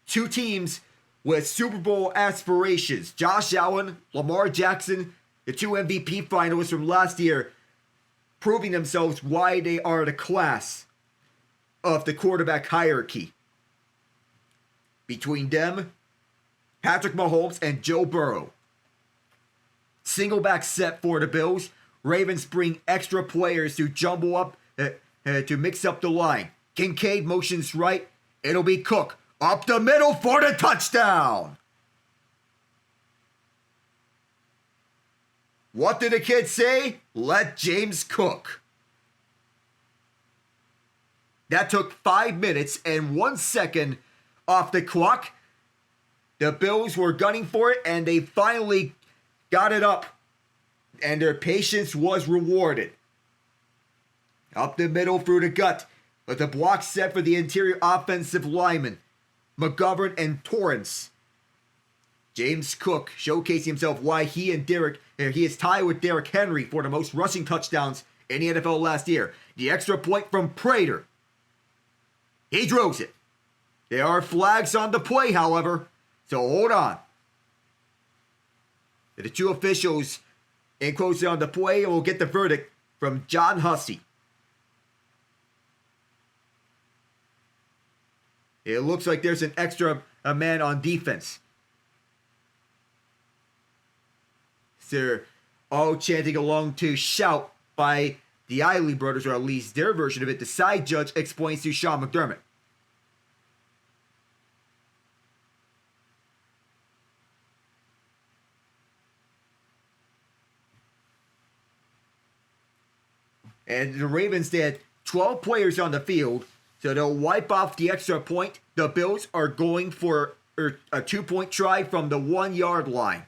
S1: Two teams with Super Bowl aspirations. Josh Allen, Lamar Jackson, the two MVP finalists from last year, proving themselves why they are the class of the quarterback hierarchy. Between them, Patrick Mahomes and Joe Burrow. Single back set for the Bills. Ravens bring extra players to jumble up, to mix up the line. Kincaid motions right. It'll be Cook up the middle for the touchdown. What did the kid say? Let James cook. That took 5 minutes and 1 second off the clock. The Bills were gunning for it, and they finally got it up. And their patience was rewarded. Up the middle through the gut. With the block set for the interior offensive linemen. McGovern and Torrance. James Cook showcasing himself why he is tied with Derrick Henry for the most rushing touchdowns in the NFL last year. The extra point from Prater. He drills it. There are flags on the play, however, so hold on. The two officials encroaching on the play will get the verdict from John Hussey. It looks like there's an extra man on defense. They're all chanting along to shout by the Eiley brothers, or at least their version of it. The side judge explains to Sean McDermott. And the Ravens, they had 12 players on the field, so they'll wipe off the extra point. The Bills are going for a 2-point try from the 1-yard line.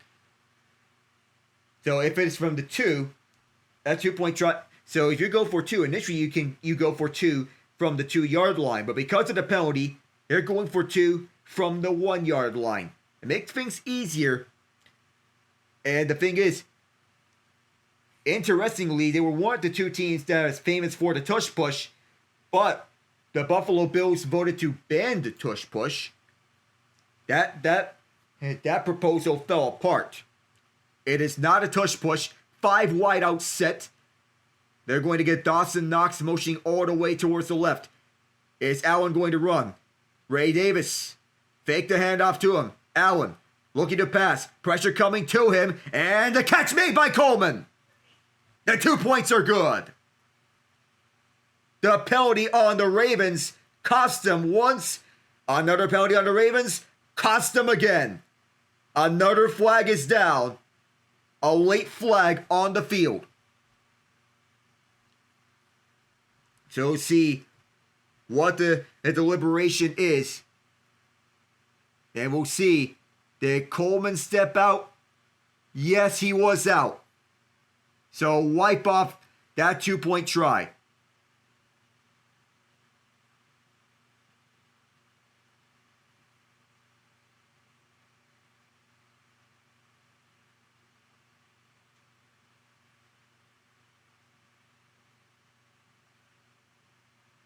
S1: So if it's from the 2, that 2-point try. So if you go for 2, initially you go for 2 from the 2-yard line. But because of the penalty, they're going for 2 from the 1-yard line. It makes things easier. And the thing is, interestingly, they were one of the two teams that is famous for the tush push. But the Buffalo Bills voted to ban the tush push. That proposal fell apart. It is not a tush push. 5 wideout set. They're going to get Dawson Knox motioning all the way towards the left. Is Allen going to run? Ray Davis. Fake the handoff to him. Allen looking to pass. Pressure coming to him. And the catch made by Coleman. The 2 points are good. The penalty on the Ravens cost them once. Another penalty on the Ravens cost them again. Another flag is down. A late flag on the field. So we'll see what the deliberation is. And we'll see. Did Coleman step out? Yes, he was out. So wipe off that 2-point try.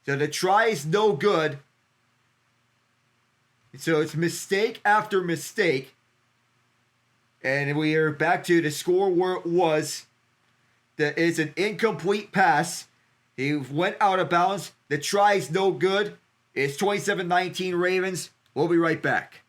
S1: So the try is no good. So it's mistake after mistake. And we are back to the score where it was. That is an incomplete pass. He went out of bounds. The try is no good. It's 27-19 Ravens. We'll be right back.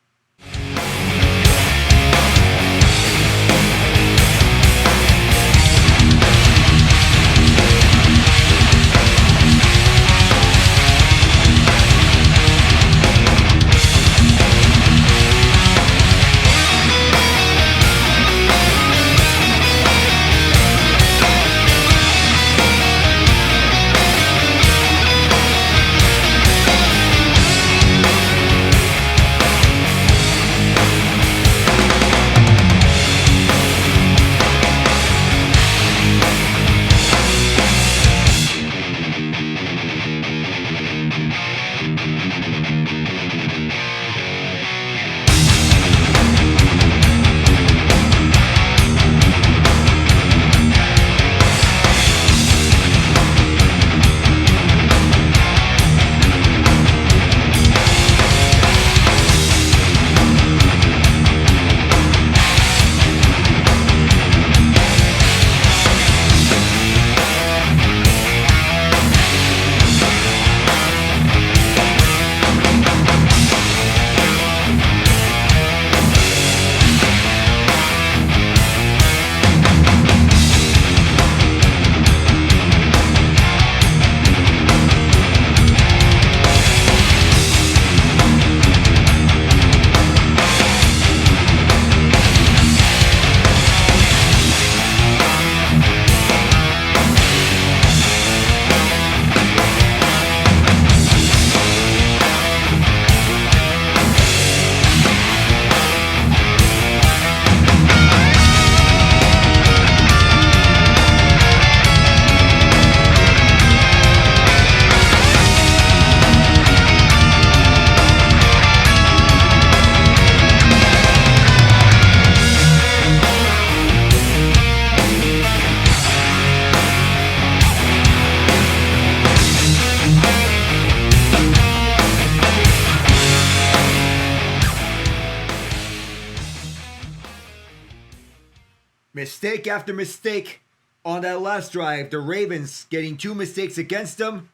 S1: Mistake after mistake on that last drive. The Ravens getting 2 mistakes against them.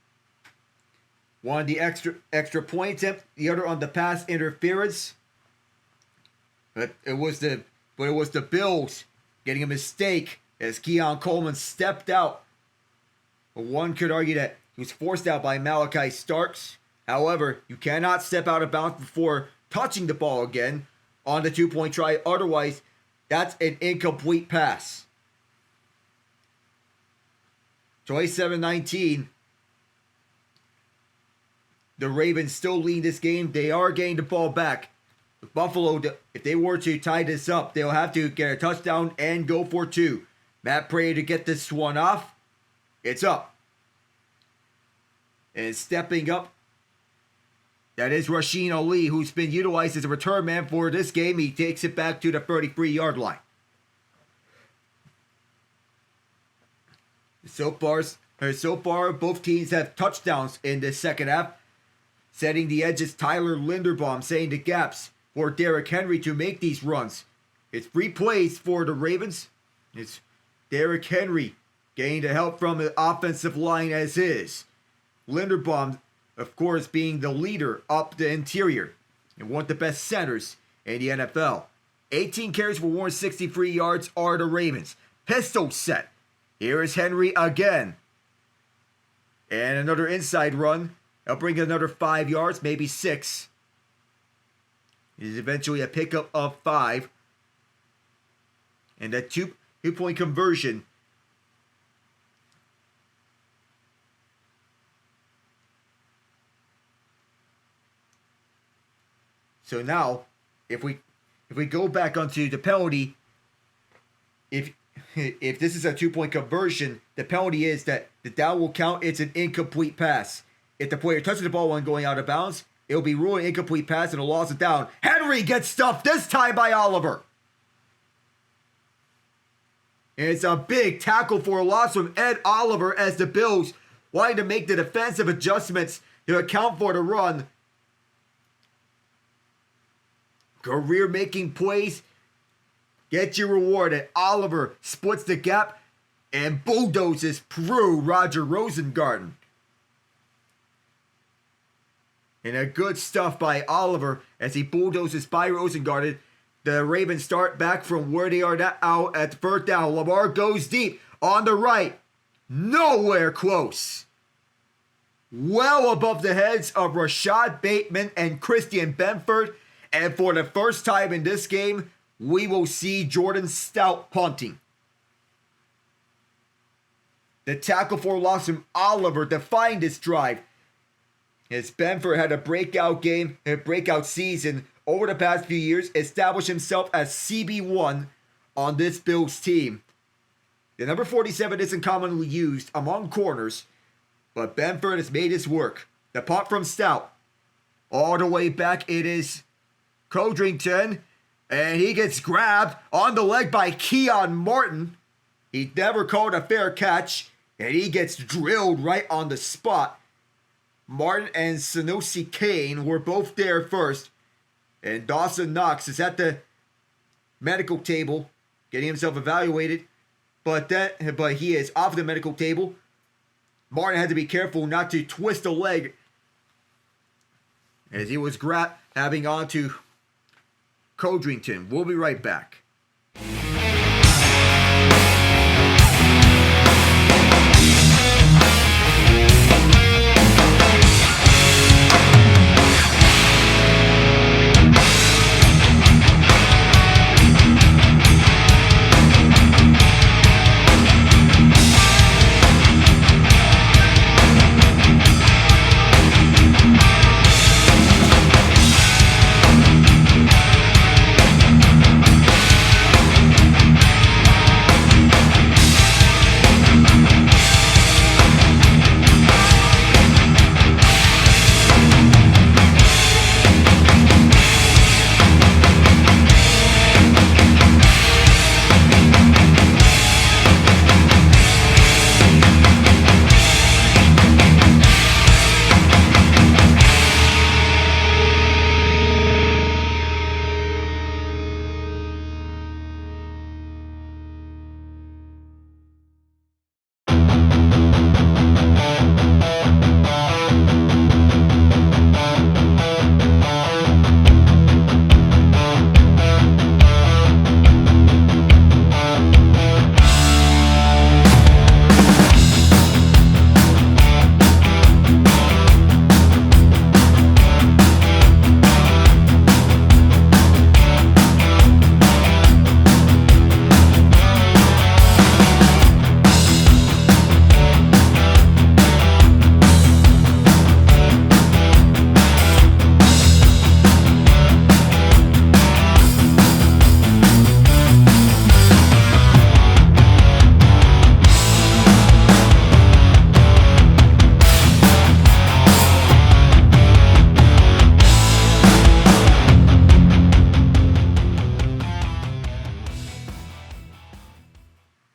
S1: One on the extra point attempt, the other on the pass interference. But it was the Bills getting a mistake as Keon Coleman stepped out. But one could argue that he was forced out by Malachi Starks. However, you cannot step out of bounds before touching the ball again on the 2-point try. Otherwise, that's an incomplete pass. 27-19. The Ravens still lead this game. They are getting the ball back. Buffalo, if they were to tie this up, they'll have to get a touchdown and go for 2. Matt Prater to get this one off. It's up. And stepping up, that is Rasheen Ali, who's been utilized as a return man for this game. He takes it back to the 33-yard line. So far, both teams have touchdowns in the second half. Setting the edges, Tyler Linderbaum setting the gaps for Derrick Henry to make these runs. It's 3 plays for the Ravens. It's Derrick Henry getting the help from the offensive line as is. Linderbaum, of course, being the leader up the interior and one of the best centers in the NFL. 18 carries for 163 yards are the Ravens. Pistol set. Here is Henry again. And another inside run. They'll bring another 5 yards, maybe 6. It is eventually a pickup of 5 And that two-point conversion. So now, if we go back onto the penalty, if this is a 2-point conversion, the penalty is that the down will count. It's an incomplete pass. If the player touches the ball when going out of bounds, it will be ruled an incomplete pass and a loss of down. Henry gets stuffed this time by Oliver. And it's a big tackle for a loss from Ed Oliver as the Bills wanting to make the defensive adjustments to account for the run. Career-making plays get your reward. And Oliver splits the gap and bulldozes through Roger Rosengarten. And a good stuff by Oliver as he bulldozes by Rosengarten. The Ravens start back from where they are now at the first down. Lamar goes deep on the right. Nowhere close. Well above the heads of Rashad Bateman and Christian Benford. And for the first time in this game, we will see Jordan Stout punting. The tackle for loss from Oliver defined this drive. As Benford had a breakout game, a breakout season over the past few years, established himself as CB1 on this Bills team. The number 47 isn't commonly used among corners, but Benford has made his work. The punt from Stout. All the way back, it is Codrington, and he gets grabbed on the leg by Keon Martin. He never called a fair catch, and he gets drilled right on the spot. Martin and Sanosi Kane were both there first, and Dawson Knox is at the medical table getting himself evaluated, but he is off the medical table. Martin had to be careful not to twist a leg as he was grabbing onto Codrington. We'll be right back.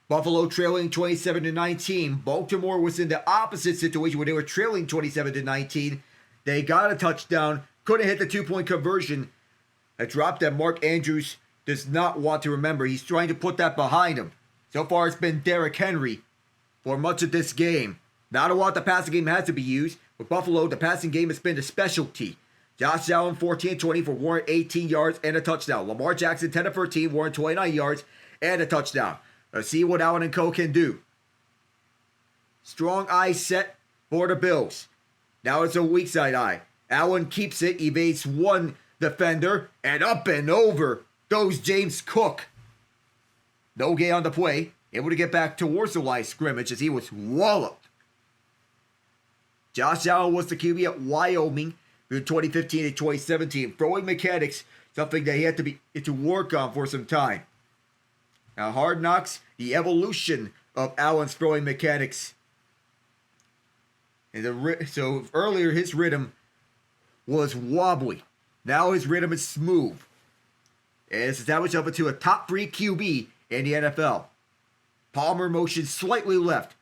S1: Buffalo trailing 27-19. Baltimore was in the opposite situation where they were trailing 27-19. They got a touchdown, couldn't hit the 2-point conversion. A drop that Mark Andrews does not want to remember. He's trying to put that behind him. So far, it's been Derrick Henry for much of this game. Not a lot the passing game has to be used. With Buffalo, the passing game has been the specialty. Josh Allen, 14-20 for 118 yards and a touchdown. Lamar Jackson, 10-13, 129 yards and a touchdown. Let's see what Allen and Co. can do. Strong eye set for the Bills. Now it's a weak side eye. Allen keeps it, evades one defender, and up and over goes James Cook. No gain on the play. Able to get back towards the line of scrimmage as he was walloped. Josh Allen was the QB at Wyoming from 2015 to 2017. Throwing mechanics, something that he had to work on for some time. Now, Hard Knocks, the evolution of Allen's throwing mechanics. And so earlier his rhythm was wobbly. Now his rhythm is smooth. And it's established up into a top 3 QB in the NFL. Palmer motions slightly left.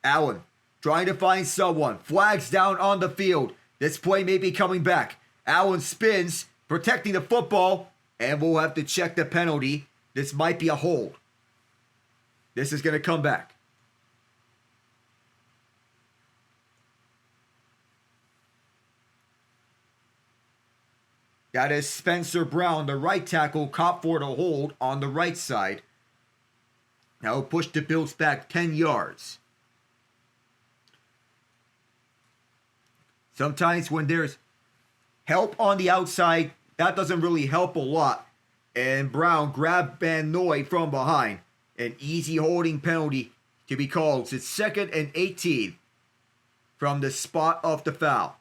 S1: Allen trying to find someone. Flags down on the field. This play may be coming back. Allen spins, protecting the football, and we'll have to check the penalty. This might be a hold. This is going to come back. That is Spencer Brown, the right tackle, caught for the hold on the right side. Now he'll push the Bills back 10 yards. Sometimes when there's help on the outside, that doesn't really help a lot. And Brown grabbed Van Noy from behind. An easy holding penalty to be called. It's 2nd and 18 from the spot of the foul.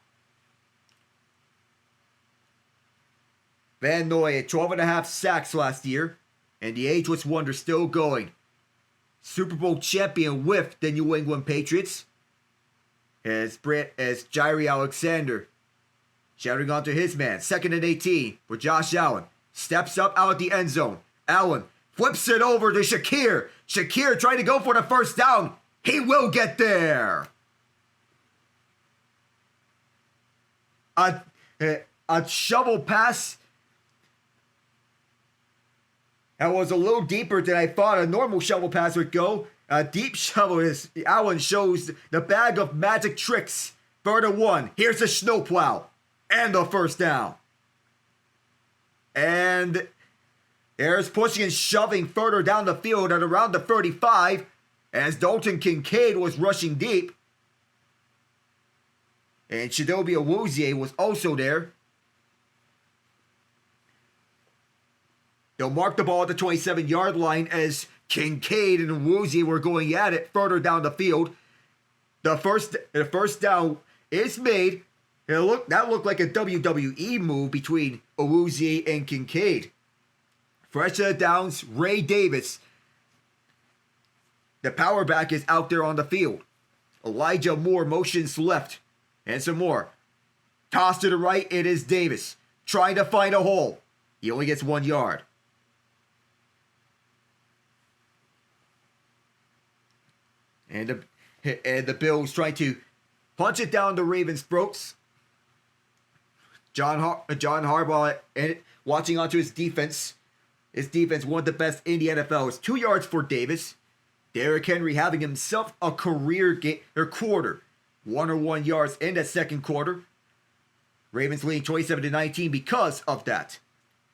S1: Van Noy had 12.5 sacks last year, and the Ageless Wonder still going. Super Bowl champion with the New England Patriots. As Jairi Alexander shouting onto his man. 2nd and 18 for Josh Allen. Steps up out of the end zone. Allen flips it over to Shakir. Shakir trying to go for the first down. He will get there. A shovel pass that was a little deeper than I thought a normal shovel pass would go. A deep shovel is Allen shows the bag of magic tricks. 3rd and 1. Here's the snowplow. And the first down. And there's pushing and shoving further down the field at around the 35 as Dalton Kincaid was rushing deep. And Chidobe Awuzie was also there. They'll mark the ball at the 27-yard line as Kincaid and Awuzie were going at it further down the field. The first down is made. That looked like a WWE move between Awuzie and Kincaid. Fresh to the downs, Ray Davis. The power back is out there on the field. Elijah Moore motions left. And some more. Toss to the right, it is Davis. Trying to find a hole. He only gets 1 yard. And the Bills trying to punch it down the Ravens' throats. John Harbaugh and watching onto his defense. His defense, one of the best in the NFL. It's 2 yards for Davis. Derrick Henry having himself a career quarter. 101 yards in that second quarter. Ravens leading 27-19 because of that.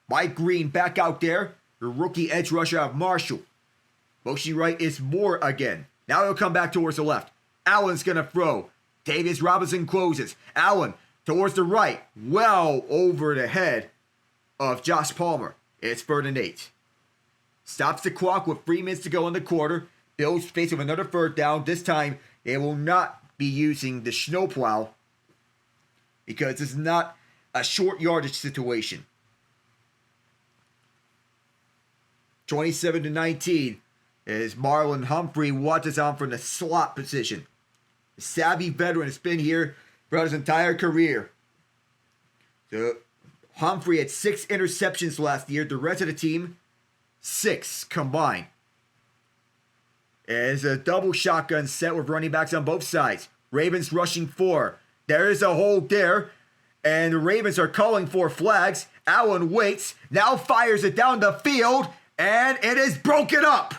S1: Mike Green back out there. The rookie edge rusher of Marshall. Motion right is Moore again. Now he'll come back towards the left. Allen's going to throw. Davis Robinson closes. Allen towards the right. Well over the head of Josh Palmer. It's 3rd and 8. Stops the clock with 3 minutes to go in the quarter. Bills face with another 3rd down. This time they will not be using the snowplow because it's not a short yardage situation. 27-19 as Marlon Humphrey watches on from the slot position. The savvy veteran has been here throughout his entire career. So Humphrey had 6 interceptions last year. The rest of the team, 6 combined. As a double shotgun set with running backs on both sides. Ravens rushing 4. There is a hold there. And the Ravens are calling for flags. Allen waits. Now fires it down the field. And it is broken up.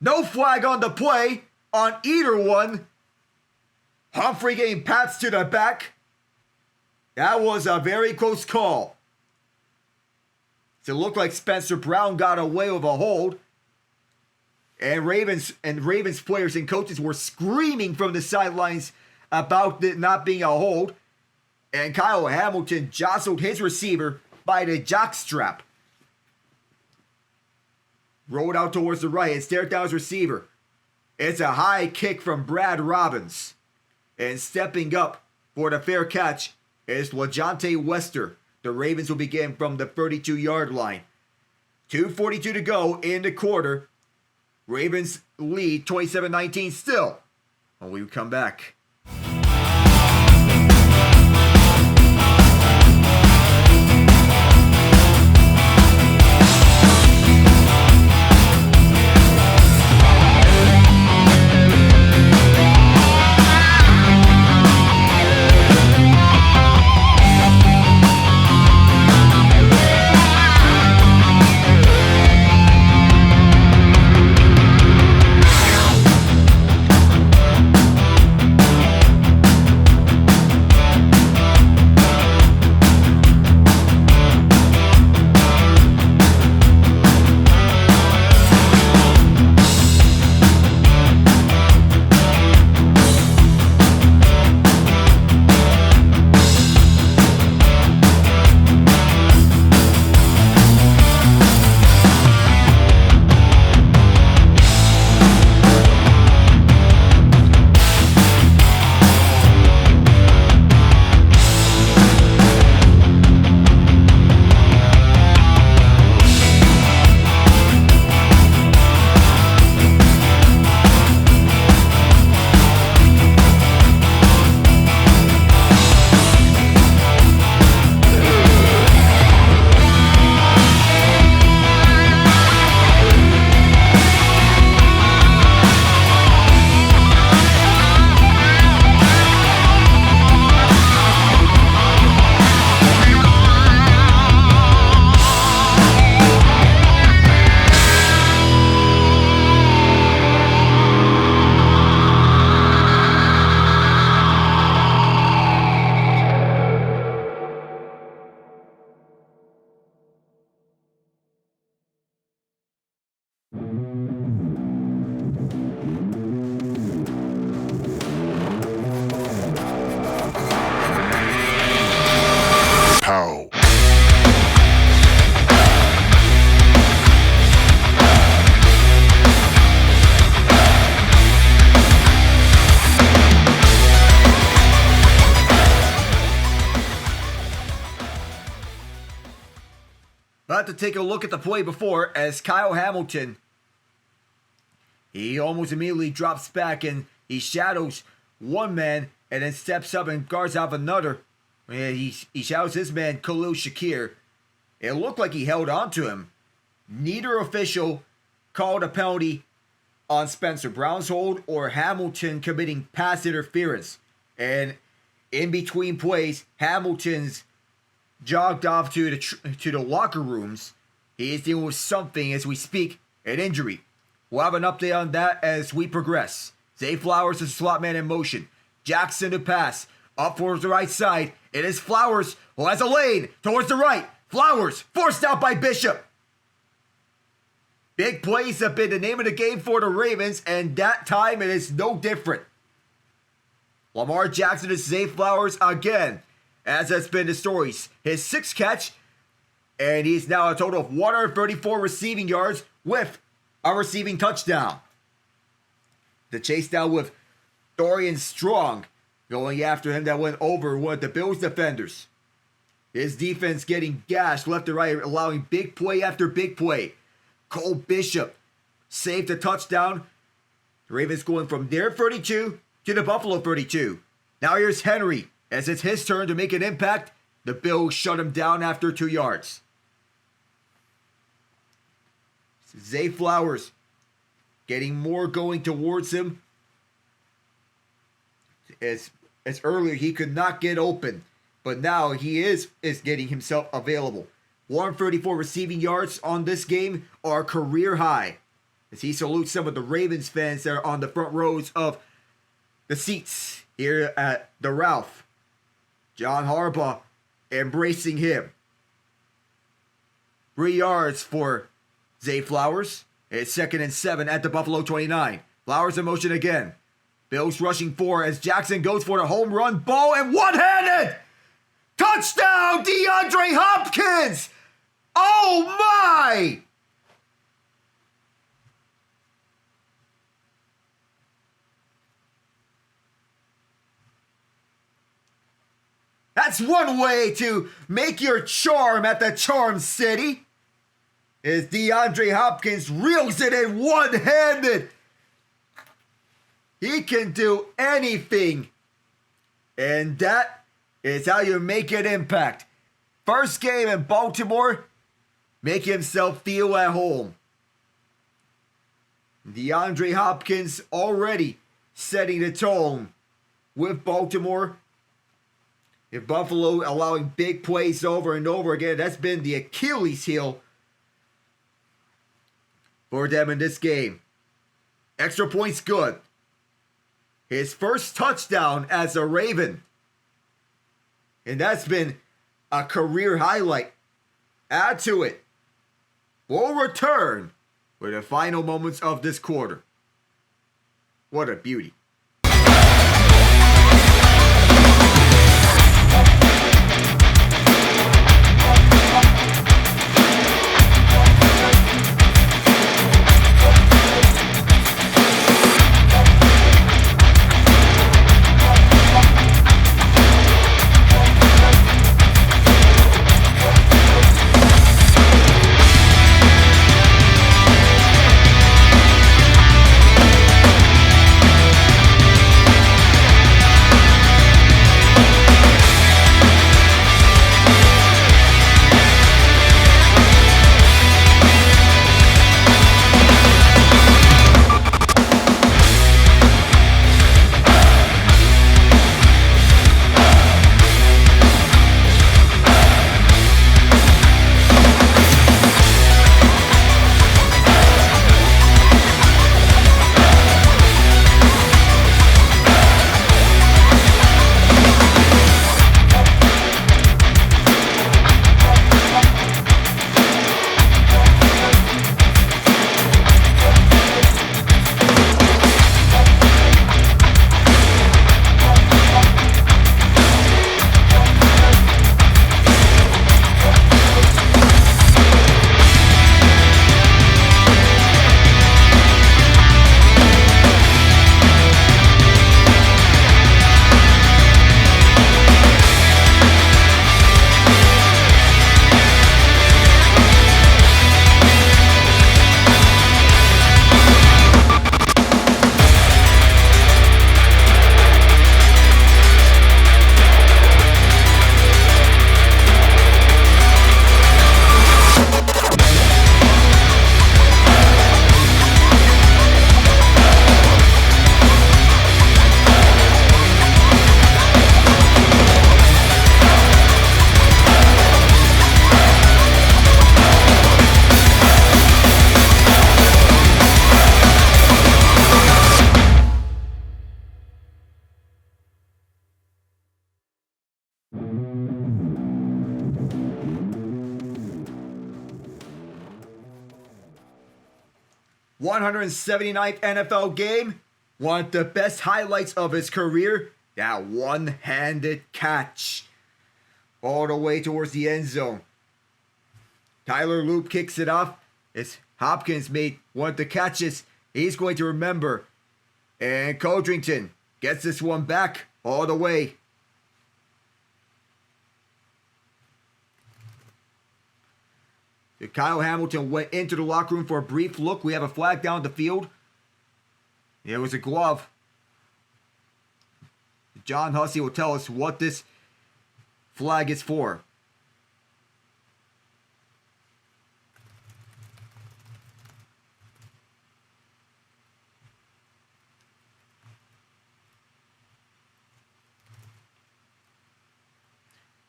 S1: No flag on the play on either one. Humphrey getting pats to the back. That was a very close call. So it looked like Spencer Brown got away with a hold. And Ravens players and coaches were screaming from the sidelines about it not being a hold. And Kyle Hamilton jostled his receiver by the jockstrap. rolled out towards the right and stared down his receiver. It's a high kick from Brad Robbins. And stepping up for the fair catch is LaJohntay Wester. The Ravens will begin from the 32-yard line. 2:42 to go in the quarter. Ravens lead 27-19 still. When we come back. About to take a look at the play before as Kyle Hamilton, he almost immediately drops back and he shadows one man and then steps up and guards out another. And he shadows his man, Khalil Shakir. It looked like he held on to him. Neither official called a penalty on Spencer Brown's hold or Hamilton committing pass interference. And in between plays, Hamilton's jogged off to the locker rooms. He is dealing with something as we speak, an injury. We'll have an update on that as we progress. Zay Flowers is slot man in motion. Jackson to pass. Up towards the right side. It is Flowers who has a lane towards the right. Flowers forced out by Bishop. Big plays have been the name of the game for the Ravens, and that time it is no different. Lamar Jackson to Zay Flowers again. As has been the stories, his sixth catch, and he's now a total of 134 receiving yards with a receiving touchdown. The chase down with Dorian Strong going after him that went over one of the Bills defenders. His defense getting gashed left and right, allowing big play after big play. Cole Bishop saved the touchdown. The Ravens going from their 32 to the Buffalo 32. Now here's Henry. As it's his turn to make an impact, the Bills shut him down after 2 yards. Zay Flowers getting more going towards him. As earlier he could not get open, but now he is getting himself available. 134 receiving yards on this game are career high. As he salutes some of the Ravens fans that are on the front rows of the seats here at the Ralph. John Harbaugh embracing him. 3 yards for Zay Flowers. It's 2nd and 7 at the Buffalo 29. Flowers in motion again. Bills rushing 4 as Jackson goes for the home run ball and one-handed! Touchdown, DeAndre Hopkins! Oh my! That's one way to make your charm at the Charm City. As DeAndre Hopkins reels it in one-handed. He can do anything. And that is how you make an impact. First game in Baltimore, make himself feel at home. DeAndre Hopkins already setting the tone with Baltimore. If Buffalo allowing big plays over and over again, that's been the Achilles heel for them in this game. Extra points good. His first touchdown as a Raven. And that's been a career highlight. Add to it. We'll return with the final moments of this quarter. What a beauty. .179th NFL game. One of the best highlights of his career. That one-handed catch. All the way towards the end zone. Tyler Loop kicks it off. As Hopkins made one of the catches he's going to remember. And Codrington gets this one back all the way. Kyle Hamilton went into the locker room for a brief look. We have a flag down the field. It was a glove. John Hussey will tell us what this flag is for.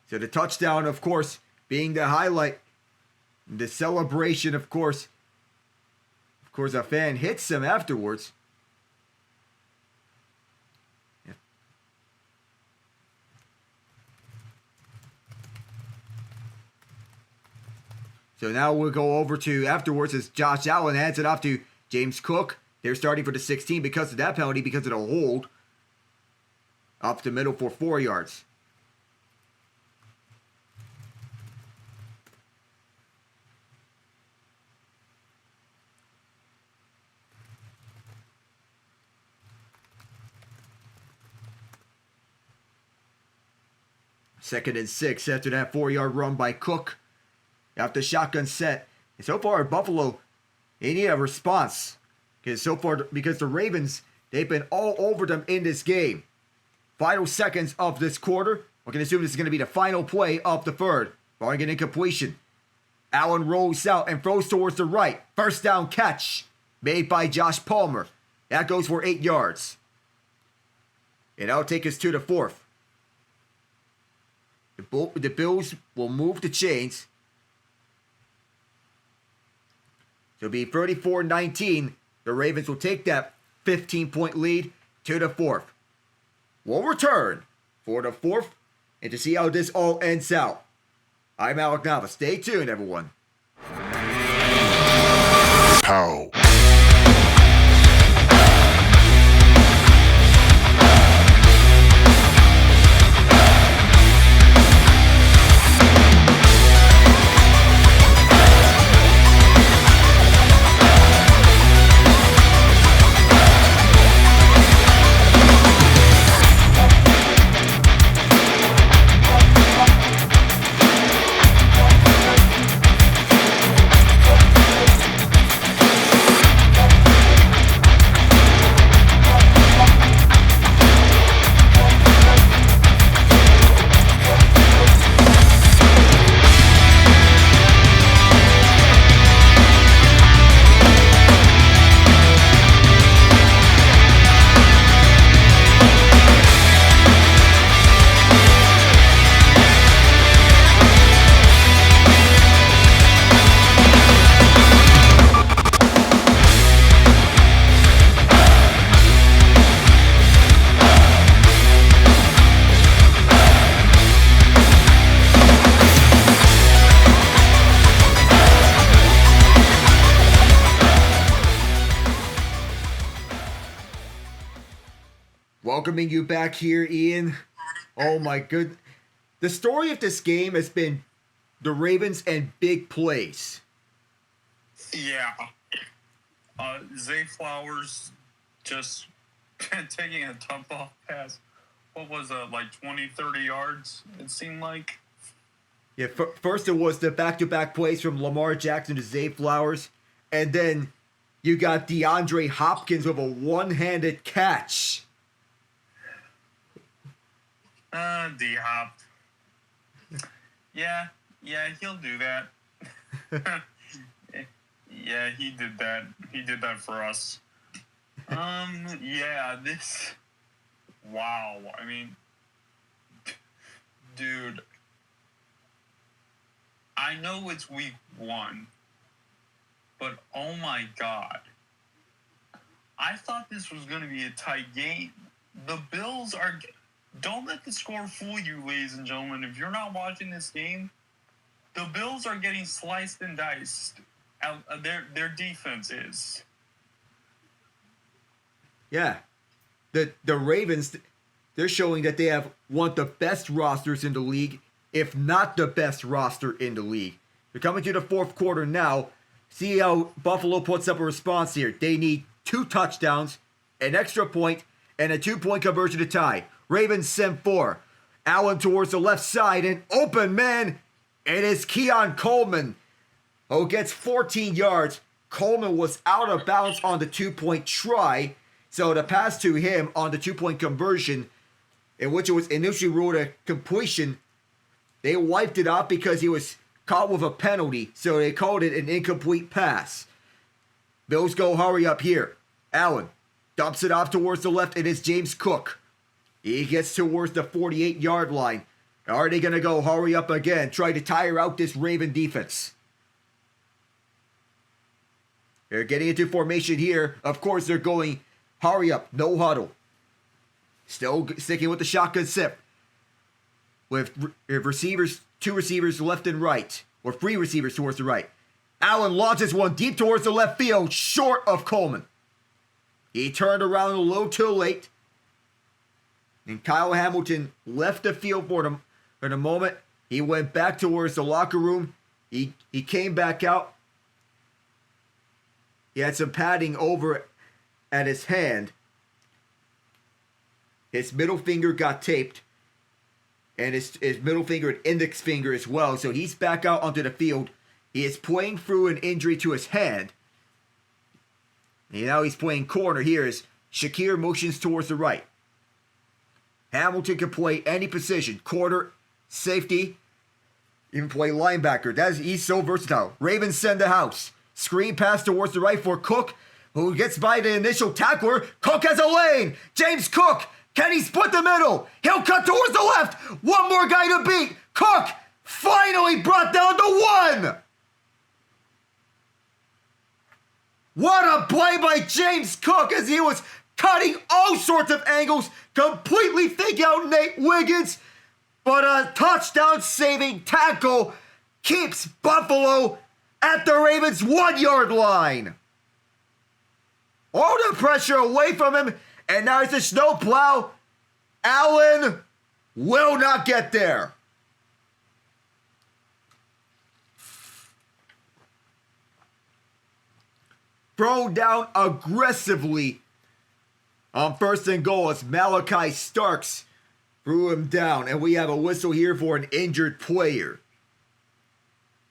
S1: So the touchdown, of course, being the highlight. The celebration, of course, a fan hits him afterwards. Yeah. So now we'll go over to afterwards as Josh Allen hands it off to James Cook. They're starting for the 16 because of that penalty, because of the hold. Up the middle for 4 yards. 2nd and 6 after that 4-yard run by Cook. After shotgun set. And so far, Buffalo, they need a response. Because the Ravens, they've been all over them in this game. Final seconds of this quarter. We're going to assume this is going to be the final play of the third. Barring an incompletion. Allen rolls out and throws towards the right. First down catch made by Josh Palmer. That goes for 8 yards. And that'll take us to the 4th. The Bills will move the chains. So it'll be 34-19. The Ravens will take that 15-point lead to the 4th. We'll return for the 4th and to see how this all ends out. I'm Alec Nava. Stay tuned, everyone.
S3: Pow.
S1: Welcoming you back here, Ian. Oh my good. The story of this game has been the Ravens and big plays.
S2: Yeah. Zay Flowers just taking a tough off pass. What was that, like 20, 30 yards, it seemed like?
S1: Yeah, first it was the back-to-back plays from Lamar Jackson to Zay Flowers. And then you got DeAndre Hopkins with a one-handed catch.
S2: D-Hop. Yeah, he'll do that. Yeah, he did that. He did that for us. Yeah, this... Wow. I mean, dude, I know it's week 1, but oh my God. I thought this was going to be a tight game. The Bills are... Don't let the score fool you, ladies and gentlemen. If you're not watching this game, the Bills are getting sliced and diced. Their defense is.
S1: Yeah. The Ravens, they're showing that they have one of the best rosters in the league, if not the best roster in the league. They're coming to the 4th quarter now. See how Buffalo puts up a response here. They need 2 touchdowns, an extra point, and a 2-point conversion to tie. Ravens send 4. Allen towards the left side, and open man. It is Keon Coleman who gets 14 yards. Coleman was out of bounds on the 2-point try. So the pass to him on the 2-point conversion, in which it was initially ruled a completion, they wiped it out because he was caught with a penalty. So they called it an incomplete pass. Bills go hurry up here. Allen dumps it off towards the left. It is James Cook. He gets towards the 48-yard line. Are they going to go hurry up again, try to tire out this Raven defense? They're getting into formation here. Of course, they're going hurry up, no huddle. Still sticking with the shotgun sip. With receivers, 2 receivers left and right. Or 3 receivers towards the right. Allen launches one deep towards the left field, short of Coleman. He turned around a little too late. And Kyle Hamilton left the field for the moment. He went back towards the locker room. He came back out. He had some padding over at his hand. His middle finger got taped. and his middle finger and index finger as well. So he's back out onto the field. He is playing through an injury to his hand. And now he's playing corner. Here is Shakir motions towards the right. Hamilton can play any position. Corner, safety, even play linebacker. He's so versatile. Ravens send the house. Screen pass towards the right for Cook, who gets by the initial tackler. Cook has a lane. James Cook. Can he split the middle? He'll cut towards the left. One more guy to beat. Cook finally brought down the one. What a play by James Cook as he was cutting all sorts of angles, completely thinking out Nate Wiggins. But a touchdown-saving tackle keeps Buffalo at the Ravens' 1-yard line. All the pressure away from him, and now it's a snowplow. Allen will not get there. Thrown down aggressively on 1st and goal as Malachi Starks threw him down. And we have a whistle here for an injured player.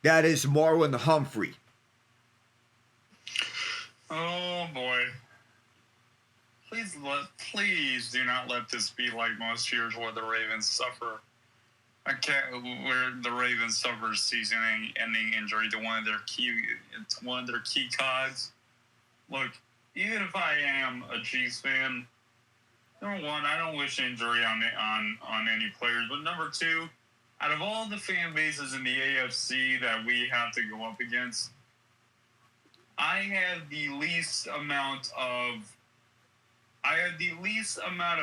S1: That is Marlon Humphrey.
S2: Oh boy. Please do not let this be like most years where the Ravens suffer season-ending injury to one of their key cogs. Look, even if I am a Chiefs fan, number one, I don't wish injury on any players. But number two, out of all the fan bases in the AFC that we have to go up against, I have the least amount of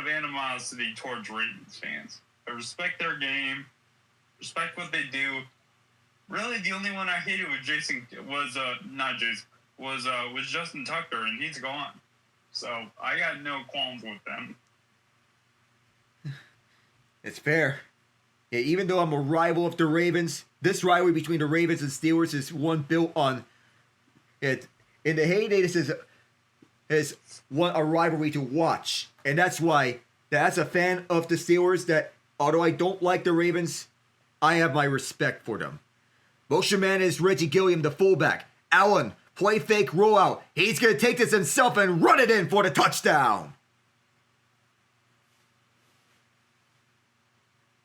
S2: animosity towards Ravens fans. I respect their game, respect what they do. Really, the only one I hated was Justin Tucker, and he's gone. So I got no qualms with them.
S1: It's fair. Yeah, even though I'm a rival of the Ravens, this rivalry between the Ravens and Steelers is one built on it. In the heyday, this is a rivalry to watch, and that's why, as a fan of the Steelers, that although I don't like the Ravens, I have my respect for them. Motion man is Reggie Gilliam, the fullback. Allen, play fake rollout. He's going to take this himself and run it in for the touchdown.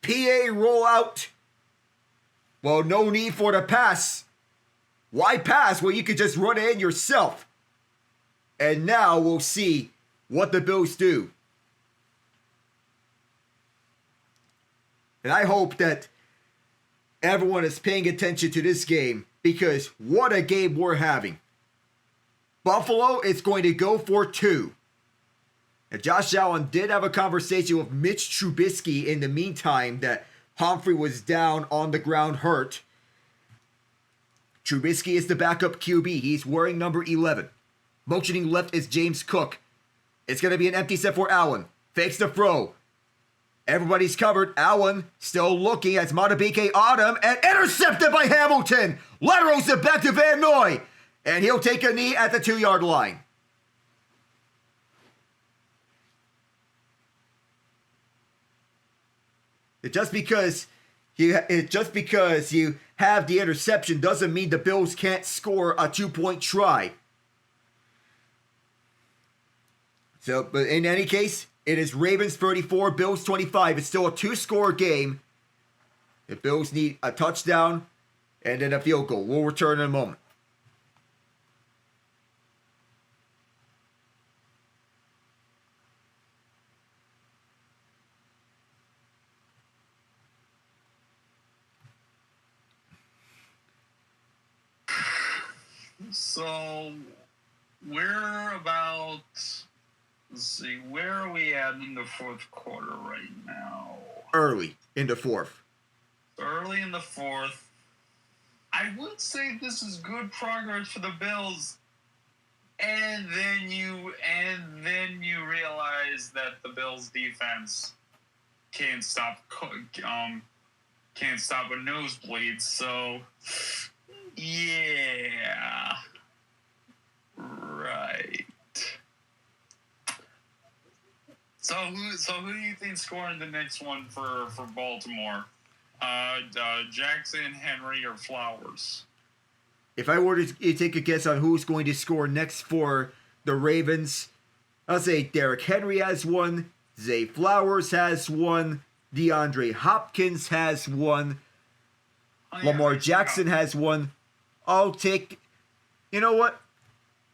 S1: PA rollout. Well, no need for the pass. Why pass? Well, you could just run it in yourself. And now we'll see what the Bills do. And I hope that everyone is paying attention to this game, because what a game we're having. Buffalo is going to go for 2. And Josh Allen did have a conversation with Mitch Trubisky in the meantime that Humphrey was down on the ground hurt. Trubisky is the backup QB. He's wearing number 11. Motioning left is James Cook. It's going to be an empty set for Allen. Fakes the throw. Everybody's covered. Allen still looking as Matabike Autumn and intercepted by Hamilton. Laterals it back to Van Noy. And he'll take a knee at the 2-yard line. Just because you have the interception doesn't mean the Bills can't score a 2-point try. So, but in any case, it is Ravens 34, Bills 25. It's still a 2-score game. The Bills need a touchdown and then a field goal. We'll return in a moment.
S2: So, we're about... Let's see, where are we at in the fourth quarter right now?
S1: Early in the fourth.
S2: Early in the fourth. I would say this is good progress for the Bills. And then you realize that the Bills defense can't stop a nosebleed. So yeah. Right. So who do you think scoring the next one for Baltimore? Jackson, Henry, or Flowers?
S1: If I were to take a guess on who's going to score next for the Ravens, I'll say Derrick Henry has one, Zay Flowers has one, DeAndre Hopkins has one, Lamar Jackson has one. I'll take, you know what?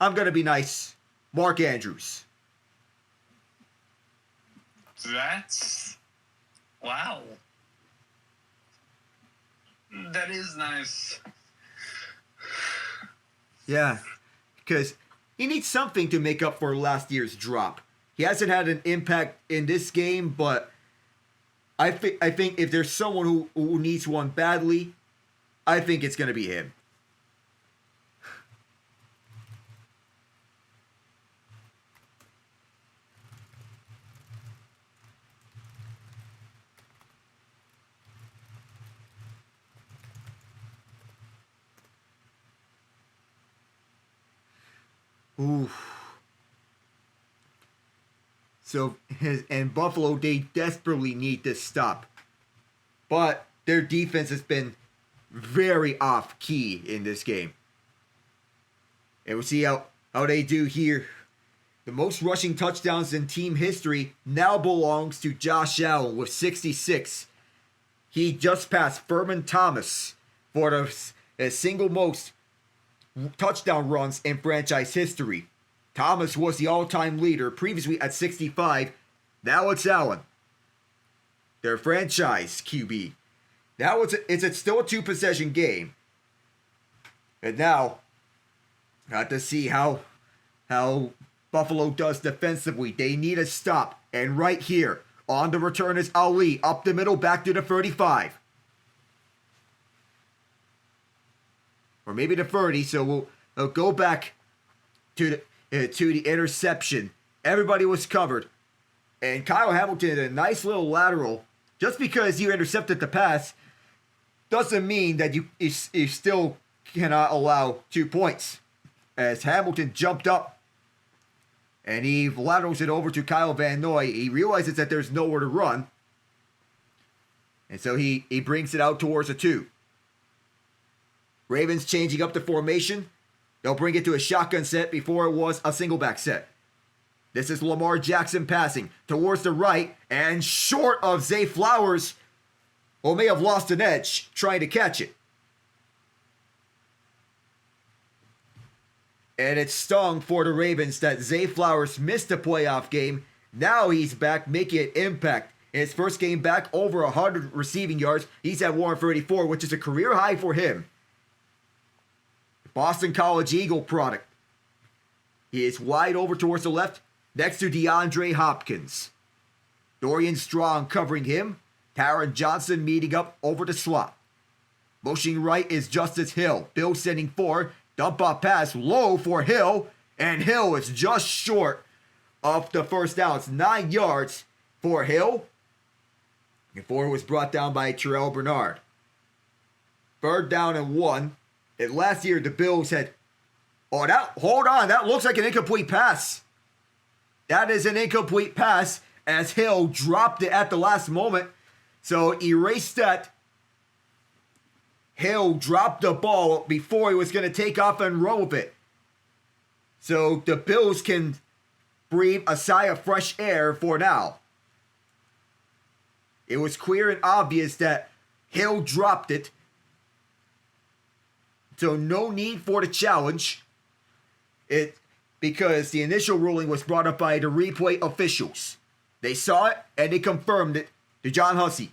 S1: I'm going to be nice. Mark Andrews.
S2: That's, wow. That is nice.
S1: Yeah, because he needs something to make up for last year's drop. He hasn't had an impact in this game, but I think if there's someone who needs one badly, I think it's going to be him. Oof. So, and Buffalo, they desperately need this stop. But their defense has been very off-key in this game. And we'll see how they do here. The most rushing touchdowns in team history now belongs to Josh Allen with 66. He just passed Furman Thomas for the single most touchdown runs in franchise history. Thomas was the all-time leader previously at 65. Now it's Allen, their franchise QB. Now it's still a two-possession game. And now, got to see how Buffalo does defensively. They need a stop. And right here, on the return is Ali, up the middle, back to the 35. Or maybe the 30, so we'll go back to the interception. Everybody was covered. And Kyle Hamilton did a nice little lateral. Just because you intercepted the pass doesn't mean that you still cannot allow 2 points. As Hamilton jumped up and he laterals it over to Kyle Van Noy. He realizes that there's nowhere to run. And so he brings it out towards a 2. Ravens changing up the formation. They'll bring it to a shotgun set before it was a single back set. This is Lamar Jackson passing towards the right and short of Zay Flowers, who may have lost an edge trying to catch it. And it stung for the Ravens that Zay Flowers missed the playoff game. Now he's back making an impact. In his first game back, over 100 receiving yards. He's at 134, which is a career high for him. Boston College Eagle product. He is wide over towards the left, next to DeAndre Hopkins. Dorian Strong covering him. Taron Johnson meeting up over the slot. Motioning right is Justice Hill. Bill sending 4. Dump off pass low for Hill. And Hill is just short of the first down. It's 9 yards for Hill. Before it was brought down by Terrell Bernard. 3rd down and 1. And last year, the Bills had... hold on. That looks like an incomplete pass. That is an incomplete pass as Hill dropped it at the last moment. So erase that. Hill dropped the ball before he was going to take off and run with it. So the Bills can breathe a sigh of fresh air for now. It was clear and obvious that Hill dropped it. So no need for the challenge. Because the initial ruling was brought up by the replay officials. They saw it and they confirmed it to John Hussey.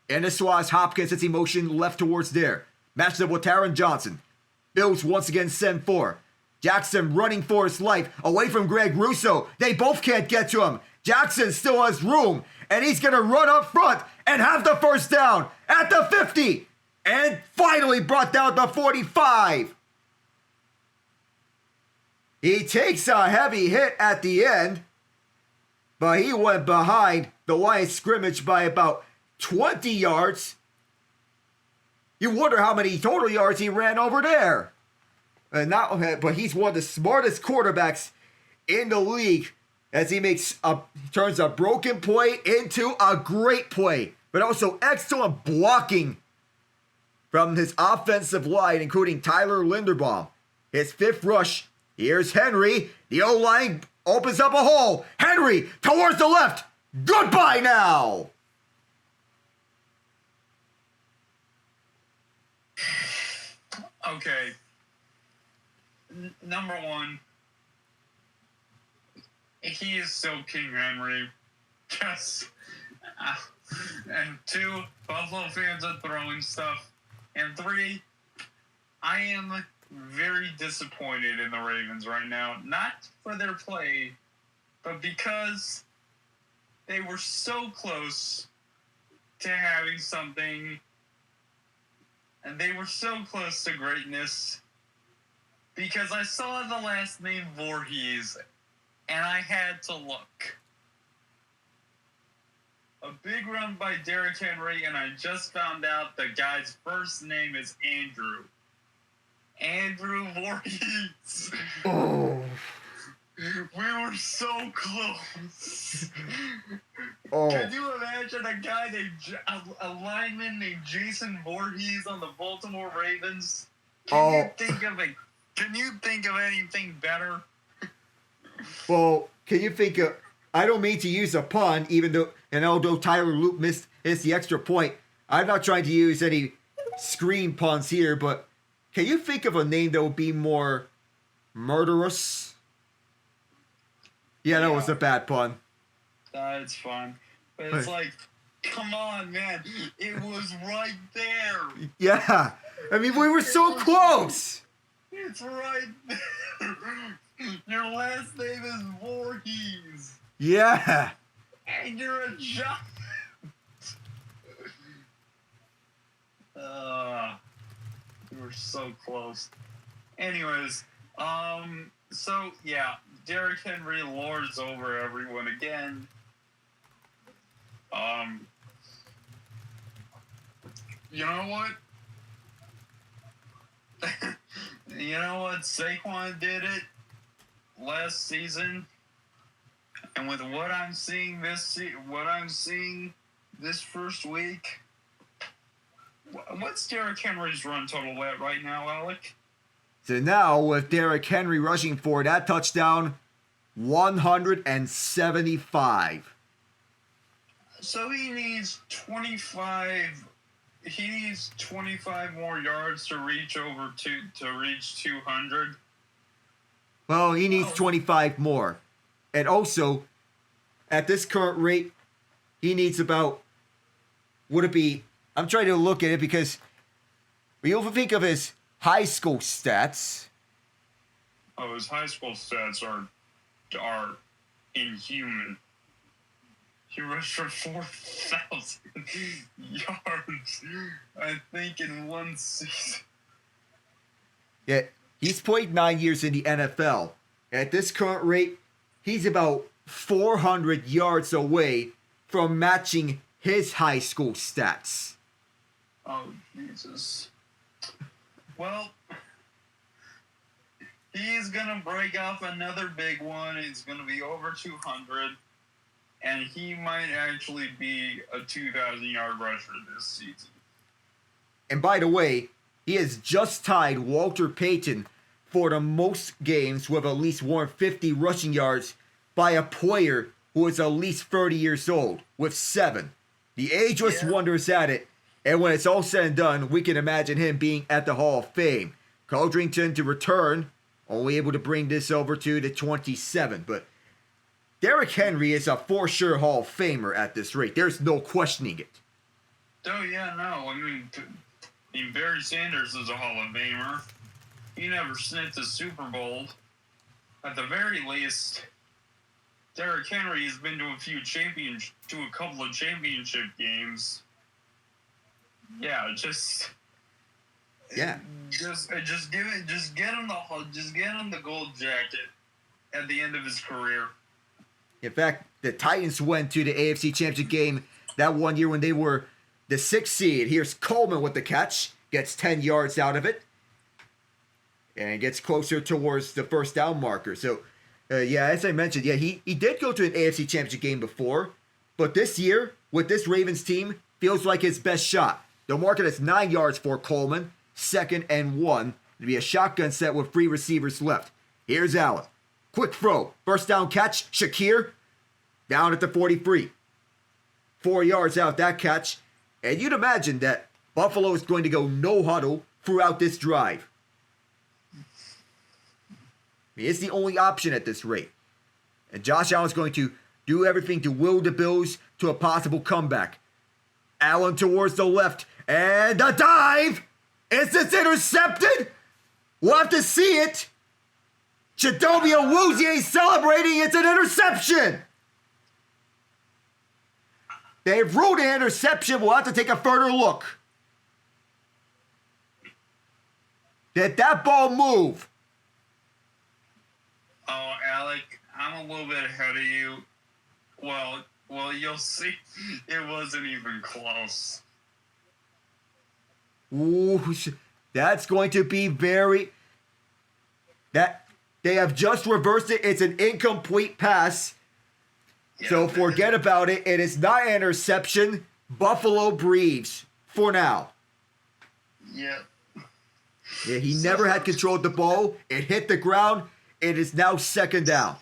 S1: And this was Hopkins as he motioned left towards there. Matched up with Taron Johnson. Bills once again send 4. Jackson running for his life away from Greg Russo. They both can't get to him. Jackson still has room. And he's going to run up front and have the first down at the 50. And finally brought down the 45. He takes a heavy hit at the end. But he went behind the line of scrimmage by about 20 yards. You wonder how many total yards he ran over there. But he's one of the smartest quarterbacks in the league. as he turns a broken play into a great play, but also excellent blocking from his offensive line, including Tyler Linderbaum. His fifth rush, here's Henry. The O-line opens up a hole. Henry towards the left. Goodbye now.
S2: Okay. Number one, he is still King Henry. Yes. And two, Buffalo fans are throwing stuff. And three, I am very disappointed in the Ravens right now. Not for their play, but because they were so close to having something, and they were so close to greatness, because I saw the last name Voorhees, and I had to look. A big run by Derrick Henry, and I just found out the guy's first name is Andrew. Andrew Voorhees.
S1: Oh.
S2: We were so close.
S1: Oh.
S2: Can you imagine a lineman named Jason Voorhees on the Baltimore Ravens? Can you think of anything better?
S1: Well, can you think of... I don't mean to use a pun, although Tyler Loop missed the extra point, I'm not trying to use any screen puns here, but can you think of a name that would be more murderous? Yeah, that was a bad pun.
S2: It's fun. But it's like, come on, man. It was right there.
S1: Yeah. I mean, we were so close.
S2: It's right there. Your last name is Voorhees.
S1: Yeah.
S2: And you're a giant. You were so close. Anyways, so yeah, Derrick Henry lords over everyone again. You know what? You know what? Saquon did it last season. And with what I'm seeing this first week, what's Derrick Henry's run total at right now, Alec?
S1: So now, with Derrick Henry rushing for that touchdown, 175.
S2: So he needs 25. He needs 25 more yards to reach 200.
S1: Well, he needs 25 more. And also, at this current rate, he needs about, I'm trying to look at it because we often think of his high school stats.
S2: Oh, his high school stats are inhuman. He rushed for 4,000 yards, I think, in one season.
S1: Yeah, he's played 9 years in the NFL. At this current rate, he's about 400 yards away from matching his high school stats.
S2: Oh, Jesus. Well, he's going to break off another big one. It's going to be over 200. And he might actually be a 2,000-yard rusher this season.
S1: And by the way, he has just tied Walter Payton for the most games with at least 150 rushing yards by a player who is at least 30 years old, with 7. The ageless wonder is at it, and when it's all said and done, we can imagine him being at the Hall of Fame. Codrington to return, only able to bring this over to the 27. But Derrick Henry is a for sure Hall of Famer at this rate. There's no questioning it.
S2: Oh, yeah, no. I mean, Barry Sanders is a Hall of Famer. He never sniffed a Super Bowl. At the very least, Derrick Henry has been to a couple of championship games. Yeah, just get him the gold jacket at the end of his career.
S1: In fact, the Titans went to the AFC Championship game that one year when they were the 6th seed. Here's Coleman with the catch, gets 10 yards out of it, and gets closer towards the first down marker. So Yeah, as I mentioned, yeah, he did go to an AFC Championship game before, but this year, with this Ravens team, feels like his best shot. They'll mark it as 9 yards for Coleman, 2nd and 1. It'll be a shotgun set with 3 receivers left. Here's Allen. Quick throw. First down catch. Shakir down at the 43. 4 yards out that catch. And you'd imagine that Buffalo is going to go no huddle throughout this drive. It's the only option at this rate. And Josh Allen's going to do everything to will the Bills to a possible comeback. Allen towards the left. And a dive! Is this intercepted? We'll have to see it. Chidobe Awuzie celebrating. It's an interception. They've ruled an interception. We'll have to take a further look. Did that ball move?
S2: Oh, Alec, I'm a little bit ahead of you. Well, you'll see. It wasn't even close.
S1: Ooh, that's going to be very... That they have just reversed it. It's an incomplete pass. Yeah. So forget about it. It is not an interception. Buffalo breathes for now.
S2: Yeah.
S1: Yeah, he never had control of the ball. It hit the ground. It is now 2nd down.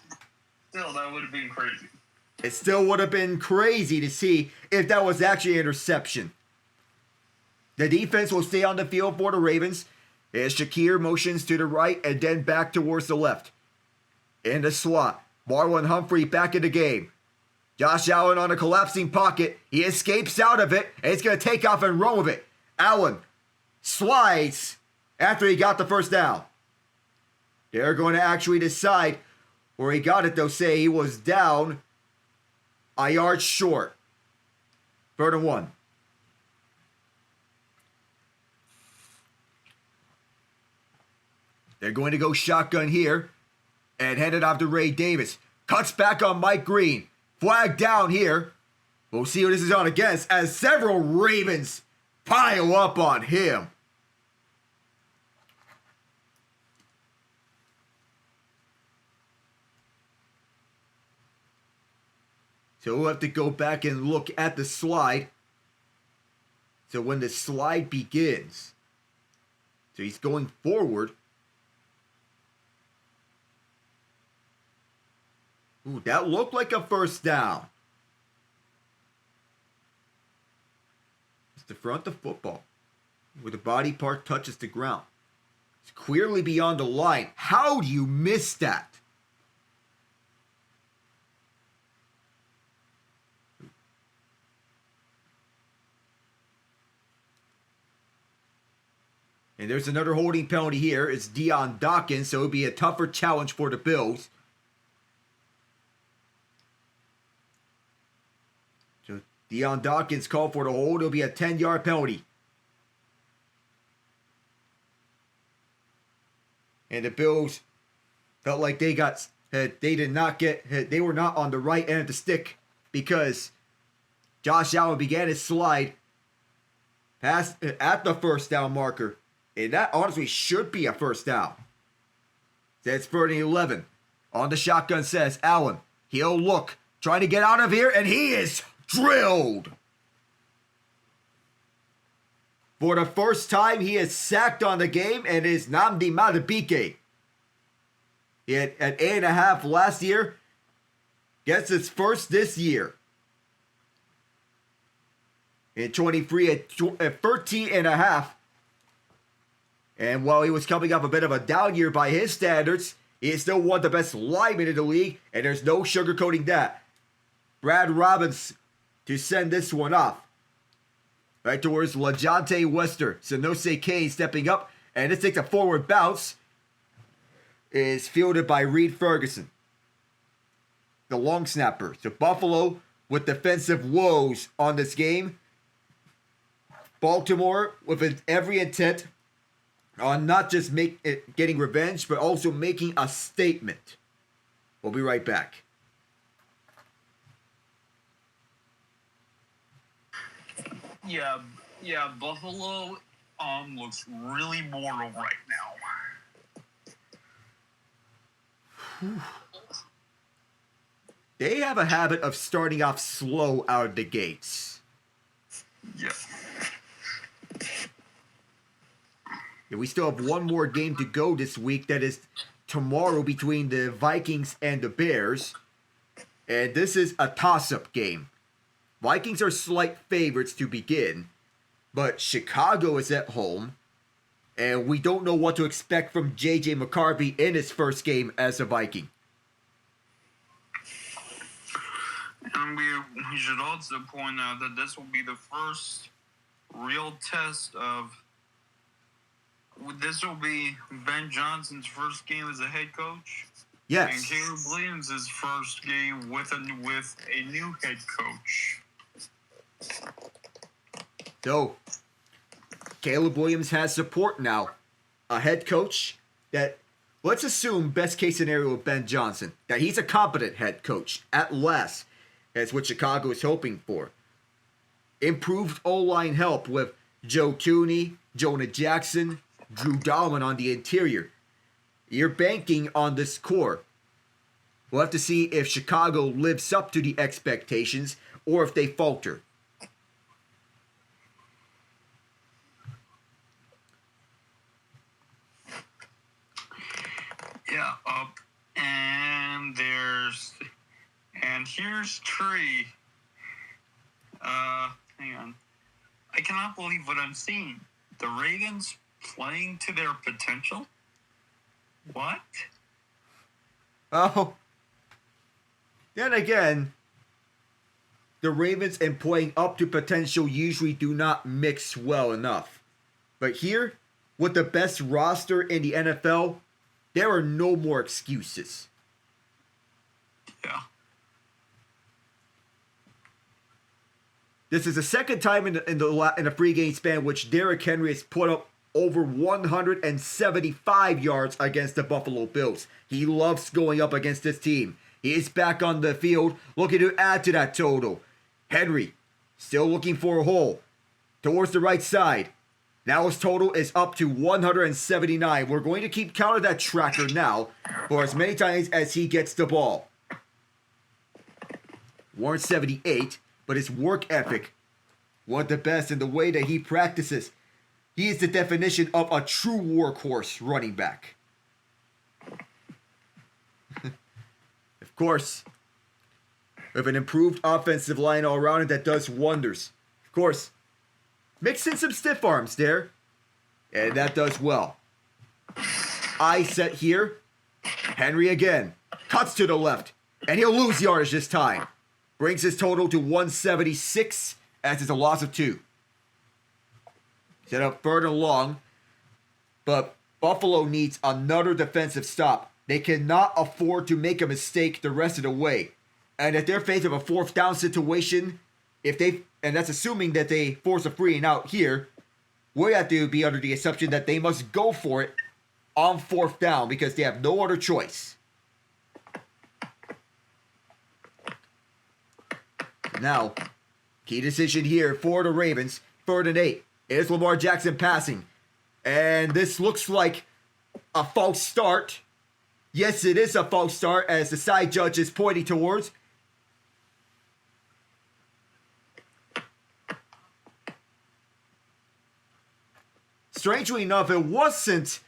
S2: Still, that would have been crazy.
S1: It still would have been crazy to see if that was actually an interception. The defense will stay on the field for the Ravens as Shakir motions to the right and then back towards the left. In the slot, Marlon Humphrey back in the game. Josh Allen on a collapsing pocket. He escapes out of it, and he's going to take off and run with it. Allen slides after he got the first down. They're going to actually decide where he got it. They'll say he was down a yard short. 3rd and 1. They're going to go shotgun here and hand it off to Ray Davis. Cuts back on Mike Green. Flag down here. We'll see who this is on against as several Ravens pile up on him. So we'll have to go back and look at the slide. So when the slide begins, so he's going forward. Ooh, that looked like a first down. It's the front of football, where the body part touches the ground. It's clearly beyond the line. How do you miss that? And there's another holding penalty here. It's Dion Dawkins, so it would be a tougher challenge for the Bills. So Dion Dawkins called for the hold. It'll be a 10-yard penalty. And the Bills felt like they were not on the right end of the stick because Josh Allen began his slide past at the first down marker. And that honestly should be a first down. That's 3rd and 11. On the shotgun says Allen. He'll look. Trying to get out of here. And he is drilled. For the first time, he is sacked on the game. And is Nnamdi Madubuike. He had at 8.5 last year. Gets his first this year. In 23 at 13.5. And while he was coming up a bit of a down year by his standards, he is still one of the best linemen in the league, and there's no sugarcoating that. Brad Robbins to send this one off. Right towards LaJonte Wester. Sanose Kane stepping up, and this takes a forward bounce. Is fielded by Reed Ferguson, the long snapper. So Buffalo with defensive woes on this game. Baltimore with every intent on not just getting revenge, but also making a statement. We'll be right back.
S2: Yeah, Buffalo looks really mortal right now.
S1: They have a habit of starting off slow out of the gates.
S2: Yeah.
S1: And we still have one more game to go this week. That is tomorrow between the Vikings and the Bears. And this is a toss-up game. Vikings are slight favorites to begin, but Chicago is at home, and we don't know what to expect from J.J. McCarthy in his first game as a Viking.
S2: And we should also point out that this will be the first real test of... This will be Ben Johnson's first game as a head coach.
S1: Yes.
S2: And Caleb Williams' first game with a new head coach.
S1: So, Caleb Williams has support now. A head coach that, let's assume best case scenario with Ben Johnson, that he's a competent head coach at last. That's what Chicago is hoping for. Improved O-line help with Joe Thuney, Jonah Jackson, Drew Dahlman on the interior. You're banking on this core. We'll have to see if Chicago lives up to the expectations or if they falter.
S2: Yeah, and here's Tree. Hang on. I cannot believe what I'm seeing. The Ravens playing to their potential? What?
S1: Oh. Then again, the Ravens and playing up to potential usually do not mix well enough. But here, with the best roster in the NFL, there are no more excuses.
S2: Yeah.
S1: This is the second time in a free game span which Derrick Henry has put up over 175 yards against the Buffalo Bills. He loves going up against this team. He is back on the field, looking to add to that total. Henry, still looking for a hole. Towards the right side. Now his total is up to 179. We're going to keep count of that tracker now for as many times as he gets the ball. 178, but his work ethic, one of the best in the way that he practices. He is the definition of a true workhorse running back. Of course, with an improved offensive line all around it that does wonders. Of course, mix in some stiff arms there, and that does well. Eye set here. Henry again. Cuts to the left, and he'll lose yardage this time. Brings his total to 176, as it's a loss of 2. Set up third and long, but Buffalo needs another defensive stop. They cannot afford to make a mistake the rest of the way. And if they're faced with a fourth down situation, and that's assuming that they force a free and out here, we have to be under the assumption that they must go for it on fourth down because they have no other choice. Now, key decision here for the Ravens, 3rd and 8. It's Lamar Jackson passing. And this looks like a false start. Yes, it is a false start as the side judge is pointing towards. Strangely enough, it wasn't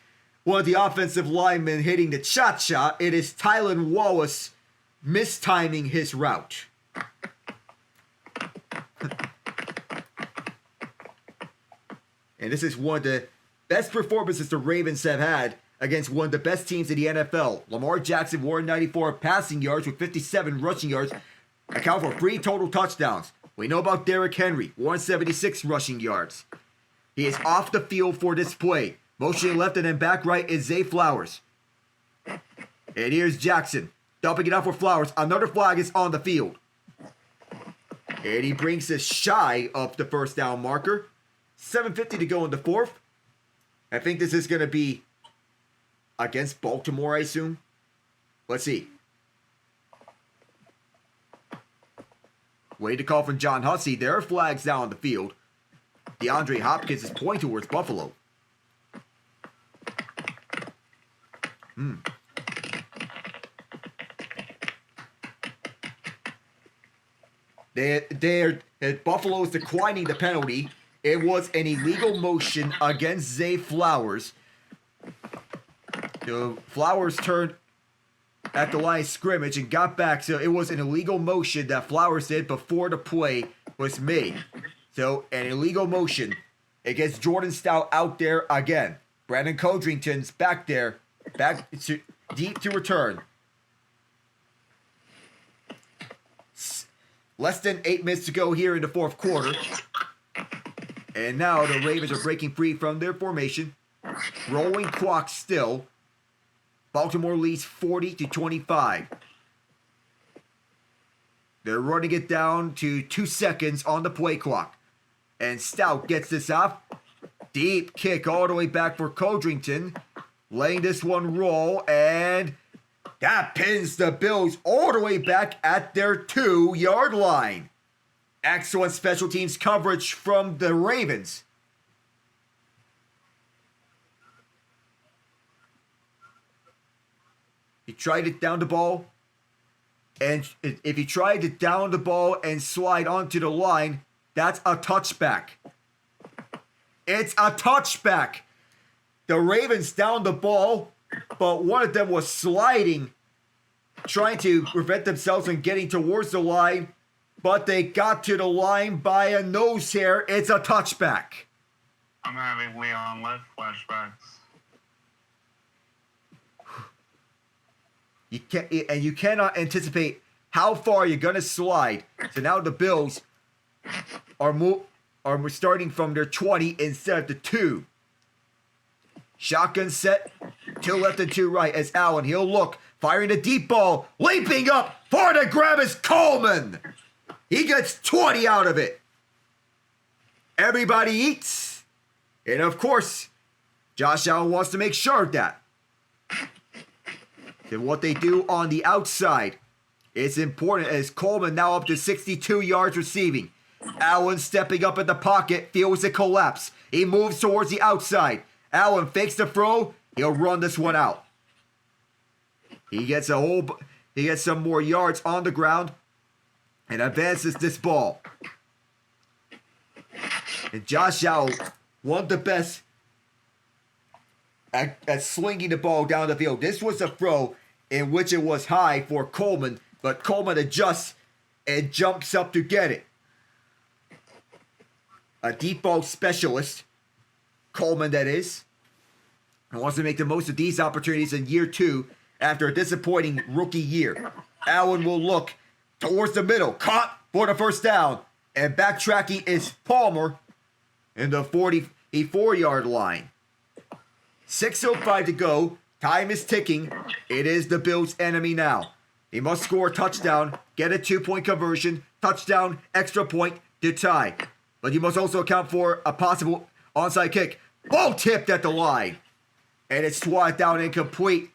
S1: one of the offensive linemen hitting the cha-cha. It is Tylan Wallace mistiming his route. And this is one of the best performances the Ravens have had against one of the best teams in the NFL. Lamar Jackson, 194 passing yards with 57 rushing yards, account for 3 total touchdowns. We know about Derrick Henry, 176 rushing yards. He is off the field for this play. Motioning left and then back right is Zay Flowers. And here's Jackson, dumping it out for Flowers. Another flag is on the field. And he brings us shy of the first down marker. 7:50 to go in the fourth. I think this is going to be against Baltimore, I assume. Let's see. Way to call from John Hussey. There are flags down on the field. DeAndre Hopkins is pointing towards Buffalo. Buffalo is declining the penalty. It was an illegal motion against Zay Flowers. Flowers turned at the line of scrimmage and got back. So it was an illegal motion that Flowers did before the play was made. So an illegal motion. It gets Jordan Stout out there again. Brandon Codrington's back there. Deep to return. Less than 8 minutes to go here in the fourth quarter. And now the Ravens are breaking free from their formation. Rolling clock still. Baltimore leads 40-25. They're running it down to 2 seconds on the play clock. And Stout gets this off. Deep kick all the way back for Codrington. Letting this one roll, and that pins the Bills all the way back at their 2-yard line. Excellent special teams coverage from the Ravens. He tried it down the ball, and if he tried to down the ball and slide onto the line, that's a touchback. It's a touchback. The Ravens downed the ball, but one of them was sliding, trying to prevent themselves from getting towards the line, but they got to the line by a nose hair. It's a touchback.
S2: I'm having Leon Lett flashbacks.
S1: You cannot anticipate how far you're gonna slide. So now the Bills are starting from their 20 instead of the 2. Shotgun set, 2 left and 2 right as Allen, he'll look, firing the deep ball, leaping up for the grab is Coleman. He gets 20 out of it. Everybody eats. And of course, Josh Allen wants to make sure of that. And what they do on the outside is important as Coleman now up to 62 yards receiving. Allen stepping up in the pocket, feels a collapse. He moves towards the outside. Allen fakes the throw. He'll run this one out. He gets some more yards on the ground and advances this ball. And Josh Allen, one of the best at slinging the ball down the field. This was a throw in which it was high for Coleman, but Coleman adjusts and jumps up to get it. A deep ball specialist, Coleman that is, and wants to make the most of these opportunities in year 2 after a disappointing rookie year. Allen will look towards the middle, caught for the first down, and backtracking is Palmer in the 44-yard line. 6:05 to go. Time is ticking. It is the Bills' enemy now. He must score a touchdown, get a 2-point conversion, touchdown, extra point to tie. But you must also account for a possible onside kick. Ball tipped at the line. And it's swatted down incomplete.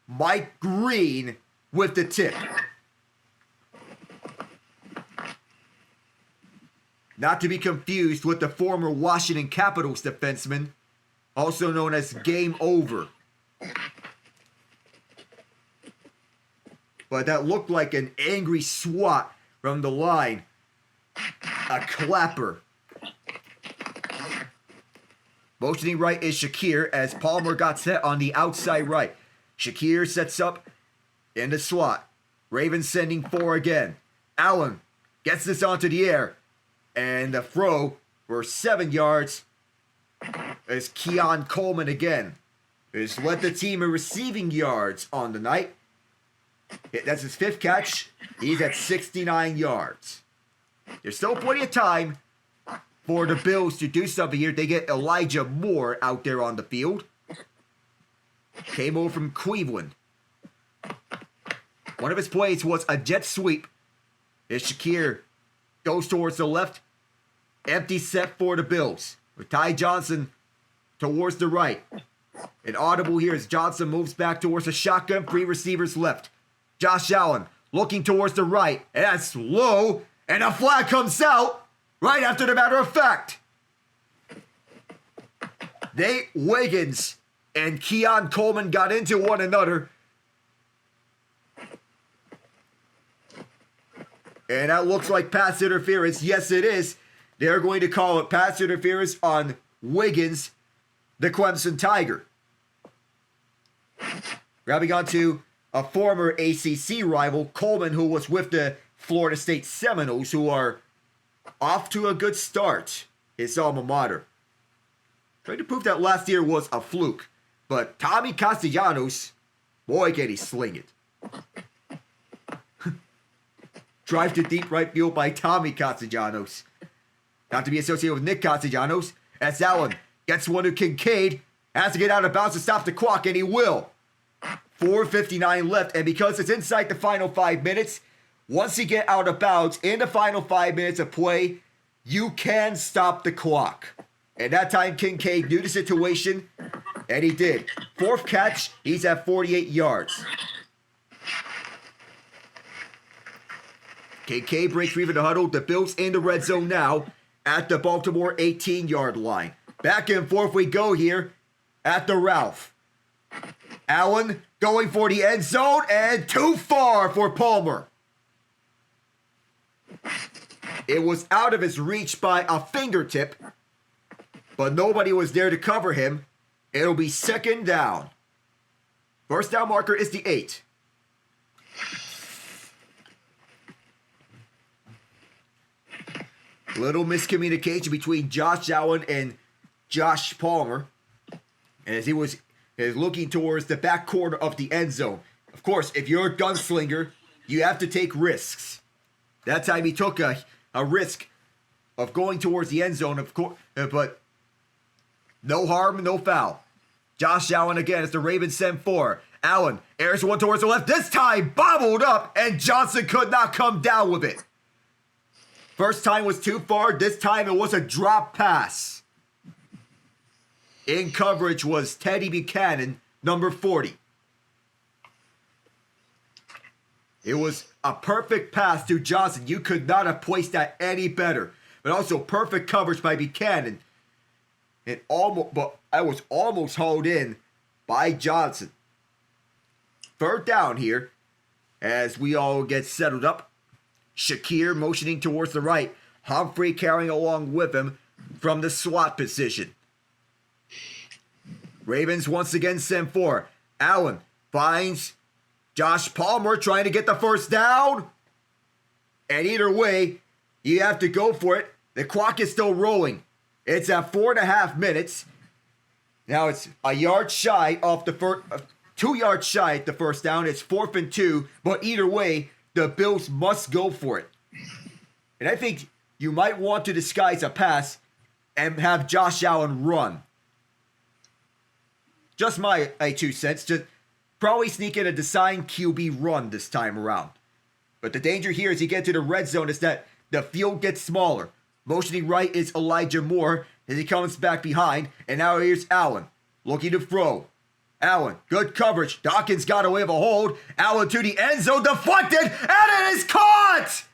S1: Mike Green with the tip. Not to be confused with the former Washington Capitals defenseman, also known as Game Over. But that looked like an angry swat from the line. A clapper. Motioning right is Shakir as Palmer got set on the outside right. Shakir sets up in the slot. Ravens sending 4 again. Allen gets this onto the air. And the throw for 7 yards is Keon Coleman again. He's led the team in receiving yards on the night. That's his 5th catch. He's at 69 yards. There's still plenty of time for the Bills to do something here. They get Elijah Moore out there on the field. Came over from Cleveland. One of his plays was a jet sweep. As Shakir goes towards the left. Empty set for the Bills. With Ty Johnson towards the right. An audible here as Johnson moves back towards the shotgun. 3 receivers left. Josh Allen looking towards the right. And that's low. And a flag comes out right after the matter of fact. Nate Wiggins and Keon Coleman got into one another. And that looks like pass interference. Yes, it is. They're going to call it pass interference on Wiggins, the Clemson Tiger. Grabbing onto a former ACC rival, Coleman, who was with the Florida State Seminoles, who are off to a good start. His alma mater. Trying to prove that last year was a fluke. But Tommy Castellanos, boy, can he sling it. Drive to deep right field by Tommy Castellanos. Not to be associated with Nick Castellanos, as Allen gets one to Kincaid. Has to get out of bounds to stop the clock, and he will. 4:59 left, and because it's inside the final 5 minutes, once you get out of bounds in the final 5 minutes of play, you can stop the clock. And that time, Kincaid knew the situation, and he did. Fourth catch, he's at 48 yards. Kincaid breaks free from the huddle. The Bills in the red zone now at the Baltimore 18-yard line. Back and forth we go here at the Ralph. Allen going for the end zone, and too far for Palmer. It was out of his reach by a fingertip, but nobody was there to cover him. It'll be second down. First down marker is the 8. Little miscommunication between Josh Allen and Josh Palmer, as he was looking towards the back corner of the end zone. Of course, if you're a gunslinger, you have to take risks. That time he took a risk of going towards the end zone, of course, but no harm, no foul. Josh Allen again as the Ravens send 4. Allen airs one towards the left, this time bobbled up, and Johnson could not come down with it. First time was too far. This time it was a drop pass. In coverage was Teddy Buchanan, number 40. It was a perfect pass to Johnson. You could not have placed that any better. But also perfect coverage by Buchanan. But I was almost hauled in by Johnson. Third down here as we all get settled up. Shakir motioning towards the right. Humphrey carrying along with him from the slot position. Ravens once again send 4. Allen finds Josh Palmer trying to get the first down. And either way, you have to go for it. The clock is still rolling. It's at 4.5 minutes. Now it's a yard shy of the first, 2 yards shy at the first down. It's 4th and 2. But either way, the Bills must go for it. And I think you might want to disguise a pass and have Josh Allen run. Just my 2 cents. Just probably sneak in a design QB run this time around. But the danger here as you get to the red zone is that the field gets smaller. Motioning right is Elijah Moore as he comes back behind. And now here's Allen looking to throw. Allen, good coverage. Dawkins got away with a hold. Allen to the end zone, deflected, and it is caught!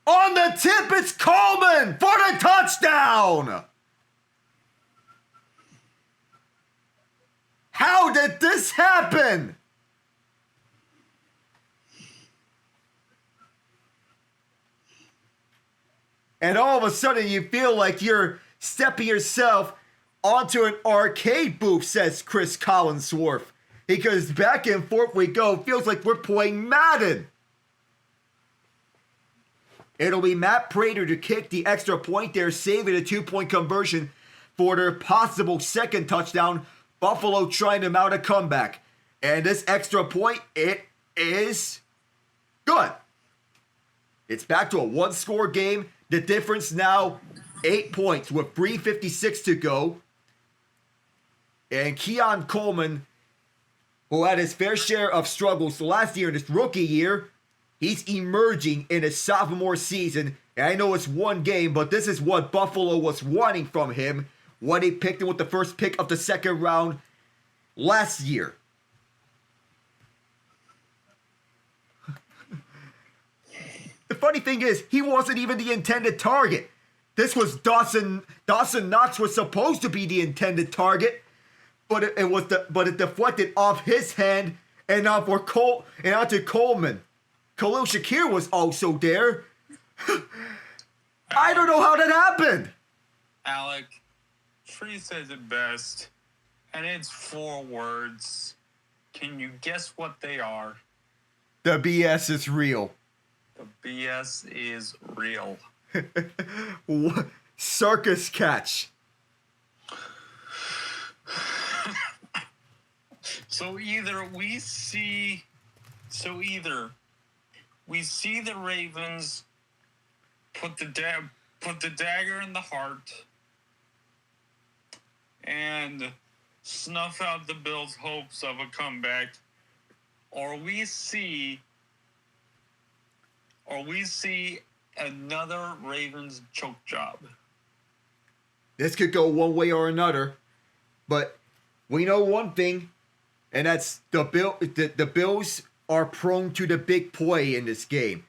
S1: On the tip, it's Coleman for the touchdown! How did this happen? And all of a sudden you feel like you're stepping yourself onto an arcade booth, says Chris Collinsworth. Because back and forth we go. Feels like we're playing Madden. It'll be Matt Prater to kick the extra point there, saving a 2-point conversion for their possible second touchdown. Buffalo trying to mount a comeback. And this extra point, it is good. It's back to a 1-score game. The difference now, 8 points with 3:56 to go. And Keon Coleman, who had his fair share of struggles last year in his rookie year, he's emerging in his sophomore season. And I know it's one game, but this is what Buffalo was wanting from him when they picked him with the first pick of the second round last year. The funny thing is, he wasn't even the intended target. This was Dawson Knox was supposed to be the intended target. But it deflected off his hand and onto Coleman. Khalil Shakir was also there. I don't know how that happened.
S2: Alec, Tree says it best, and it's 4 words. Can you guess what they are?
S1: The BS is real.
S2: The BS is real.
S1: Circus catch.
S2: So either we see the Ravens put the dagger in the heart and snuff out the Bills' hopes of a comeback, or we see another Ravens choke job.
S1: This could go one way or another, but we know one thing, and that's the Bills are prone to the big play in this game.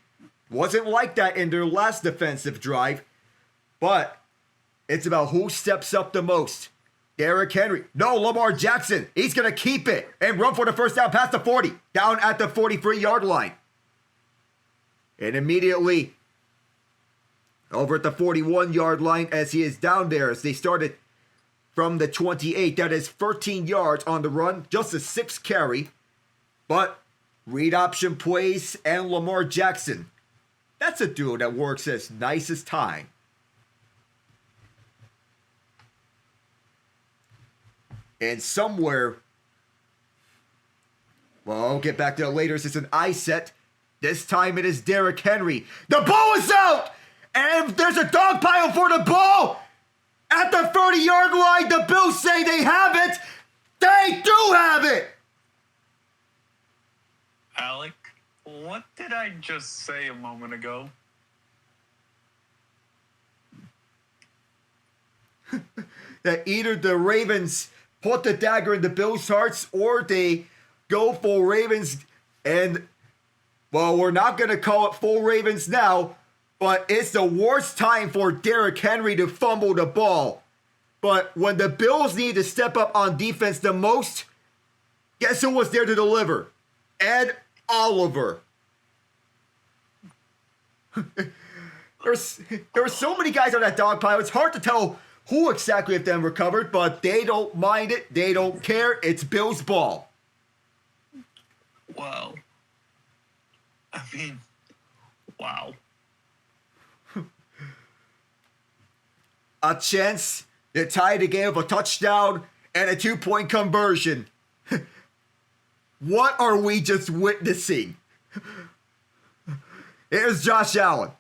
S1: Wasn't like that in their last defensive drive, but it's about who steps up the most. Derrick Henry. No, Lamar Jackson. He's going to keep it and run for the first down past the 40, down at the 43-yard line. And immediately over at the 41-yard line as he is down there as they started from the 28. That is 13 yards on the run, just a 6 carry. But read option plays and Lamar Jackson. That's a duo that works as nice as time. And somewhere, well, I'll get back to that later. It's an eye set. This time it is Derrick Henry. The ball is out! And there's a dog pile for the ball! At the 30-yard line, the Bills say they have it. They do have it!
S2: Alec, what did I just say a moment ago?
S1: That either the Ravens put the dagger in the Bills' hearts or they go full Ravens. And, well, we're not going to call it full Ravens now, but it's the worst time for Derrick Henry to fumble the ball. But when the Bills need to step up on defense the most, guess who was there to deliver? Ed Oliver. There were so many guys on that dog pile. It's hard to tell who exactly of them recovered, but they don't mind it. They don't care. It's Bills ball.
S2: Wow. I mean, wow.
S1: A chance to tie the game with a touchdown and a 2-point conversion. What are we just witnessing? Here's Josh Allen.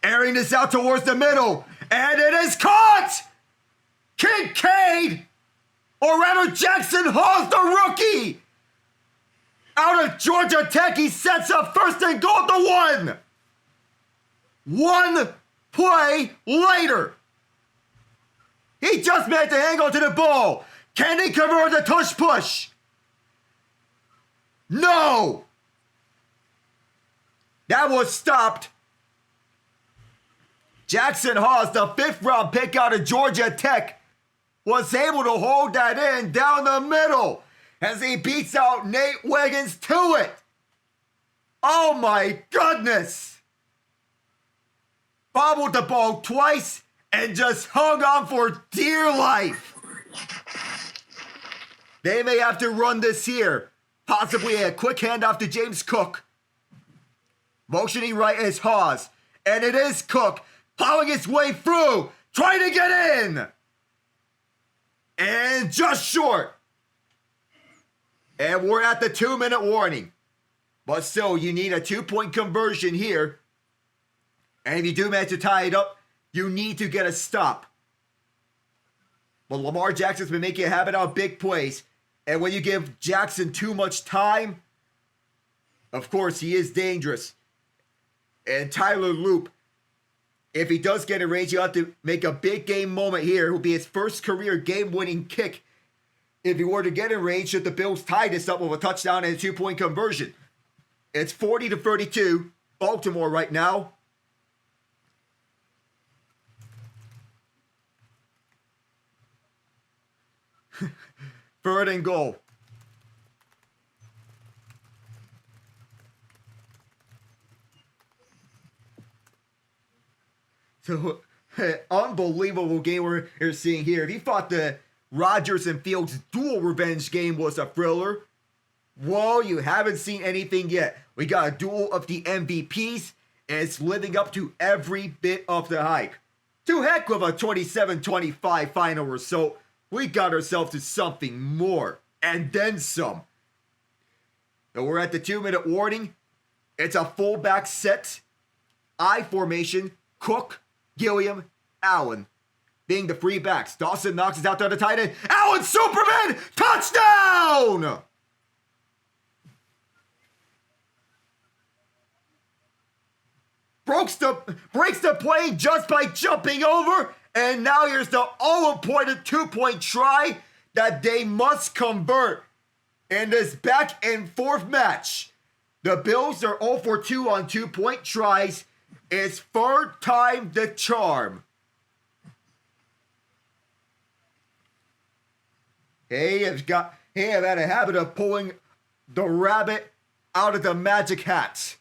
S1: Airing this out towards the middle. And it is caught! Kincaid! Or rather Jackson Hall's the rookie! Out of Georgia Tech, he sets up first and goal at the 1. One play later. He just managed to hang on to the ball. Can he convert the tush push? No! That was stopped. Jackson Hawes, the 5th round pick out of Georgia Tech, was able to hold that in down the middle as he beats out Nate Wiggins to it. Oh my goodness! Bobbled the ball twice and just hung on for dear life. They may have to run this here. Possibly a quick handoff to James Cook. Motioning right is Hawes. And it is Cook plowing his way through, trying to get in. And just short. And we're at the 2-minute warning. But still, you need a 2-point conversion here. And if you do manage to tie it up, you need to get a stop. But Lamar Jackson's been making a habit out of big plays. And when you give Jackson too much time, of course, he is dangerous. And Tyler Loop, if he does get a range, he'll have to make a big game moment here. It will be his first career game-winning kick if he were to get in range should the Bills tie this up with a touchdown and a 2-point conversion. It's 40-32, Baltimore right now. Third and goal. So, unbelievable game we're seeing here. If you thought the Rodgers and Fields dual revenge game was a thriller, well, you haven't seen anything yet. We got a duel of the MVPs, and it's living up to every bit of the hype. To heck with a 27-25 final result, we got ourselves to something more, and then some. And we're at the 2-minute warning. It's a fullback set. I formation, Cook, Gilliam, Allen being the free backs. Dawson Knox is out there to tight end. Allen Superman! Touchdown! Breaks the play just by jumping over. And now here's the all-important 2-point try that they must convert in this back and forth match. The Bills are 0 for 2 on 2-point tries. It's third time the charm. They have had a habit of pulling the rabbit out of the magic hat.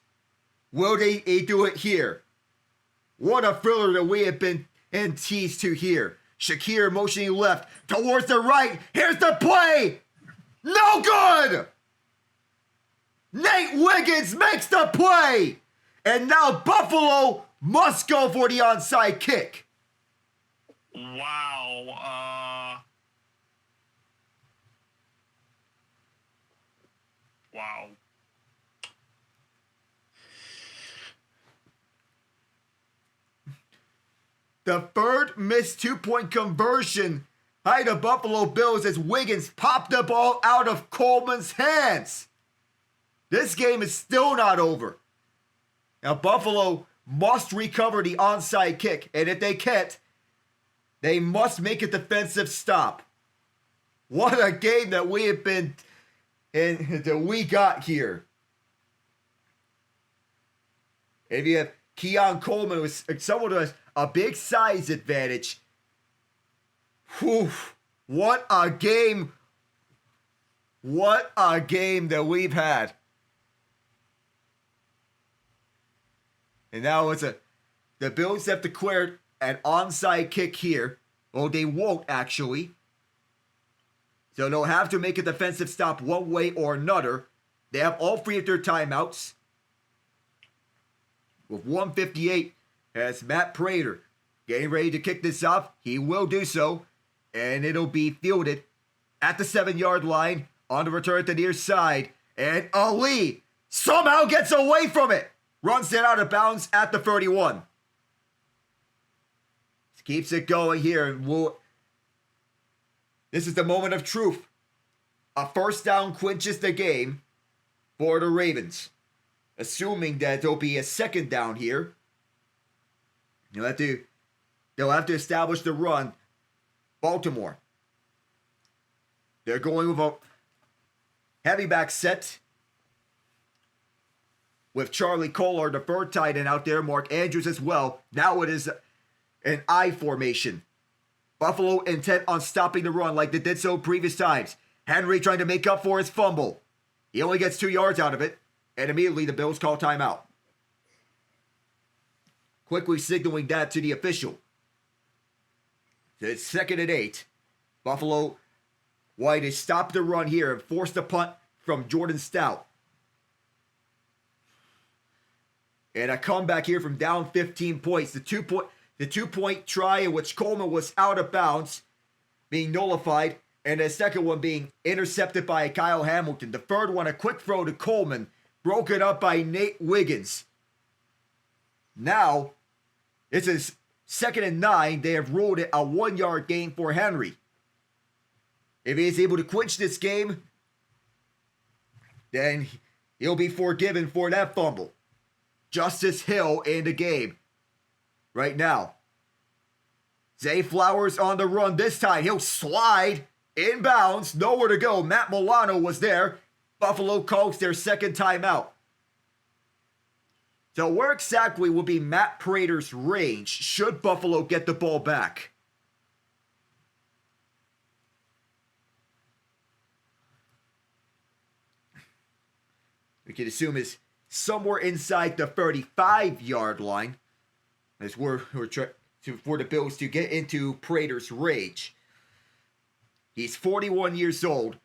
S1: Will they do it here? What a thriller that we have been teased to here. Shakir motioning left towards the right. Here's the play. No good. Nate Wiggins makes the play. And now Buffalo must go for the onside kick.
S2: Wow. Wow.
S1: The third missed 2-point conversion by the Buffalo Bills as Wiggins popped the ball out of Coleman's hands. This game is still not over. Now Buffalo must recover the onside kick, and if they can't, they must make a defensive stop. What a game that we have been and that we got here. If you have Keon Coleman with someone who has a big size advantage. Whew, what a game. What a game that we've had. And now the Bills have declared an onside kick here. Well, they won't actually. So they'll have to make a defensive stop one way or another. They have all 3 of their timeouts. With 1:58, as Matt Prater getting ready to kick this off. He will do so. And it'll be fielded at the 7-yard line on the return to the near side. And Ali somehow gets away from it. Runs it out of bounds at the 31. Keeps it going here. This is the moment of truth. A first down quenches the game for the Ravens. Assuming that there'll be a second down here. They'll have to establish the run. Baltimore. They're going with a heavy back set. With Charlie Kolar, the third tight end out there. Mark Andrews as well. Now it is an I formation. Buffalo intent on stopping the run like they did so previous times. Henry trying to make up for his fumble. He only gets 2 yards out of it. And immediately the Bills call timeout. Quickly signaling that to the official. It's 2nd and 8. Buffalo wanted to stop the run here and force the punt from Jordan Stout. And a comeback here from down 15 points. The two-point try in which Coleman was out of bounds being nullified. And the second one being intercepted by Kyle Hamilton. The third one, a quick throw to Coleman. Broken up by Nate Wiggins. Now, this is 2nd and 9. They have ruled it a 1-yard gain for Henry. If he is able to clinch this game, then he'll be forgiven for that fumble. Justice Hill in the game right now. Zay Flowers on the run this time. He'll slide inbounds. Nowhere to go. Matt Milano was there. Buffalo calls their second timeout. So where exactly will be Matt Prater's range should Buffalo get the ball back? We can assume is somewhere inside the 35-yard line. as we're trying for the Bills to get into Prater's rage. He's 41 years old,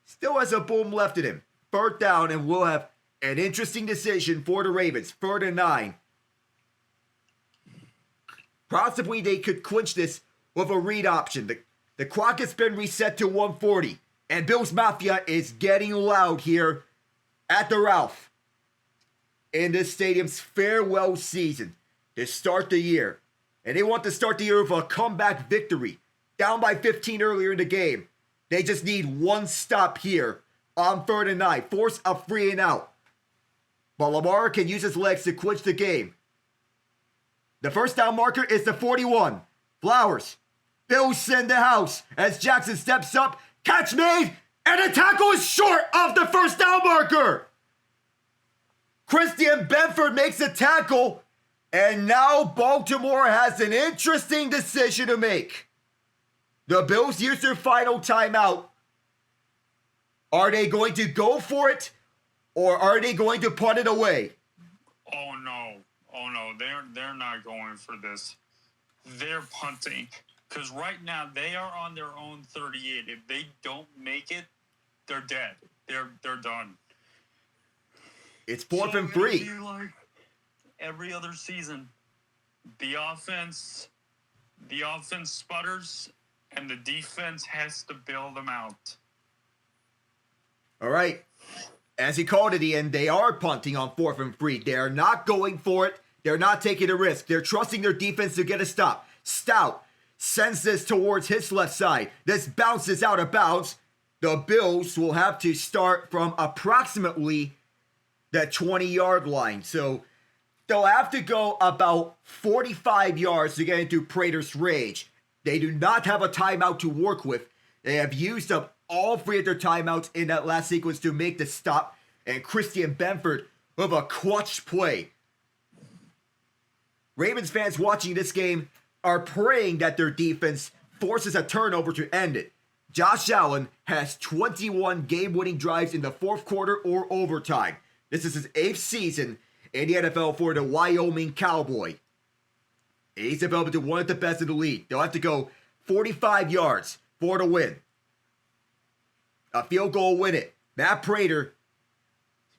S1: still has a boom left in him. Third down, and we'll have an interesting decision for the Ravens. 3rd and 9. Possibly they could clinch this with a read option. The clock has been reset to 140, and Bills Mafia is getting loud here at the Ralph in this stadium's farewell season to start the year. And they want to start the year with a comeback victory. Down by 15 earlier in the game. They just need one stop here on 3rd and 9. Force a 3 and out. But Lamar can use his legs to clinch the game. The first down marker is the 41. Flowers. Bills send the house as Jackson steps up. Catch made. And the tackle is short of the first down marker. Christian Benford makes a tackle. And now Baltimore has an interesting decision to make. The Bills use their final timeout. Are they going to go for it? Or are they going to punt it away?
S2: Oh no. They're not going for this. They're punting. Because right now they are on their own 38. If they don't make it, they're dead. They're done.
S1: It's 4th and 3.
S2: Like every other season, the offense sputters and the defense has to bail them out.
S1: All right. As he called it, Ian, they are punting on 4th and 3. They are not going for it. They're not taking a risk. They're trusting their defense to get a stop. Stout sends this towards his left side. This bounces out of bounds. The Bills will have to start from approximately the 20-yard line. So they'll have to go about 45 yards to get into Prater's rage. They do not have a timeout to work with. They have used up all 3 of their timeouts in that last sequence to make the stop. And Christian Benford with a clutch play. Ravens fans watching this game are praying that their defense forces a turnover to end it. Josh Allen has 21 game-winning drives in the 4th quarter or overtime. This is his 8th season in the NFL for the Wyoming Cowboy. He's developed into one of the best in the league. They'll have to go 45 yards for the win. A field goal will win it. Matt Prater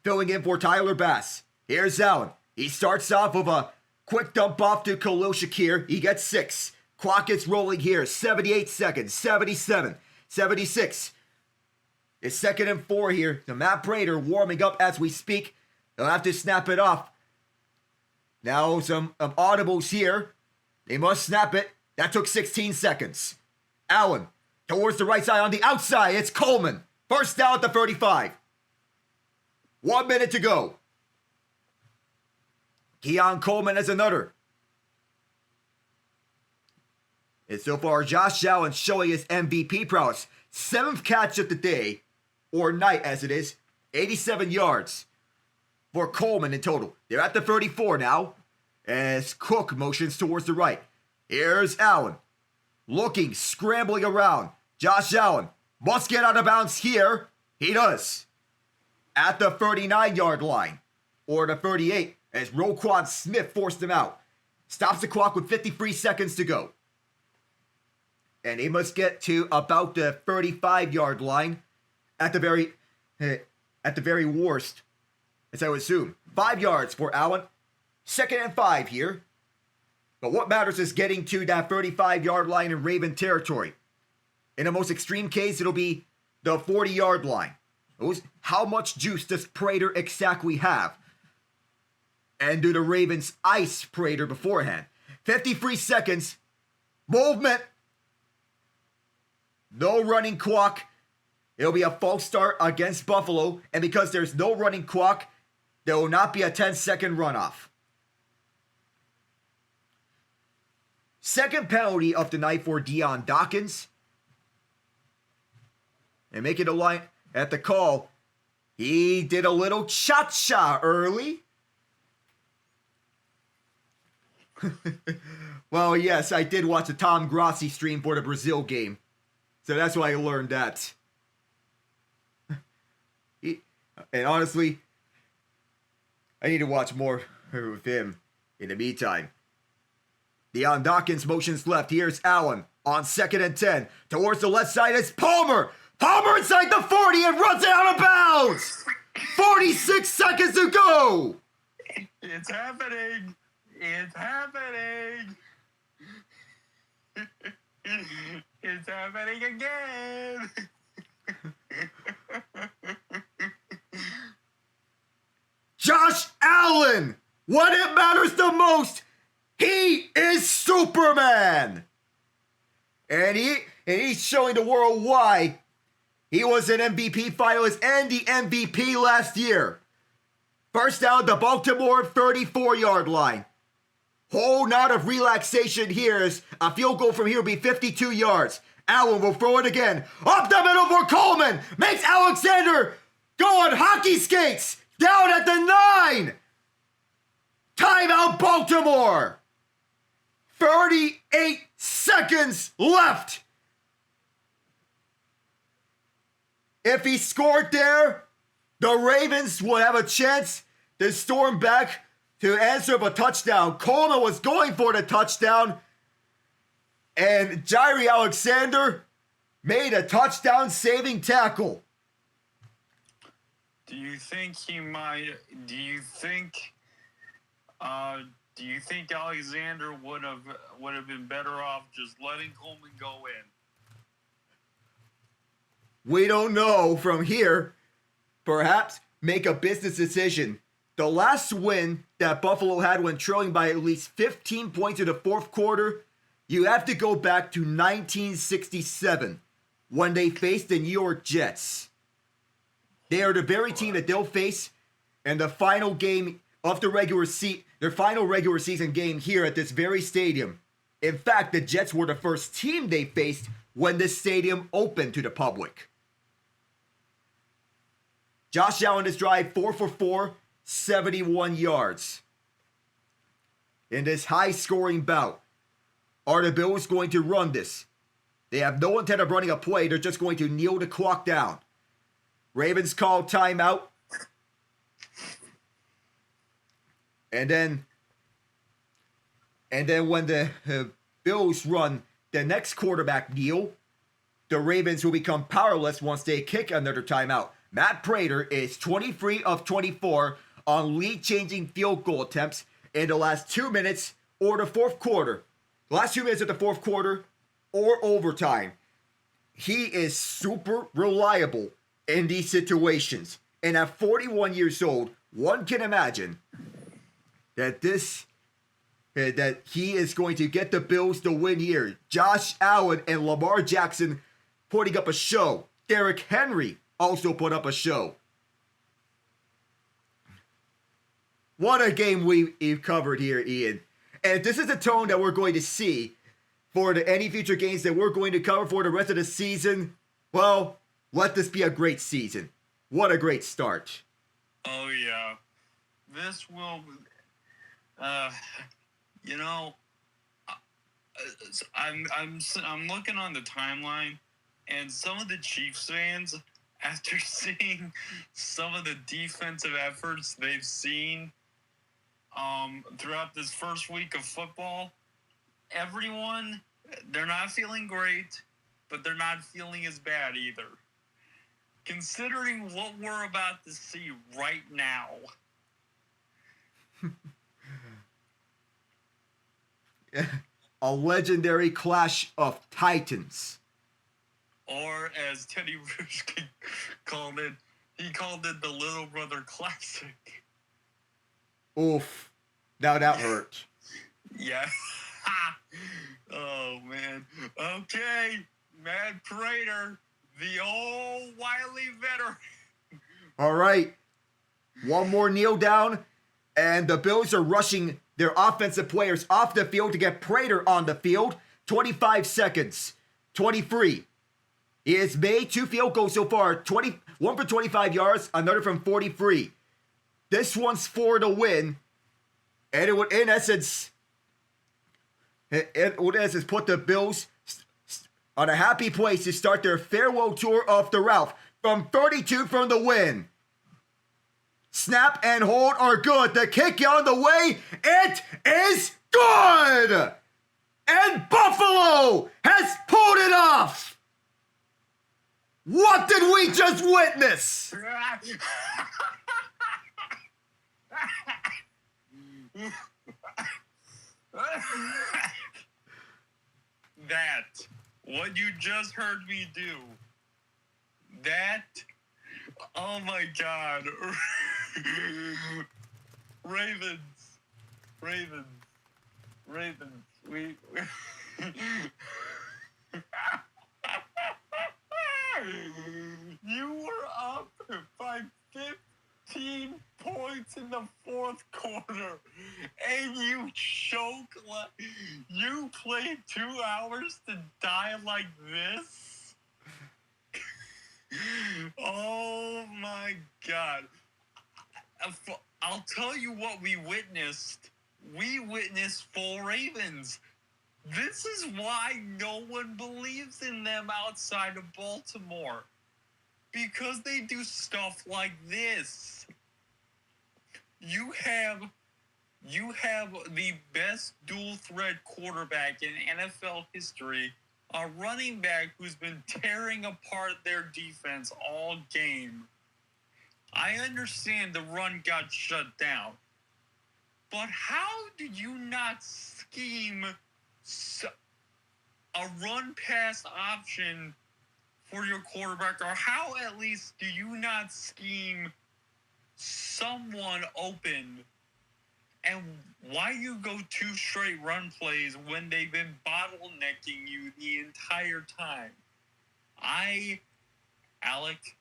S1: filling in for Tyler Bass. Here's Allen. He starts off with a quick dump off to Khalil Shakir. He gets 6. Clock is rolling here. 78 seconds. 77. 76. It's 2nd and 4 here. So Matt Prater warming up as we speak. They'll have to snap it off. Now some audibles here. They must snap it. That took 16 seconds. Allen towards the right side on the outside. It's Coleman. First down at the 35. 1 minute to go. Keon Coleman has another. And so far, Josh Allen showing his MVP prowess. 7th catch of the day, or night as it is. 87 yards for Coleman in total. They're at the 34 now, as Cook motions towards the right. Here's Allen. Looking, scrambling around. Josh Allen must get out of bounds here. He does. At the 39-yard line, or the 38, as Roquan Smith forced him out. Stops the clock with 53 seconds to go. And he must get to about the 35-yard line at the very worst, as I would assume. 5 yards for Allen. 2nd and 5 here. But what matters is getting to that 35-yard line in Raven territory. In the most extreme case, it'll be the 40-yard line. How much juice does Prater exactly have? And do the Ravens ice Prater beforehand? 53 seconds. Movement. No running clock. It'll be a false start against Buffalo. And because there's no running clock, there will not be a 10-second runoff. Second penalty of the night for Dion Dawkins. And making a line at the call. He did a little cha-cha early. Well, yes, I did watch a Tom Grassi stream for the Brazil game. So that's why I learned that. And honestly, I need to watch more with him in the meantime. Deion Dawkins motions left. Here's Allen on 2nd and 10. Towards the left side is Palmer. Palmer inside the 40 and runs it out of bounds. 46 seconds to go.
S2: It's happening. It's happening. It's happening again.
S1: Josh Allen, when it matters the most, he is Superman. And he's showing the world why he was an MVP finalist and the MVP last year. First down, the Baltimore 34-yard line. Whole knot of relaxation here as a field goal from here will be 52 yards. Allen will throw it again. Up the middle for Coleman. Makes Alexander go on hockey skates. Down at the 9. Timeout Baltimore. 38 seconds left. If he scored there, the Ravens would have a chance to storm back to answer up a touchdown. Coleman was going for the touchdown, and Jaire Alexander made a touchdown-saving tackle.
S2: Do you think he might? Do you think Alexander would have been better off just letting Coleman go in?
S1: We don't know from here. Perhaps make a business decision. The last win that Buffalo had when trailing by at least 15 points in the fourth quarter, you have to go back to 1967 when they faced the New York Jets. They are the very team that they'll face in the final game of the their final regular season game here at this very stadium. In fact, the Jets were the first team they faced when this stadium opened to the public. Josh Allen this drive, 4 for 4, 71 yards. In this high-scoring bout, are the Bills going to run this? They have no intent of running a play. They're just going to kneel the clock down. Ravens call timeout. And then when the Bills run the next quarterback kneel, the Ravens will become powerless once they kick another timeout. Matt Prater is 23 of 24 on lead-changing field goal attempts in the last 2 minutes or the fourth quarter. The last 2 minutes of the fourth quarter or overtime. He is super reliable in these situations. And at 41 years old, one can imagine that he is going to get the Bills to win here. Josh Allen and Lamar Jackson putting up a show. Derrick Henry also put up a show. What a game we've covered here, Ian. And this is the tone that we're going to see for any future games that we're going to cover for the rest of the season. Well, let this be a great season. What a great start.
S2: Oh, yeah. This will... I'm looking on the timeline, and some of the Chiefs fans, after seeing some of the defensive efforts they've seen throughout this first week of football, everyone, they're not feeling great, but they're not feeling as bad either. Considering what we're about to see right now.
S1: A legendary clash of titans.
S2: Or as Teddy Rushkin called it, he called it the Little Brother Classic.
S1: Oof. Now that hurt.
S2: Yeah. Oh, man. Okay. Matt Prater, the old wily veteran.
S1: All right. One more kneel down, and the Bills are rushing their offensive players off the field to get Prater on the field. 25 seconds. 23. He has made 2 field goals so far. One for 25 yards, another from 43. This one's for the win. And it would, in essence, put the Bills on a happy place to start their farewell tour of the Ralph. From 32 from the win. Snap and hold are good. The kick on the way. It is good. And Buffalo has pulled it off! What did we just witness?
S2: That, what you just heard me do, that, oh my God. Ravens. We you were up by 15 points in the fourth quarter, and you choke. You played 2 hours to die like this? Oh my God. I'll tell you what we witnessed. We witnessed full Ravens. This is why no one believes in them outside of Baltimore. Because they do stuff like this. You have the best dual threat quarterback in NFL history, a running back who's been tearing apart their defense all game. I understand the run got shut down, but how did you not scheme a run-pass option for your quarterback? Or how at least do you not scheme someone open? And why you go 2 straight run plays when they've been bottlenecking you the entire time? Alec,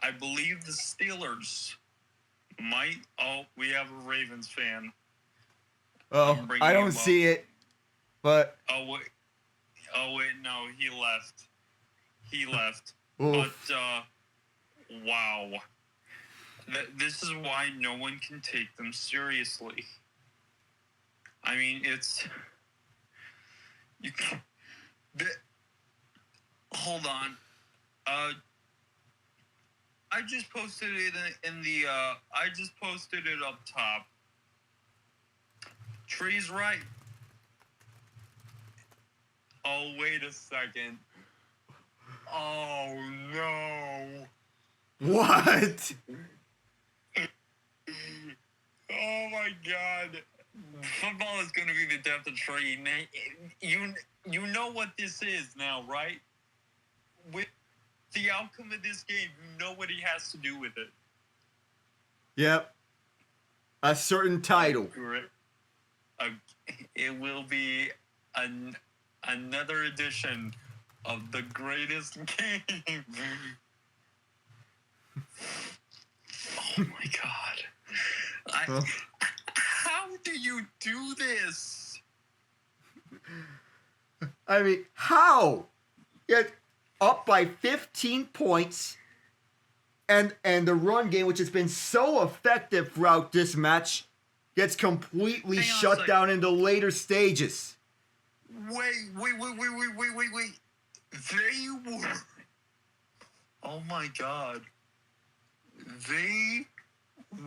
S2: I believe the Steelers might. Oh, we have a Ravens fan.
S1: Oh, I don't see it, but.
S2: Oh wait, no, he left.
S1: Oof.
S2: But wow, this is why no one can take them seriously. I mean, you can't. Hold on. I just posted it I just posted it up top. Tree's right. Oh, wait a second. Oh, no.
S1: What?
S2: Oh, my God. Football is going to be the death of Tree. You know what this is now, right? With the outcome of this game, you know what he has to do with it.
S1: Yep. A certain title.
S2: It will be another edition of the greatest game. Oh my God. How do you do this?
S1: I mean, how? Yet up by 15 points, and the run game, which has been so effective throughout this match, gets completely shut down in the later stages.
S2: Wait. They were... Oh my God. They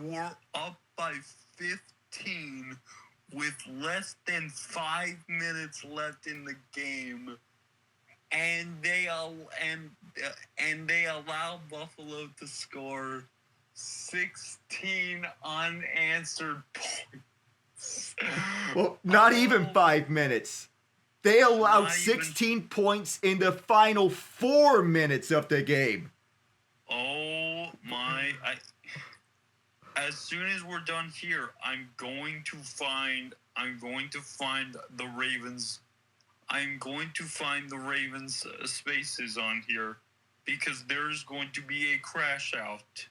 S2: were up by 15 with less than 5 minutes left in the game. And they allow Buffalo to score 16 unanswered points.
S1: Well, not even 5 minutes. They allowed 16 points in the final 4 minutes of the game.
S2: Oh my! As soon as we're done here, I'm going to find the Ravens. I'm going to find the Ravens spaces on here because there's going to be a crash out.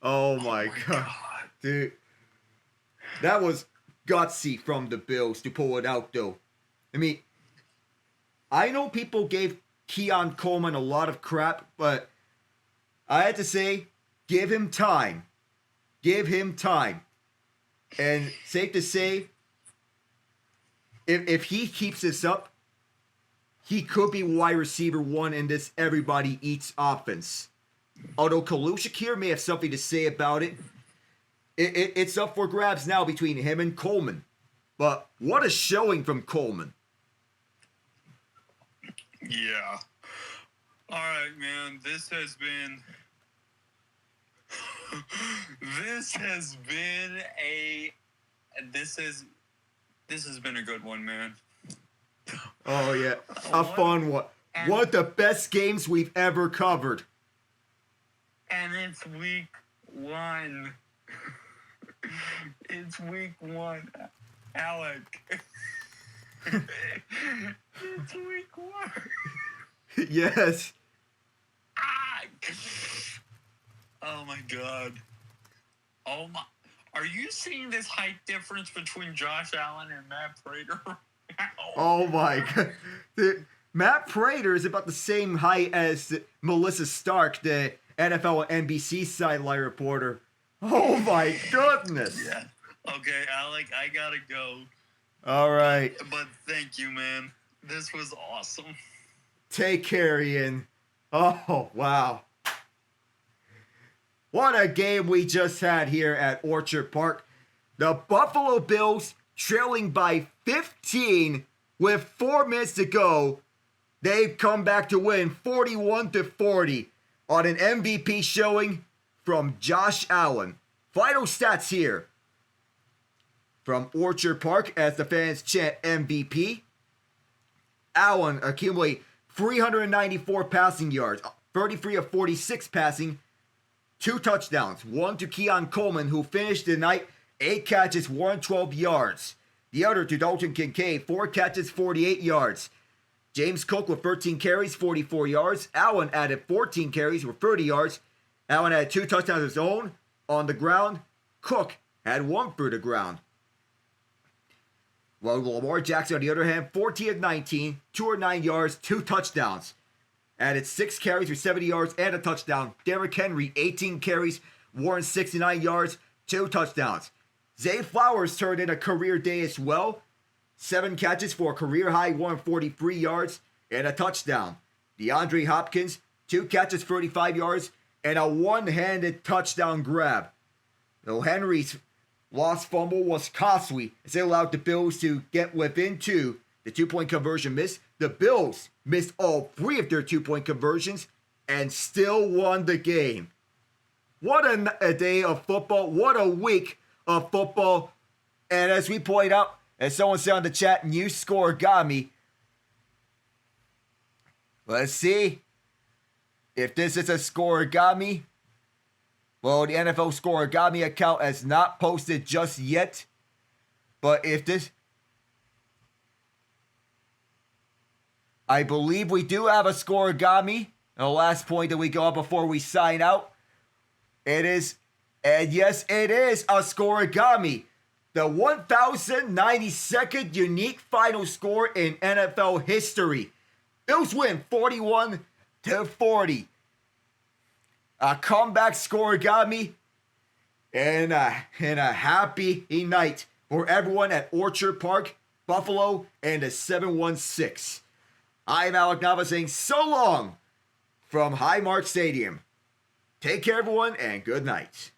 S1: Oh my God. Dude. That was gutsy from the Bills to pull it out, though. I mean, I know people gave Keon Coleman a lot of crap, but I had to say, give him time. Give him time. And safe to say, if he keeps this up, he could be wide receiver 1 in this everybody eats offense. Although Kalu Shakir may have something to say about it, it's up for grabs now between him and Coleman. But what a showing from Coleman.
S2: Yeah. All right, man. This has been a good one, man.
S1: Oh, yeah. A fun one. One of the best games we've ever covered.
S2: And it's week 1. It's week 1. Alec. It's week 1.
S1: Yes.
S2: Oh my god. Oh my. Are you seeing this height difference between Josh Allen and Matt Prater?
S1: Oh my god. Matt Prater is about the same height as Melissa Stark, the NFL NBC sideline reporter. Oh my goodness.
S2: Yeah. Okay, Alec, I gotta go.
S1: All right.
S2: But thank you, man. This was awesome.
S1: Take care, Ian. Oh, wow. What a game we just had here at Orchard Park. The Buffalo Bills trailing by 15 with 4 minutes to go. They've come back to win 41-40 on an MVP showing from Josh Allen. Final stats here from Orchard Park as the fans chant MVP. Allen accumulate 394 passing yards, 33 of 46 passing, 2 touchdowns, 1 to Keon Coleman, who finished the night 8 catches, 112 yards. The other to Dalton Kincaid, 4 catches, 48 yards. James Cook with 13 carries, 44 yards. Allen added 14 carries with 30 yards. Allen had 2 touchdowns of his own on the ground. Cook had 1 through the ground. Well, Lamar Jackson, on the other hand, 14 of 19, 209 yards, 2 touchdowns. Added 6 carries for 70 yards and a touchdown. Derrick Henry, 18 carries, 169 yards, 2 touchdowns. Zay Flowers turned in a career day as well. 7 catches for a career high 143 yards and a touchdown. DeAndre Hopkins, 2 catches, 35 yards, and a one-handed touchdown grab. Though Henry's lost fumble was costly as it allowed the Bills to get within 2. The 2-point conversion missed. The Bills missed all 3 of their 2-point conversions and still won the game. What a day of football. What a week of football. And as we point out, as someone said on the chat, new scoregami. Let's see if this is a scoregami. Well, the NFL scoregami account has not posted just yet. But if this... I believe we do have a scoregami. And the last point that we go up before we sign out. It is... And yes, it is a scoregami. The 1,092nd unique final score in NFL history. Bills win 41-40. A comeback scoregami and a happy night for everyone at Orchard Park, Buffalo, and the 716. I'm Alec Nava saying so long from Highmark Stadium. Take care, everyone, and good night.